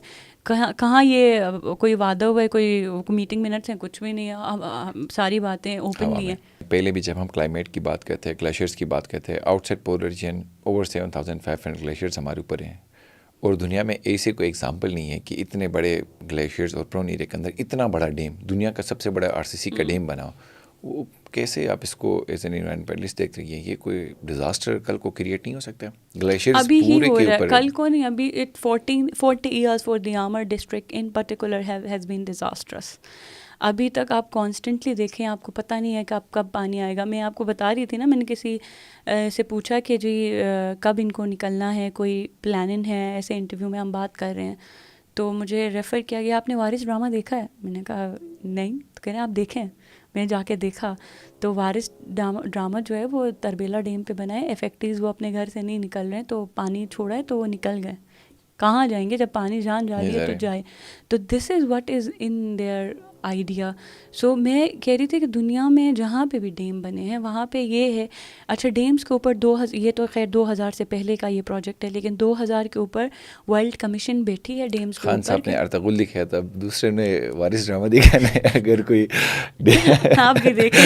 کہاں یہ کوئی وعدہ ہوا ہے, کوئی میٹنگ منٹس ہیں, کچھ بھی نہیں ہے. ساری باتیں اوپنلی ہیں. پہلے بھی جب ہم کلائمیٹ کی بات کرتے ہیں, گلیشیئرس کی بات کرتے ہیں, out side polar region over 7500 glaciers ہمارے اوپر ہیں, اور دنیا میں ایسے کوئی ایگزامپل نہیں ہے کہ اتنے بڑے گلیشیئرز اور پرون ایریا کے اندر اتنا بڑا ڈیم, دنیا کا سب سے بڑا RCC کا ڈیم بنا. وہ کیسے آپ اس کو ایز این انوائرمنٹلسٹ دیکھ رہی ہیں؟ یہ کوئی ڈیزاسٹر کل کو کریٹ نہیں ہو سکتا؟ گلیشیئرز ابھی ہی پورے ہو کے رہا ہے, اوپر کل کو نہیں. ابھی 40 years for Diamer district in particular has been disastrous. ابھی تک آپ کانسٹنٹلی دیکھیں, آپ کو پتہ نہیں ہے کہ آپ کب پانی آئے گا. میں آپ کو بتا رہی تھی نا, میں نے کسی سے پوچھا کہ جی کب ان کو نکلنا ہے, کوئی پلاننگ ہے, ایسے انٹرویو میں ہم بات کر رہے ہیں, تو مجھے ریفر کیا گیا آپ نے وارث ڈرامہ دیکھا ہے؟ میں نے کہا نہیں. تو کہہ رہے ہیں آپ دیکھیں. میں جا کے دیکھا تو وارث ڈرامہ جو ہے وہ تربیلا ڈیم پہ بنا ہے. ایفیکٹیز وہ اپنے گھر سے نہیں نکل رہے ہیں تو پانی چھوڑا ہے تو وہ نکل گئے. کہاں جائیں گے جب پانی جان جا رہی ہے تو جائے. تو this is what is in their idea. So میں کہہ رہی تھی کہ دنیا میں جہاں پہ بھی ڈیم بنے ہیں وہاں پہ یہ ہے. اچھا ڈیمز کے اوپر یہ تو خیر 2000 سے پہلے کا یہ پروجیکٹ ہے, لیکن 2000 کے اوپر ورلڈ کمیشن بیٹھی ہے ڈیمز کے اوپر. خان صاحب نے ارطغرل دکھایا تھا, دوسرے نے وارث ڈرامہ دکھانا ہے. اگر کوئی آپ بھی دیکھیں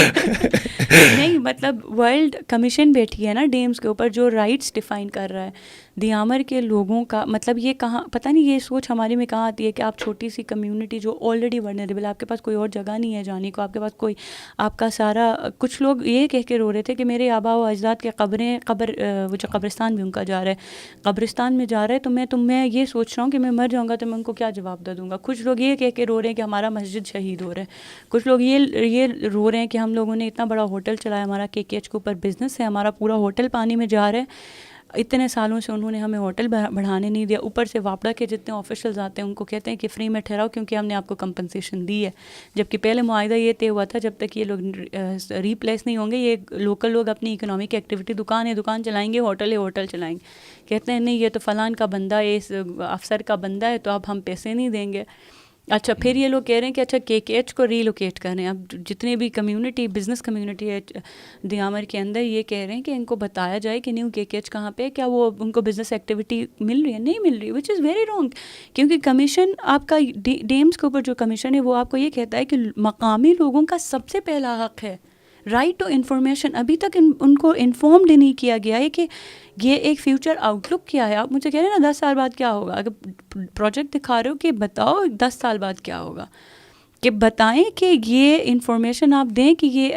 نہیں, مطلب ورلڈ کمیشن بیٹھی ہے نا ڈیمز کے اوپر جو رائٹس ڈیفائن کر رہا ہے دیامر کے لوگوں کا. مطلب یہ کہاں پتہ نہیں یہ سوچ ہمارے میں کہاں آتی ہے کہ آپ چھوٹی سی کمیونٹی جو آلریڈی ورنریبل, آپ کے پاس کوئی اور جگہ نہیں ہے جانے کو, آپ کے پاس کوئی آپ کا سارا. کچھ لوگ یہ کہہ کے رو رہے تھے کہ میرے آبا و اجداد کے وہ جو قبرستان بھی ان کا جا رہا ہے, قبرستان میں جا رہا ہے, تو میں یہ سوچ رہا ہوں کہ میں مر جاؤں گا تو میں ان کو کیا جواب دے دوں گا. کچھ لوگ یہ کہہ کے رو رہے ہیں کہ ہمارا مسجد شہید ہو رہا ہے. کچھ لوگ یہ رو رہے ہیں کہ ہم لوگوں نے اتنا بڑا ہوٹل چلایا, ہمارا KKH کے اوپر بزنس ہے, ہمارا پورا ہوٹل پانی میں جا رہا ہے. اتنے سالوں سے انہوں نے ہمیں ہوٹل بڑھانے نہیں دیا. اوپر سے واپڈا کے جتنے آفیشلز آتے ہیں ان کو کہتے ہیں کہ فری میں ٹھہراؤ کیونکہ ہم نے آپ کو کمپنسیشن دی ہے. جبکہ پہلے معاہدہ یہ طے ہوا تھا جب تک یہ لوگ ریپلیس نہیں ہوں گے, یہ لوکل لوگ اپنی اکنامک ایکٹیویٹی دکان چلائیں گے, ہوٹل چلائیں گے. کہتے ہیں نہیں یہ تو فلان کا بندہ ہے, اس افسر کا بندہ ہے, تو اب ہم پیسے نہیں دیں گے. اچھا پھر یہ لوگ کہہ رہے ہیں کہ اچھا KKH کو ریلوکیٹ کریں. اب جتنے بھی کمیونٹی بزنس کمیونٹی ہے دیامر کے اندر یہ کہہ رہے ہیں کہ ان کو بتایا جائے کہ نیو KKH کہاں پہ, کیا وہ ان کو بزنس ایکٹیویٹی مل رہی ہے, نہیں مل رہی, وچ از ویری رانگ. کیونکہ کمیشن آپ کا ڈیمز کے اوپر جو کمیشن ہے وہ آپ کو یہ کہتا ہے کہ مقامی لوگوں کا سب سے پہلا حق ہے رائٹ ٹو انفارمیشن. ابھی تک ان کو انفارمڈ نہیں کیا گیا ہے کہ یہ ایک فیوچر آؤٹ لک کیا ہے. آپ مجھے کہہ رہے ہیں نا 10 سال بعد کیا ہوگا, اگر پروجیکٹ دکھا رہے ہو کہ بتاؤ 10 سال بعد کیا ہوگا, کہ بتائیں کہ یہ انفارمیشن آپ دیں کہ یہ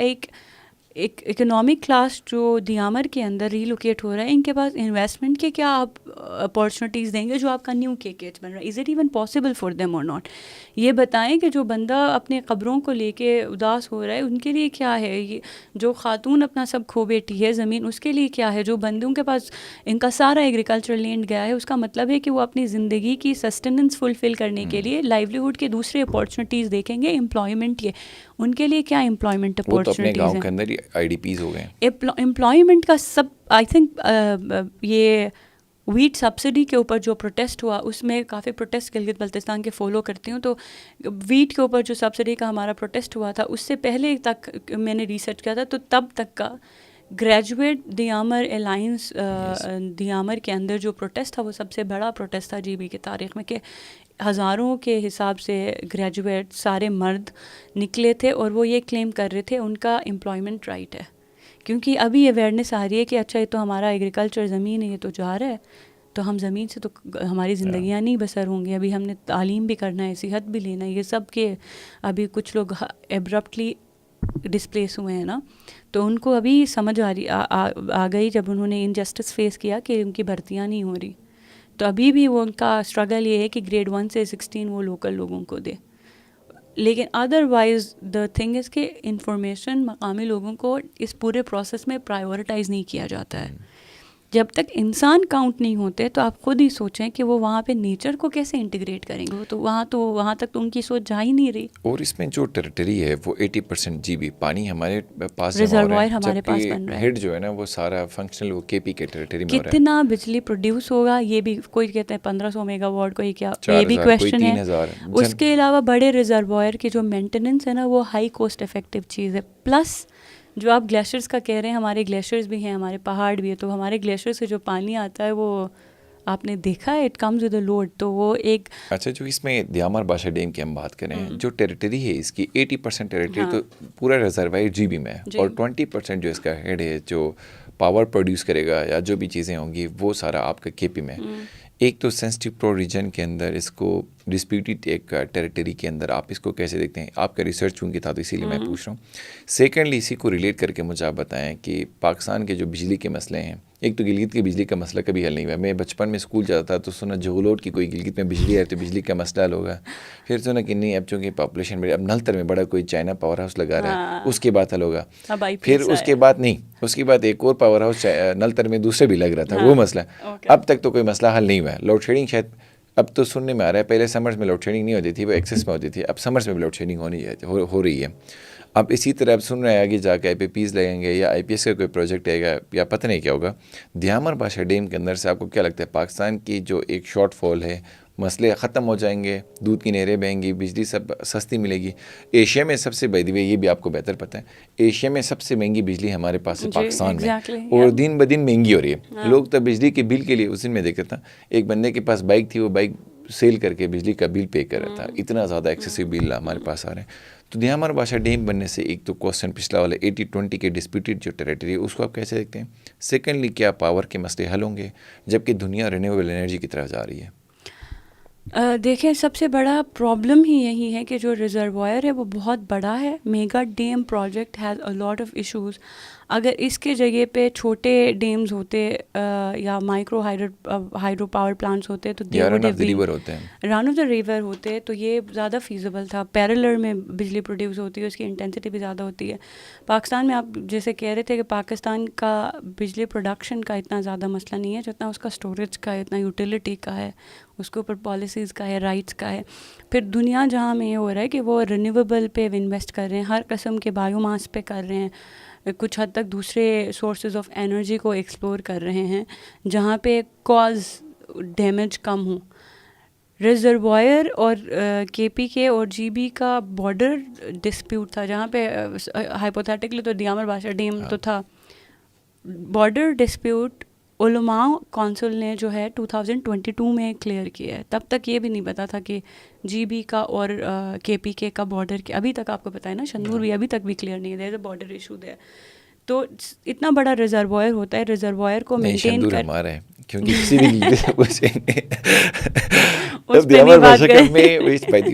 ایک اکنامک کلاس جو دیامر کے اندر ریلوکیٹ ہو رہا ہے ان کے پاس انویسٹمنٹ کے کیا آپ اپارچونیٹیز دیں گے جو آپ کا نیو KKH بن رہا ہے. Is it even possible for them اور ناٹ. یہ بتائیں کہ جو بندہ اپنے قبروں کو لے کے اداس ہو رہا ہے ان کے لیے کیا ہے, یہ جو خاتون اپنا سب کھو بیٹھی ہے زمین اس کے لیے کیا ہے, جو بندوں کے پاس ان کا سارا ایگریکلچر لینڈ گیا ہے اس کا مطلب ہے کہ وہ اپنی زندگی کی سسٹیننس فلفل کرنے کے لیے لائیولیہوڈ کے دوسرے اپارچونیٹیز دیکھیں گے. امپلائمنٹ کے ان کے لیے کیا امپلائمنٹ اپارچونیٹیز ہیں, گاؤں کے اندر IDPs ہو گئے. امپلائمنٹ کا سب آئی تھنک یہ ویٹ سبسڈی کے اوپر جو پروٹیسٹ ہوا اس میں کافی پروٹیسٹ گلگت بلتستان کے فالو کرتی ہوں, تو ویٹ کے اوپر جو سبسڈی کا ہمارا پروٹیسٹ ہوا تھا اس سے پہلے تک میں نے ریسرچ کیا تھا, تو تب تک کا گریجویٹ دیامر الائنس دیامر کے اندر جو پروٹیسٹ تھا وہ سب سے بڑا پروٹیسٹ تھا GB کی تاریخ میں, کہ ہزاروں کے حساب سے گریجویٹ سارے مرد نکلے تھے اور وہ یہ کلیم کر رہے تھے ان کا امپلائمنٹ رائٹ ہے. کیونکہ ابھی اویئرنیس آ رہی ہے کہ اچھا یہ تو ہمارا ایگریکلچر زمین ہے, یہ تو جا رہا ہے, تو ہم زمین سے تو ہماری زندگیاں نہیں بسر ہوں گی. ابھی ہم نے تعلیم بھی کرنا ہے, صحت بھی لینا ہے, یہ سب کے ابھی کچھ لوگ ایبرپٹلی ڈسپلیس ہوئے ہیں نا, تو ان کو ابھی سمجھ آ گئی جب انہوں نے انجسٹس فیس کیا کہ ان کی بھرتیاں نہیں ہو رہی. تو ابھی بھی وہ ان کا اسٹرگل یہ ہے کہ گریڈ 1 سے 16 وہ لوکل لوگوں کو دے. لیکن ادروائز دا تھنگ از کہ انفارمیشن مقامی لوگوں کو اس پورے پروسیس میں پرائیورٹائز نہیں کیا جاتا ہے. جب تک انسان کاؤنٹ نہیں ہوتے تو آپ خود ہی سوچیں کہ وہ وہاں پہ نیچر کو کیسے انٹیگریٹ کریں گے. تو وہاں تک تو ان کی سوچ جا ہی نہیں رہی. اور اس میں جو ٹیریٹری ہے وہ 80% GB پانی ہمارے پاس ریزروائر ہمارے پاس بن رہا ہے. ہیڈ جو ہے نا وہ سارا فنکشنل وہ KP کے ٹیریٹری میں ہو رہا ہے. کتنا بجلی پروڈیوس ہوگا یہ بھی کوئی کہتے ہیں 1500 میگا واٹ, کوئی کیا, یہ بھی کویشچن ہے. اس کے علاوہ بڑے ریزروائر کی جو مینٹیننس ہے نا وہ ہائی کوسٹ افیکٹو چیز ہے. پلس جو آپ گلیشیئرس کا کہہ رہے ہیں, ہمارے گلیشیئرس بھی ہیں, ہمارے پہاڑ بھی ہے, تو ہمارے گلیشیئر سے جو پانی آتا ہے وہ آپ نے دیکھا ہے it comes with a load. تو وہ ایک اچھا جو اس میں دیامر بادشاہ ڈیم کی ہم بات کریں, جو ٹیریٹری ہے اس کی 80% ٹیریٹری تو پورا ریزروائر GB میں ہے, اور 20% جو اس کا ہیڈ ہے جو پاور پروڈیوس کرے گا یا جو بھی چیزیں ہوں گی وہ سارا آپ کا KP میں. ایک تو سینسٹیو پرو ریجن کے اندر اس کو ڈسپیوٹیڈ ایک ٹیریٹری کے اندر آپ اس کو کیسے دیکھتے ہیں؟ آپ کا ریسرچ چونکہ تھا تو اسی لیے میں پوچھ رہا ہوں. سیکنڈلی اسی کو ریلیٹ کر کے مجھے آپ بتائیں کہ پاکستان کے جو بجلی کے مسئلے ہیں, ایک تو گلگت کی بجلی کا مسئلہ کبھی حل نہیں ہوا. میں بچپن میں اسکول جاتا تھا تو سنا جغلوٹ کی کوئی گلگت میں بجلی ہے تو بجلی کا مسئلہ حل ہوگا. پھر سنا کہ نہیں اب چونکہ پاپولیشن بڑی, اب نلتر میں بڑا کوئی چائنا پاور ہاؤس لگا رہا ہے اس کے بعد حل ہوگا. پھر اس کے بعد نہیں, اس کے بعد ایک اور پاور ہاؤس نلتر میں دوسرے بھی لگ رہا تھا, وہ مسئلہ اب تک تو کوئی مسئلہ حل نہیں ہوا ہے. لوڈ شیڈنگ شاید اب تو سننے میں آ رہا ہے پہلے سمرز میں لوڈ شیڈنگ نہیں ہوتی تھی, وہ ایکسیس میں ہوتی تھی, اب سمرز میں بھی لوڈ شیڈنگ ہو رہی ہے. اب اسی طرح اب سن رہے ہیں آگے جا کے آئی پی پیز لگیں گے یا آئی پی ایس کا کوئی پروجیکٹ آئے گا یا پتہ نہیں کیا ہوگا. دیامر بادشاہ ڈیم کے اندر سے آپ کو کیا لگتا ہے پاکستان کی جو ایک شارٹ فال ہے, مسئلے ختم ہو جائیں گے, دودھ کی نہریں بہیں گی, بجلی سب سستی ملے گی. ایشیا میں سب سے بائی دی وے یہ بھی آپ کو بہتر پتہ ہے, ایشیا میں سب سے مہنگی بجلی ہمارے پاس ہے پاکستان میں, اور دن بدن مہنگی ہو رہی ہے. لوگ تو بجلی کے بل کے لیے اس دن میں دیکھا تھا ایک بندے کے پاس بائک تھی, وہ بائک سیل کر کے بجلی کا بل پے کر رہا تھا, اتنا زیادہ ایکسیسو بل ہمارے پاس آ رہے ہیں. تو دیامر بادشاہ ڈیم بننے سے ایک تو کوسچن پچھلا والا 80-20 کے ڈسپیوٹیڈ جو ٹیریٹری ہے اس کو آپ کیسے دیکھتے ہیں؟ سیکنڈلی کیا پاور کے مسئلے حل ہوں گے جبکہ دنیا رینیویبل انرجی کی طرف جا رہی ہے؟ دیکھیں سب سے بڑا پرابلم ہی یہی ہے کہ جو ریزروائر ہے وہ بہت بڑا ہے. Mega dam project has a lot of issues. اگر اس کے جگہ پہ چھوٹے ڈیمز ہوتے یا مائکرو ہائیڈرو پاور پلانٹس ہوتے تو رن آف دا ریور ہوتے تو یہ زیادہ فیزیبل تھا. پیرلر میں بجلی پروڈیوس ہوتی ہے, اس کی انٹینسٹی بھی زیادہ ہوتی ہے. پاکستان میں آپ جیسے کہہ رہے تھے کہ پاکستان کا بجلی پروڈکشن کا اتنا زیادہ مسئلہ نہیں ہے جتنا اس کا اسٹوریج کا ہے, اتنا یوٹیلیٹی کا ہے, اس کے اوپر پالیسیز کا ہے, رائٹس کا ہے. پھر دنیا جہاں میں یہ ہو رہا ہے کہ وہ رینیویبل پہ انویسٹ کر رہے ہیں, ہر قسم کے بایو ماس پہ کر رہے ہیں, کچھ حد تک دوسرے سورسز آف انرجی کو ایکسپلور کر رہے ہیں جہاں پہ کاز ڈیمیج کم ہو. ریزروائر اور کے پی کے اور جی بی کا بارڈر ڈسپیوٹ تھا جہاں پہ ہائپوتھیٹکلی تو دیامر بادشاہ ڈیم تو تھا. بارڈر ڈسپیوٹ علماء کونسل نے جو ہے 2022 میں کلیئر کیا ہے. تب تک یہ بھی نہیں پتا تھا کہ جی بی کا اور کے پی کے کا بارڈر کیا, ابھی تک آپ کو پتہ ہے نا شنور بھی ابھی تک بھی کلیئر نہیں ہے, there is a border issue دیر. تو اتنا بڑا ریزروائر ہوتا ہے, ریزروائر کو مینٹین کر ہمارا ہے کیونکہ کسی بھی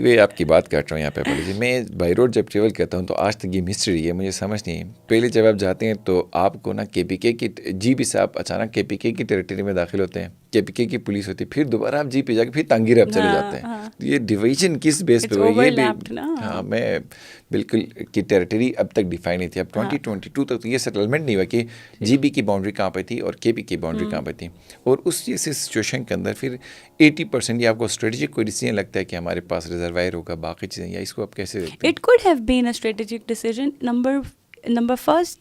میں آپ کی بات کر رہا ہوں یہاں پہ. میں بائی روڈ جب ٹریول کرتا ہوں تو آج تک یہ مسٹری ہے, مجھے سمجھ نہیں ہے. پہلے جب آپ جاتے ہیں تو آپ کو نا کے پی کے کی جی بی سے آپ اچانک کے پی کے کی ٹیریٹری میں داخل ہوتے ہیں, کے پی کے کی پولیس ہوتی ہے, پھر دوبارہ آپ جی پہ جا کے پھر تانگیر آپ چلے جاتے ہیں. یہ ڈیویژن کس بیس پہ ہوئی, یہ بھی ہاں میں بالکل کی ٹیریٹری اب تک ڈیفائن نہیں تھی. اب 2022 تک تو یہ سیٹلمنٹ نہیں ہوا کہ جی بی کی باؤنڈری کہاں پہ تھی اور کے پی کی باؤنڈری کہاں پہ تھی. اور اس جیسے سچویشن کے اندر پھر 80% یہ آپ کو اسٹریٹجک کوئی ڈیسیجن لگتا ہے کہ ہمارے پاس ریزروائر ہوگا, باقی چیزیں, یا اس کو آپ کیسے دیکھتے ہیں؟ It could have been a strategic decision.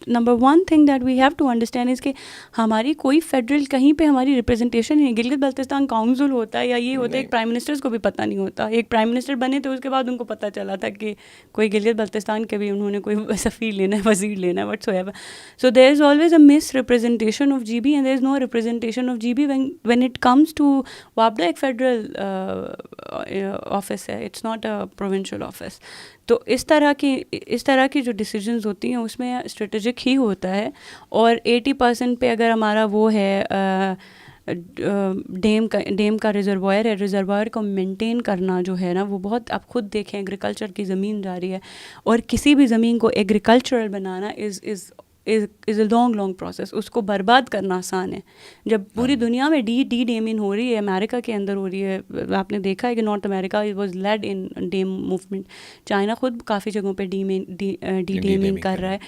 Number one thing that we have to understand is کہ ہماری کوئی فیڈرل کہیں پہ ہماری ریپرزنٹیشن نہیں. گلگت بلتستان کاؤنسل ہوتا ہے یا یہ ہوتا ہے, ایک پرائم منسٹرز کو بھی پتہ نہیں ہوتا. ایک پرائم منسٹر بنے تو اس کے بعد ان کو پتہ چلا تھا کہ کوئی گلگت بلتستان کے بھی انہوں نے کوئی سفیر لینا ہے, وزیر لینا ہے, whatsoever. So there is always a misrepresentation of G B and there is no representation of G B when it comes to وابڈا. ایک فیڈرل آفس ہے, it's not a provincial office. تو اس طرح کی جو decisions ہوتی ہیں اس میں اسٹریٹجک ہی ہوتا ہے. اور 80% پہ اگر ہمارا وہ ہے ڈیم کا ریزروائر ہے, ریزروائر کو مینٹین کرنا جو ہے نا وہ بہت, آپ خود دیکھیں ایگریکلچر کی زمین جا رہی ہے, اور کسی بھی زمین کو ایگریکلچرل بنانا از اے لانگ پروسیس. اس کو برباد کرنا آسان ہے. جب پوری دنیا میں ڈی ڈیمنگ ہو رہی ہے, امریکہ کے اندر ہو رہی ہے, آپ نے دیکھا ہے کہ North America was lead in dam movement. China خود کافی جگہوں پہ ڈی ڈیمنگ کر رہا ہے.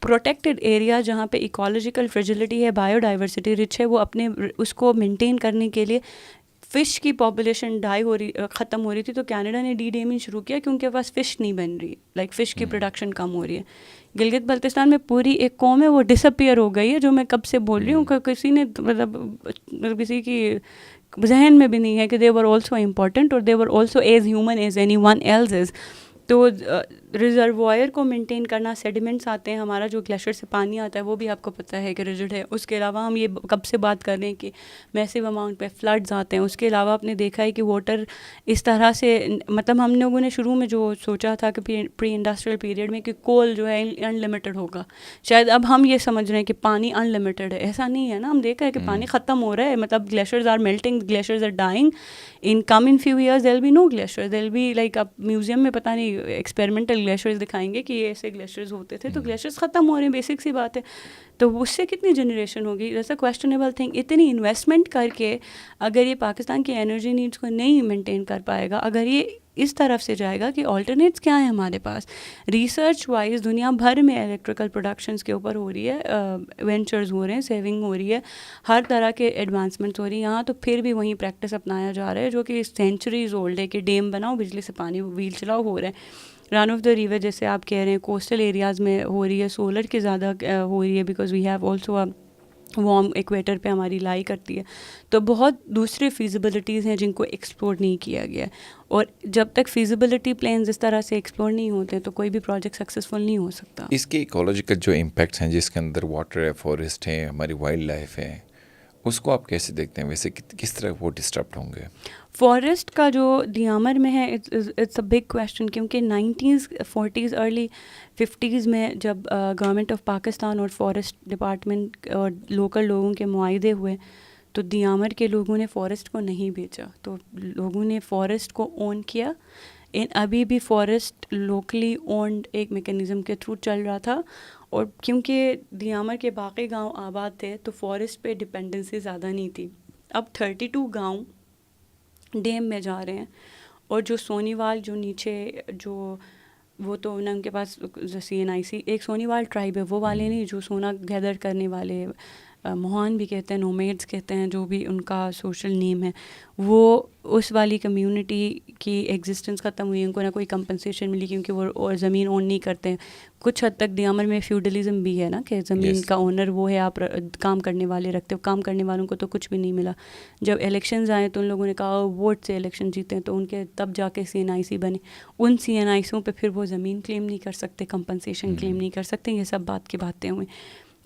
پروٹیکٹڈ ایریا جہاں پہ ایکولوجیکل فریجلٹی ہے, بایو ڈائیورسٹی رچ ہے, وہ اپنے اس کو مینٹین کرنے کے لیے فش کی پاپولیشن ختم ہو رہی تھی تو کینیڈا نے ڈی ڈیمنگ شروع کیا کیونکہ پاس فش نہیں بن رہی, لائک فش کی پروڈکشن کم ہو رہی ہے. گلگت بلتستان میں پوری ایک قوم ہے وہ ڈس اپیئر ہو گئی ہے, جو میں کب سے بول رہی ہوں کہ کسی نے مطلب کسی کی ذہن میں بھی نہیں ہے کہ دے ور آلسو امپورٹنٹ اور they were also as human as anyone else is. تو ریزروائر کو مینٹین کرنا, سیڈیمنٹس آتے ہیں, ہمارا جو گلیشیئر سے پانی آتا ہے وہ بھی آپ کو پتہ ہے کہ ریجڈ ہے. اس کے علاوہ ہم یہ کب سے بات کر رہے ہیں کہ میسیو اماؤنٹ پہ فلڈز آتے ہیں. اس کے علاوہ آپ نے دیکھا ہے کہ واٹر اس طرح سے, مطلب ہم لوگوں نے شروع میں جو سوچا تھا کہ پری انڈسٹریل پیریڈ میں کہ کول جو ہے ان لمیٹڈ ہوگا, شاید اب ہم یہ سمجھ رہے ہیں کہ پانی ان لمیٹڈ ہے. ایسا نہیں ہے نا, ہم دیکھ رہے ہیں کہ پانی ختم ہو رہا ہے, مطلب glaciers are melting, glaciers are dying. In few years there will be no glacier, there will be like اب میوزیم میں پتہ نہیں ایکسپیریمنٹل آرٹیفیشیل گلیشیئرز دکھائیں گے کہ یہ ایسے گلیشیئرز ہوتے تھے, تو گلیشیئرز ختم ہو رہے ہیں, بیسک سی بات ہے. تو اس سے کتنی جنریشن ہوگی؟ جیسا کویسچنیبل تھنگ. اتنی انویسٹمنٹ کر کے اگر یہ پاکستان کی انرجی نیڈس کو نہیں مینٹین کر پائے گا, اگر یہ اس طرف سے جائے گا کہ آلٹرنیٹس کیا ہیں ہمارے پاس, ریسرچ وائز دنیا بھر میں الیکٹریکل پروڈکشنز کے اوپر ہو رہی ہے, وینچرز ہو رہے ہیں, سیونگ ہو رہی ہے, ہر طرح کے ایڈوانسمنٹس ہو رہی ہیں. یہاں تو پھر بھی وہیں پریکٹس اپنایا جا رہا ہے جو کہ سینچریز اولڈ ہے, کہ ڈیم بناؤ, بجلی سے پانی ویل چلاؤ, ہو رہا ہے. رن آف دا ریور جیسے آپ کہہ رہے ہیں کوسٹل ایریاز میں ہو رہی ہے, سولر کی زیادہ ہو رہی ہے, because we have also warm equator پہ ہماری لائی کرتی ہے. تو بہت دوسرے فیزیبلٹیز ہیں جن کو ایکسپلور نہیں کیا گیا ہے, اور جب تک فیزیبلٹی پلانز اس طرح سے ایکسپلور نہیں ہوتے تو کوئی بھی پروجیکٹ سکسیزفل نہیں ہو سکتا. اس کے ایکولوجیکل جو امپیکٹس ہیں جس کے اندر واٹر ہے, فارسٹ ہے, ہماری وائلڈ لائف ہے, اس کو آپ کیسے دیکھتے ہیں؟ ویسے کس طرح وہ ڈسٹربٹ ہوں گے؟ فارسٹ کا جو دیامر میں ہے اٹس اے بگ کویشچن, کیونکہ 90s 40s ارلی 50s میں جب گورنمنٹ آف پاکستان اور فارسٹ ڈپارٹمنٹ اور لوکل لوگوں کے معاہدے ہوئے تو دیامر کے لوگوں نے فارسٹ کو نہیں بیچا, تو لوگوں نے فارسٹ کو اون کیا. ابھی بھی فارسٹ لوکلی اونڈ ایک میکینزم کے تھرو چل رہا تھا, اور کیونکہ دیامر کے باقی گاؤں آباد تھے تو فارسٹ پہ ڈپینڈنسی زیادہ نہیں تھی. اب 32 گاؤں ڈیم میں جا رہے ہیں, اور جو سونی وال جو نیچے جو وہ تو ان کے پاس CNIC ایک سونی وال ٹرائب ہے, وہ والے نہیں, جو سونا گیدر کرنے والے, موہان بھی کہتے ہیں, نومیڈس کہتے ہیں, جو بھی ان کا سوشل نیم ہے, وہ اس والی کمیونٹی کی ایگزسٹنس ختم ہوئی. ان کو نہ کوئی کمپنسیشن ملی کیونکہ وہ اور زمین اون نہیں کرتے ہیں. کچھ حد تک دیامر میں فیوڈلزم بھی ہے نا, کہ زمین کا اونر وہ ہے, آپ کام کرنے والے رکھتے ہو, کام کرنے والوں کو تو کچھ بھی نہیں ملا. جب الیکشنز آئے تو ان لوگوں نے کہا ووٹ سے الیکشن جیتے ہیں, تو ان کے تب جا کے CNIC بنے. ان CNICوں پہ پھر وہ زمین کلیم نہیں کر سکتے, کمپنسیشن کلیم نہیں کر سکتے. یہ سب بات کی باتیں ہوئیں.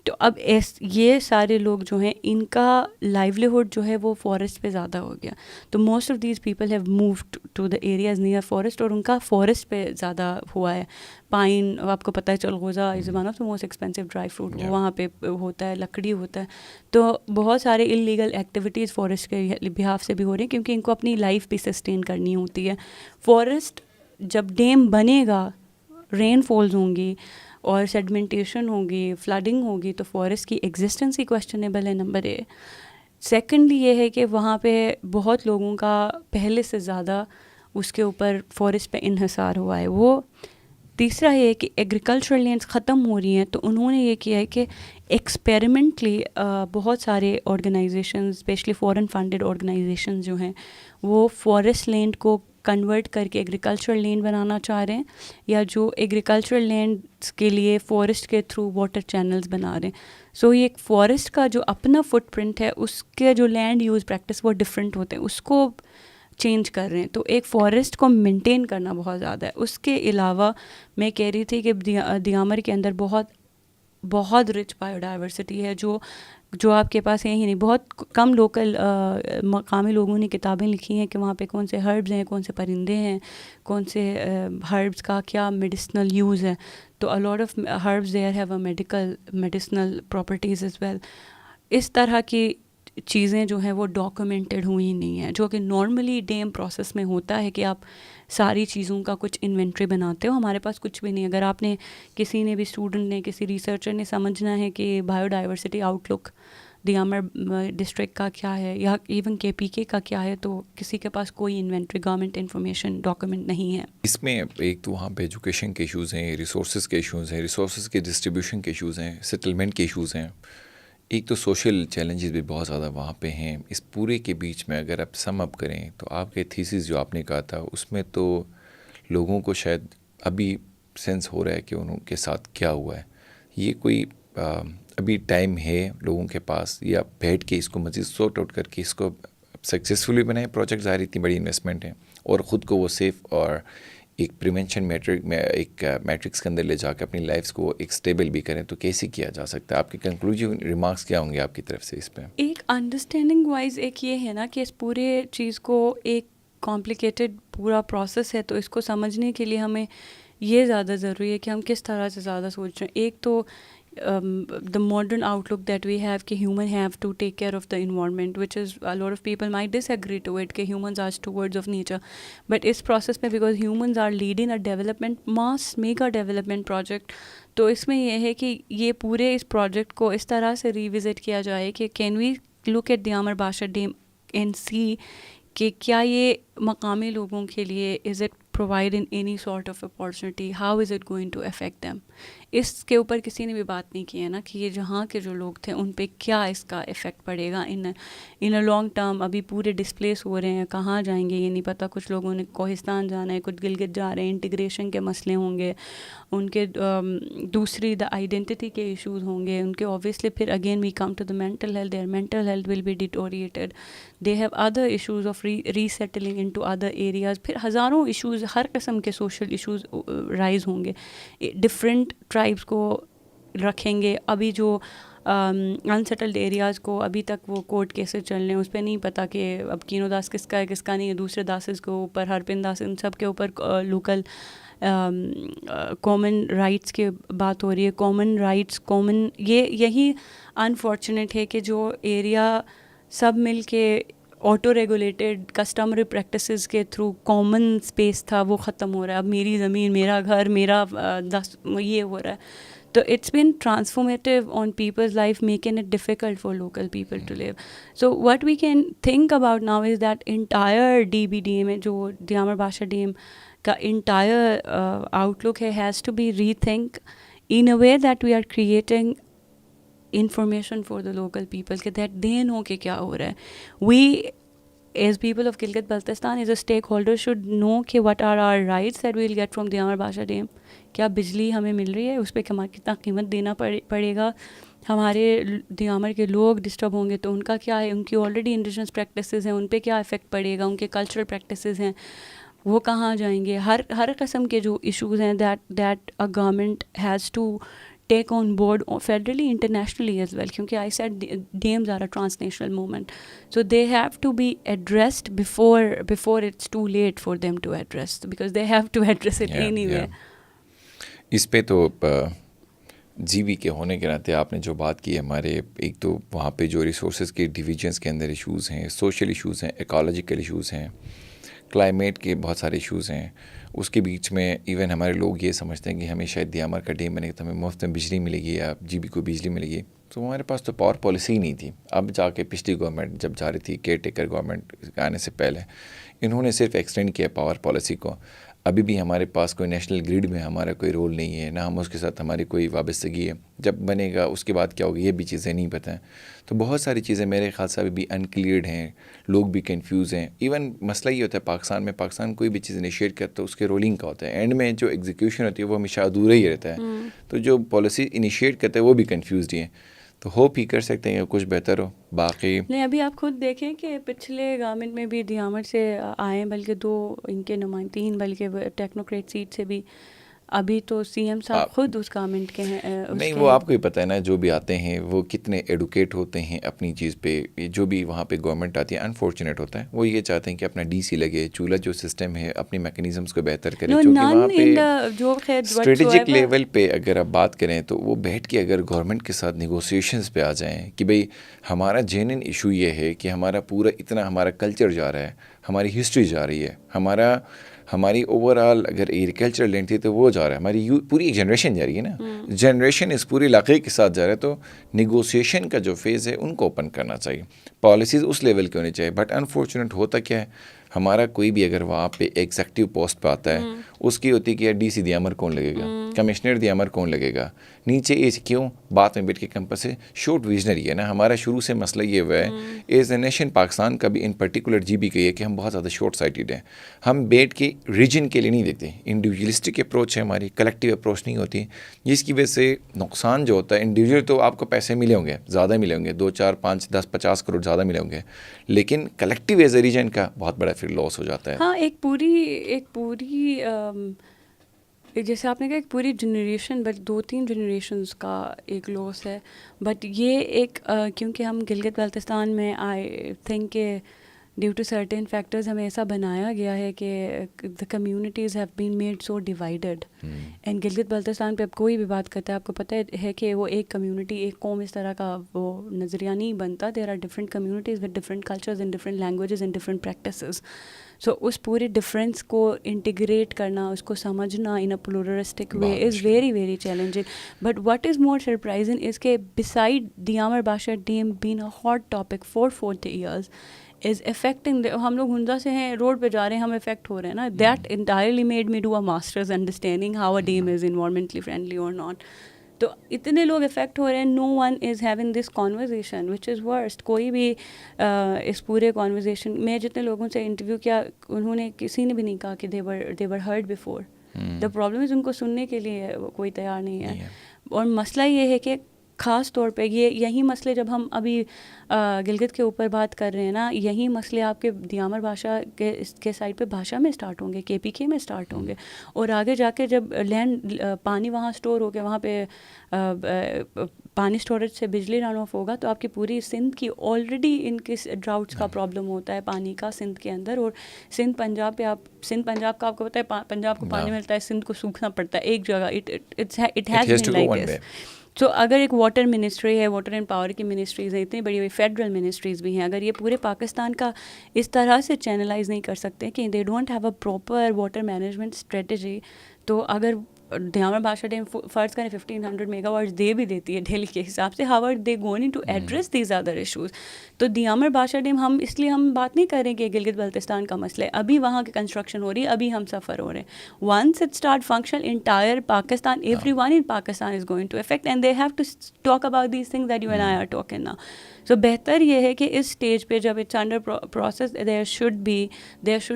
تو اب یہ سارے لوگ جو ہیں ان کا لائیولیہڈ جو ہے وہ فارسٹ پہ زیادہ ہو گیا. تو most of these people have moved to the areas near forest, اور ان کا فارسٹ پہ زیادہ ہوا ہے. پائن, آپ کو پتہ ہے چلغوزہ is one of the most expensive dry fruit, وہ وہاں پہ ہوتا ہے, لکڑی ہوتا ہے. تو بہت سارے انلیگل ایکٹیویٹیز فارسٹ کے بہاف سے بھی ہو رہی ہیں, کیونکہ ان کو اپنی لائف بھی سسٹین کرنی ہوتی ہے. فارسٹ جب ڈیم بنے گا, رین فالز ہوں گی اور سیڈمنٹیشن ہوگی, فلڈنگ ہوگی, تو فارسٹ کی ایگزسٹنس ہی کویسچنیبل ہے, نمبر 1. سیکنڈلی یہ ہے کہ وہاں پہ بہت لوگوں کا پہلے سے زیادہ اس کے اوپر فارسٹ پہ انحصار ہوا ہے. وہ تیسرا یہ ہے کہ ایگریکلچرل لینڈس ختم ہو رہی ہیں, تو انہوں نے یہ کیا ہے کہ ایکسپیریمنٹلی بہت سارے آرگنائزیشنز, اسپیشلی فورن فنڈیڈ آرگنائزیشنز جو ہیں, وہ فارسٹ لینڈ کو کنورٹ کر کے ایگریکلچرل لینڈ بنانا چاہ رہے ہیں, یا جو ایگریکلچرل لینڈس کے لیے فارسٹ کے تھرو واٹر چینلز بنا رہے ہیں. سو یہ ایک فارسٹ کا جو اپنا فٹ پرنٹ ہے, اس کے جو لینڈ یوز پریکٹس وہ ڈفرینٹ ہوتے ہیں, اس کو چینج کر رہے ہیں. تو ایک فارسٹ کو مینٹین کرنا بہت زیادہ ہے. اس کے علاوہ میں کہہ رہی تھی کہ دیامر کے اندر بہت رچ بایو ڈائیورسٹی ہے, جو آپ کے پاس ہے ہی نہیں. بہت کم لوکل مقامی لوگوں نے کتابیں لکھی ہیں کہ وہاں پہ کون سے ہربز ہیں, کون سے پرندے ہیں, کون سے ہربز کا کیا میڈیسنل یوز ہے. تو a lot of herbs there have a medicinal properties as well. اس طرح کی چیزیں جو ہیں وہ ڈاکومنٹڈ ہوئی نہیں ہیں, جو کہ نارملی ڈیم پروسیس میں ہوتا ہے کہ آپ ساری چیزوں کا کچھ انوینٹری بناتے ہو. ہمارے پاس کچھ بھی نہیں. اگر آپ نے کسی نے بھی, اسٹوڈنٹ نے, کسی ریسرچر نے سمجھنا ہے کہ بایو ڈائیورسٹی آؤٹ لک دیامر ڈسٹرکٹ کا کیا ہے, یا ایون KPK کا کیا ہے, تو کسی کے پاس کوئی انوینٹری, گورنمنٹ انفارمیشن ڈاکومنٹ نہیں ہے. اس میں ایک تو وہاں پہ ایجوکیشن کے ایشوز ہیں, ریسورسز کے ایشوز ہیں, ریسورسز کے ڈسٹریبیوشن کے ایشوز ہیں, سیٹلمنٹ کے ایشوز ہیں, ایک تو سوشل چیلنجز بھی بہت زیادہ وہاں پہ ہیں. اس پورے کے بیچ میں اگر آپ سم اپ کریں تو آپ کے تھیسس جو آپ نے کہا تھا اس میں تو لوگوں کو شاید ابھی سینس ہو رہا ہے کہ انہوں کے ساتھ کیا ہوا ہے. یہ کوئی ابھی ٹائم ہے لوگوں کے پاس, یا بیٹھ کے اس کو مزید سارٹ آؤٹ کر کے اس کو سکسیزفلی بنائیں؟ پروجیکٹ ظاہر اتنی بڑی انویسٹمنٹ ہے, اور خود کو وہ سیف اور ایک پریونشن ایک میٹرکس کے اندر لے جا کے اپنی لائفس کو ایک سٹیبل بھی کریں, تو کیسے کیا جا سکتا ہے؟ آپ کے کنکلوژن ریمارکس کیا ہوں گے آپ کی طرف سے اس پہ؟ ایک انڈرسٹینڈنگ وائز ایک یہ ہے نا کہ اس پورے چیز کو ایک کمپلیکیٹڈ پورا پروسیس ہے, تو اس کو سمجھنے کے لیے ہمیں یہ زیادہ ضروری ہے کہ ہم کس طرح سے زیادہ سوچ رہے ہیں. ایک تو the modern outlook that we have کہ human have to take care of the environment, which is a lot of people might disagree to it کہ humans are stewards of nature, but us process میں because humans are leading a development mass mega development project, تو اس میں یہ ہے کہ یہ پورے اس project کو اس طرح سے ریوزٹ کیا جائے کہ can we look at Diamer Bhasha dam and سی کہ کیا یہ مقامی لوگوں کے لیے is it provide in any sort of opportunity, how is it going to affect them. اس کے اوپر کسی نے بھی بات نہیں کی ہے نا کہ یہ جہاں کے جو لوگ تھے ان پہ کیا اس کا افیکٹ پڑے گا ان اے لانگ ٹرم. ابھی پورے ڈسپلیس ہو رہے ہیں, کہاں جائیں گے یہ نہیں پتہ. کچھ لوگوں نے کوہستان جانا ہے, کچھ گلگت جا رہے ہیں, انٹیگریشن کے مسئلے ہوں گے ان کے, دوسری دا آئیڈینٹی کے ایشوز ہوں گے ان کے. اوبویسلی پھر again we come to the mental health, their mental health will be deteriorated, they have other issues of resettling into other areas. پھر ہزاروں ایشوز, ہر قسم کے سوشل ایشوز رائز ہوں گے. ڈفرینٹ ٹرائبس کو رکھیں گے. ابھی جو انسیٹلڈ ایریاز کو ابھی تک وہ کورٹ کیسز چل رہے ہیں, اس پہ نہیں پتہ کہ اب کینو داس کس کا ہے کس کا نہیں ہے. دوسرے داسز کے اوپر, ہرپن داس, ان سب کے اوپر لوکل کامن رائٹس کی بات ہو رہی ہے. کامن رائٹس, کامن, یہی انفارچونیٹ ہے کہ جو ایریا سب مل کے آٹو ریگولیٹڈ کسٹمری پریکٹسز کے تھرو کامن اسپیس تھا وہ ختم ہو رہا ہے. اب میری زمین, میرا گھر, میرا یہ ہو رہا ہے. تو it's been transformative on people's life, making it difficult for local people to live. So what we can think about now is that entire D B D M ہے, جو دیامر باشا ڈی ایم کا انٹائر آؤٹ لک ہے, has to be rethink in a way that we are creating information for the local people کہ that they know کہ کیا ہو رہا ہے. We as people of Gilgit Baltistan as a stakeholder should know کہ what are our rights that we will get from Diamer Bhasha dam. کیا بجلی ہمیں مل رہی ہے, اس پہ کتنا قیمت دینا پڑے گا. ہمارے دیامر کے لوگ ڈسٹرب ہوں گے تو ان کا کیا ہے, ان کی آلریڈی انڈیجنس پریکٹسز ہیں, ان پہ کیا افیکٹ پڑے گا. ان کے کلچرل پریکٹسز ہیں, وہ کہاں جائیں گے. ہر قسم کے جو ایشوز ہیں that a government has to take on board federally, internationally as well, کیونکہ I said dams are a transnational movement, so they have to be addressed before it's too late for them to address, because they have to address it anyway. اس پہ تو G B کے ہونے کے ناطے آپ نے جو بات کی ہے, ہمارے ایک تو وہاں پہ جو ریسورسز کے ڈویژنس کے اندر ایشوز ہیں, سوشل ایشوز ہیں, ایکالوجیکل ایشوز ہیں, کلائمیٹ کے بہت سارے ایشوز ہیں. اس کے بیچ میں ایون ہمارے لوگ یہ سمجھتے ہیں کہ ہمیں شاید دیامر کا ڈیم بنے گا تو ہمیں مفت میں بجلی ملے گی یا جی بی کو بجلی ملے گی. تو ہمارے پاس تو پاور پالیسی ہی نہیں تھی. اب جا کے پچھلی گورنمنٹ جب جا رہی تھی, کیئر ٹیکر گورنمنٹ آنے سے پہلے, انہوں نے صرف ایکسٹینڈ کیا پاور پالیسی کو. ابھی بھی ہمارے پاس کوئی نیشنل گریڈ میں ہمارا کوئی رول نہیں ہے, نہ ہم اس کے ساتھ ہماری کوئی وابستگی ہے. جب بنے گا اس کے بعد کیا ہوگا یہ بھی چیزیں نہیں پتہ ہیں. تو بہت ساری چیزیں میرے خیال سے ابھی بھی انکلیئرڈ ہیں, لوگ بھی کنفیوز ہیں. ایون مسئلہ یہ ہوتا ہے پاکستان میں, پاکستان کوئی بھی چیز انیشیٹ کرتا ہے اس کے رولنگ کا ہوتا ہے, اینڈ میں جو ایگزیکیوشن ہوتی ہے وہ ہمیشہ ادھورا ہی رہتا ہے. تو جو پالیسی انیشیٹ کرتا ہے وہ بھی کنفیوزڈ ہی ہیں. تو ہوپ ہی کر سکتے ہیں کہ کچھ بہتر ہو. باقی نہیں, ابھی آپ خود دیکھیں کہ پچھلے گورنمنٹ میں بھی دیامر سے آئے, بلکہ 2 ان کے نمائندے, 3 بلکہ ٹیکنوکریٹ سیٹ سے بھی. ابھی تو سی ایم صاحب خود اس گورنمنٹ کے ہیں. نہیں, وہ آپ کو ہی پتہ ہے نا, جو بھی آتے ہیں وہ کتنے ایڈوکیٹ ہوتے ہیں اپنی چیز پہ. جو بھی وہاں پہ گورنمنٹ آتی ہے انفارچونیٹ ہوتا ہے, وہ یہ چاہتے ہیں کہ اپنا ڈی سی لگے, چولہا جو سسٹم ہے اپنی میکینزمس کو بہتر کرے. چونکہ وہاں پہ اسٹریٹجک لیول پہ اگر آپ بات کریں تو وہ بیٹھ کے اگر گورنمنٹ کے ساتھ نیگوسیشنز پہ آ جائیں کہ بھئی ہمارا جینن ایشو یہ ہے کہ ہمارا پورا اتنا ہمارا کلچر جا رہا ہے, ہماری ہسٹری جا رہی ہے, ہماری اوور آل اگر ایگریکلچر لینڈ تھی تو وہ جا رہا ہے, ہماری پوری ایک جنریشن جا رہی ہے نا, جنریشن اس پورے علاقے کے ساتھ جا رہا ہے. تو نیگوسیشن کا جو فیز ہے ان کو اوپن کرنا چاہیے, پالیسیز اس لیول کی ہونی چاہیے. بٹ انفارچونیٹ ہوتا کیا ہے, ہمارا کوئی بھی اگر وہاں پہ ایگزیکٹو پوسٹ پہ آتا ہے اس کی ہوتی ہے کہ ڈی سی دیامر کون لگے گا, کمشنر دیامر کون لگے گا, نیچے ایج کیوں بات میں بیٹھ کے کیمپس ہے. شارٹ ویژنری ہے نا, ہمارا شروع سے مسئلہ یہ ہوا ہے ایز اے نیشن پاکستان کا بھی ان پرٹیکولر جی بی کا یہ کہ ہم بہت زیادہ شارٹ سائٹڈ ہیں. ہم بیٹھ کے ریجن کے لیے نہیں دیکھتے, انڈیویجولسٹک اپروچ ہے ہماری, کلیکٹیو اپروچ نہیں ہوتی, جس کی وجہ سے نقصان جو ہوتا ہے. انڈیویجول تو آپ کو پیسے ملے ہوں گے, زیادہ ملے ہوں گے, 2 4 5 10 50 کروڑ زیادہ ملے ہوں گے, لیکن کلیکٹیو ایز اے ریجن کا بہت بڑا پھر لاس ہو جاتا ہے. ہاں, ایک پوری جیسے آپ نے کہا ایک پوری جنریشن, بٹ 2-3 جنریشنز کا ایک لاس ہے. بٹ یہ ایک کیونکہ ہم گلگت بلتستان میں آئی تھنک کہ ڈیو ٹو سرٹن فیکٹرز ہمیں ایسا بنایا گیا ہے کہ the communities have been made so divided. And Gilgit Baltistan پہ اب کوئی بھی بات کرتا ہے آپ کو پتہ ہے کہ وہ ایک کمیونٹی ایک قوم اس طرح کا وہ نظریہ نہیں بنتا. There are different communities with different cultures and different languages and different practices. So اس پورے ڈفرینس کو انٹیگریٹ کرنا, اس کو سمجھنا in a pluralistic way is very very challenging. But what is more surprising is کہ beside Diamer Bhasha dam been a hot topic for 40 years is affecting. ہم لوگ ہنزا سے ہیں, روڈ پہ جا رہے ہیں, ہم افیکٹ ہو رہے ہیں نا. That entirely made me do a master's understanding how a dam is environmentally friendly اور ناٹ. تو اتنے لوگ افیکٹ ہو رہے ہیں, no one is having this conversation which is worst. کوئی بھی اس پورے کانورزیشن میں جتنے لوگوں سے انٹرویو کیا انہوں نے کسی نے بھی نہیں کہا کہ they were heard before. The problem is ان کو سننے کے لیے کوئی تیار نہیں ہے. اور مسئلہ یہ ہے کہ خاص طور پہ یہی مسئلے جب ہم ابھی گلگت کے اوپر بات کر رہے ہیں نا, یہی مسئلے آپ کے دیامر بھاشا کے سائڈ پہ بھاشا میں اسٹارٹ ہوں گے, KPK میں اسٹارٹ ہوں گے. اور آگے جا کے جب لینڈ پانی وہاں اسٹور ہو کے وہاں پہ پانی اسٹوریج سے بجلی رن آف ہوگا تو آپ کی پوری سندھ کی آلریڈی ان کے ڈراؤٹس کا پرابلم ہوتا ہے پانی کا سندھ کے اندر. اور سندھ پنجاب پہ سندھ پنجاب کا آپ کو پتہ ہے پنجاب کو پانی ملتا ہے, سندھ کو سوکھنا پڑتا ہے ایک جگہ. It has been like this. So اگر ایک واٹر منسٹری ہے, واٹر اینڈ پاور کی منسٹریز ہیں, اتنی بڑی بڑی فیڈرل منسٹریز بھی ہیں, اگر یہ پورے پاکستان کا اس طرح سے چینلائز نہیں کر سکتے کہ they don't have a proper water management strategy, تو اگر دیامر باشا ڈیم فرض کریں 1500 میگا واٹس دے بھی دیتی ہے ڈیلی کے حساب سے, how are they going to address these other issues. تو دیامر باشا ڈیم اس لیے ہم بات نہیں کر رہے کہ گلگت بلتستان کا مسئلہ ہے, ابھی وہاں کی کنسٹرکشن ہو رہی ہے, ابھی ہم سفر ہو رہے ہیں. Once it start function entire Pakistan, everyone in Pakistan is going to affect and they have to talk about these things that you and I are talking now. So بہتر یہ ہے کہ اس اسٹیج پہ جب it's under process there should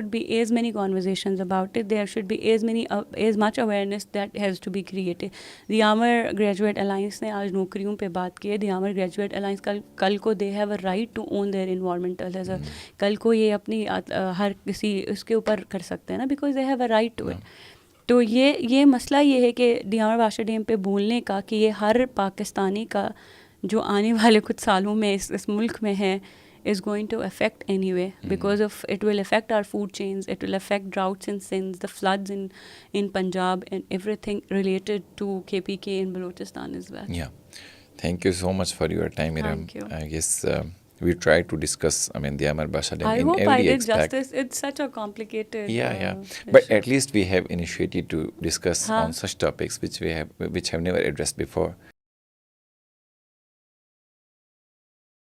be as many conversations about it, there should be as much awareness that has to be created. Diamer graduate alliance نے آج نوکریوں پہ بات کی ہے. دیامر گریجویٹ الائنس کل کو they have a right to own their environmental hazard. کل کو یہ اپنی ہر کسی اس کے اوپر کر سکتے ہیں نا, because they have a right to it. تو یہ مسئلہ یہ ہے کہ دیامر باشا ڈیم پہ بولنے کا کہ یہ ہر پاکستانی کا جو آنے والے کچھ سالوں میں اس ملک میں ہے is going to affect anyway, because of it will affect our food chains, it will affect droughts in Sindh, the floods in Punjab, and everything related to KPK in Balochistan as well. Yeah, thank you so much for your time, Iram. Thank you. I guess we tried to discuss Diamar Basha Dam I in hope every I did aspect. justice. It's such a complicated But issue. at least we have initiated to discuss on such topics which have never addressed before.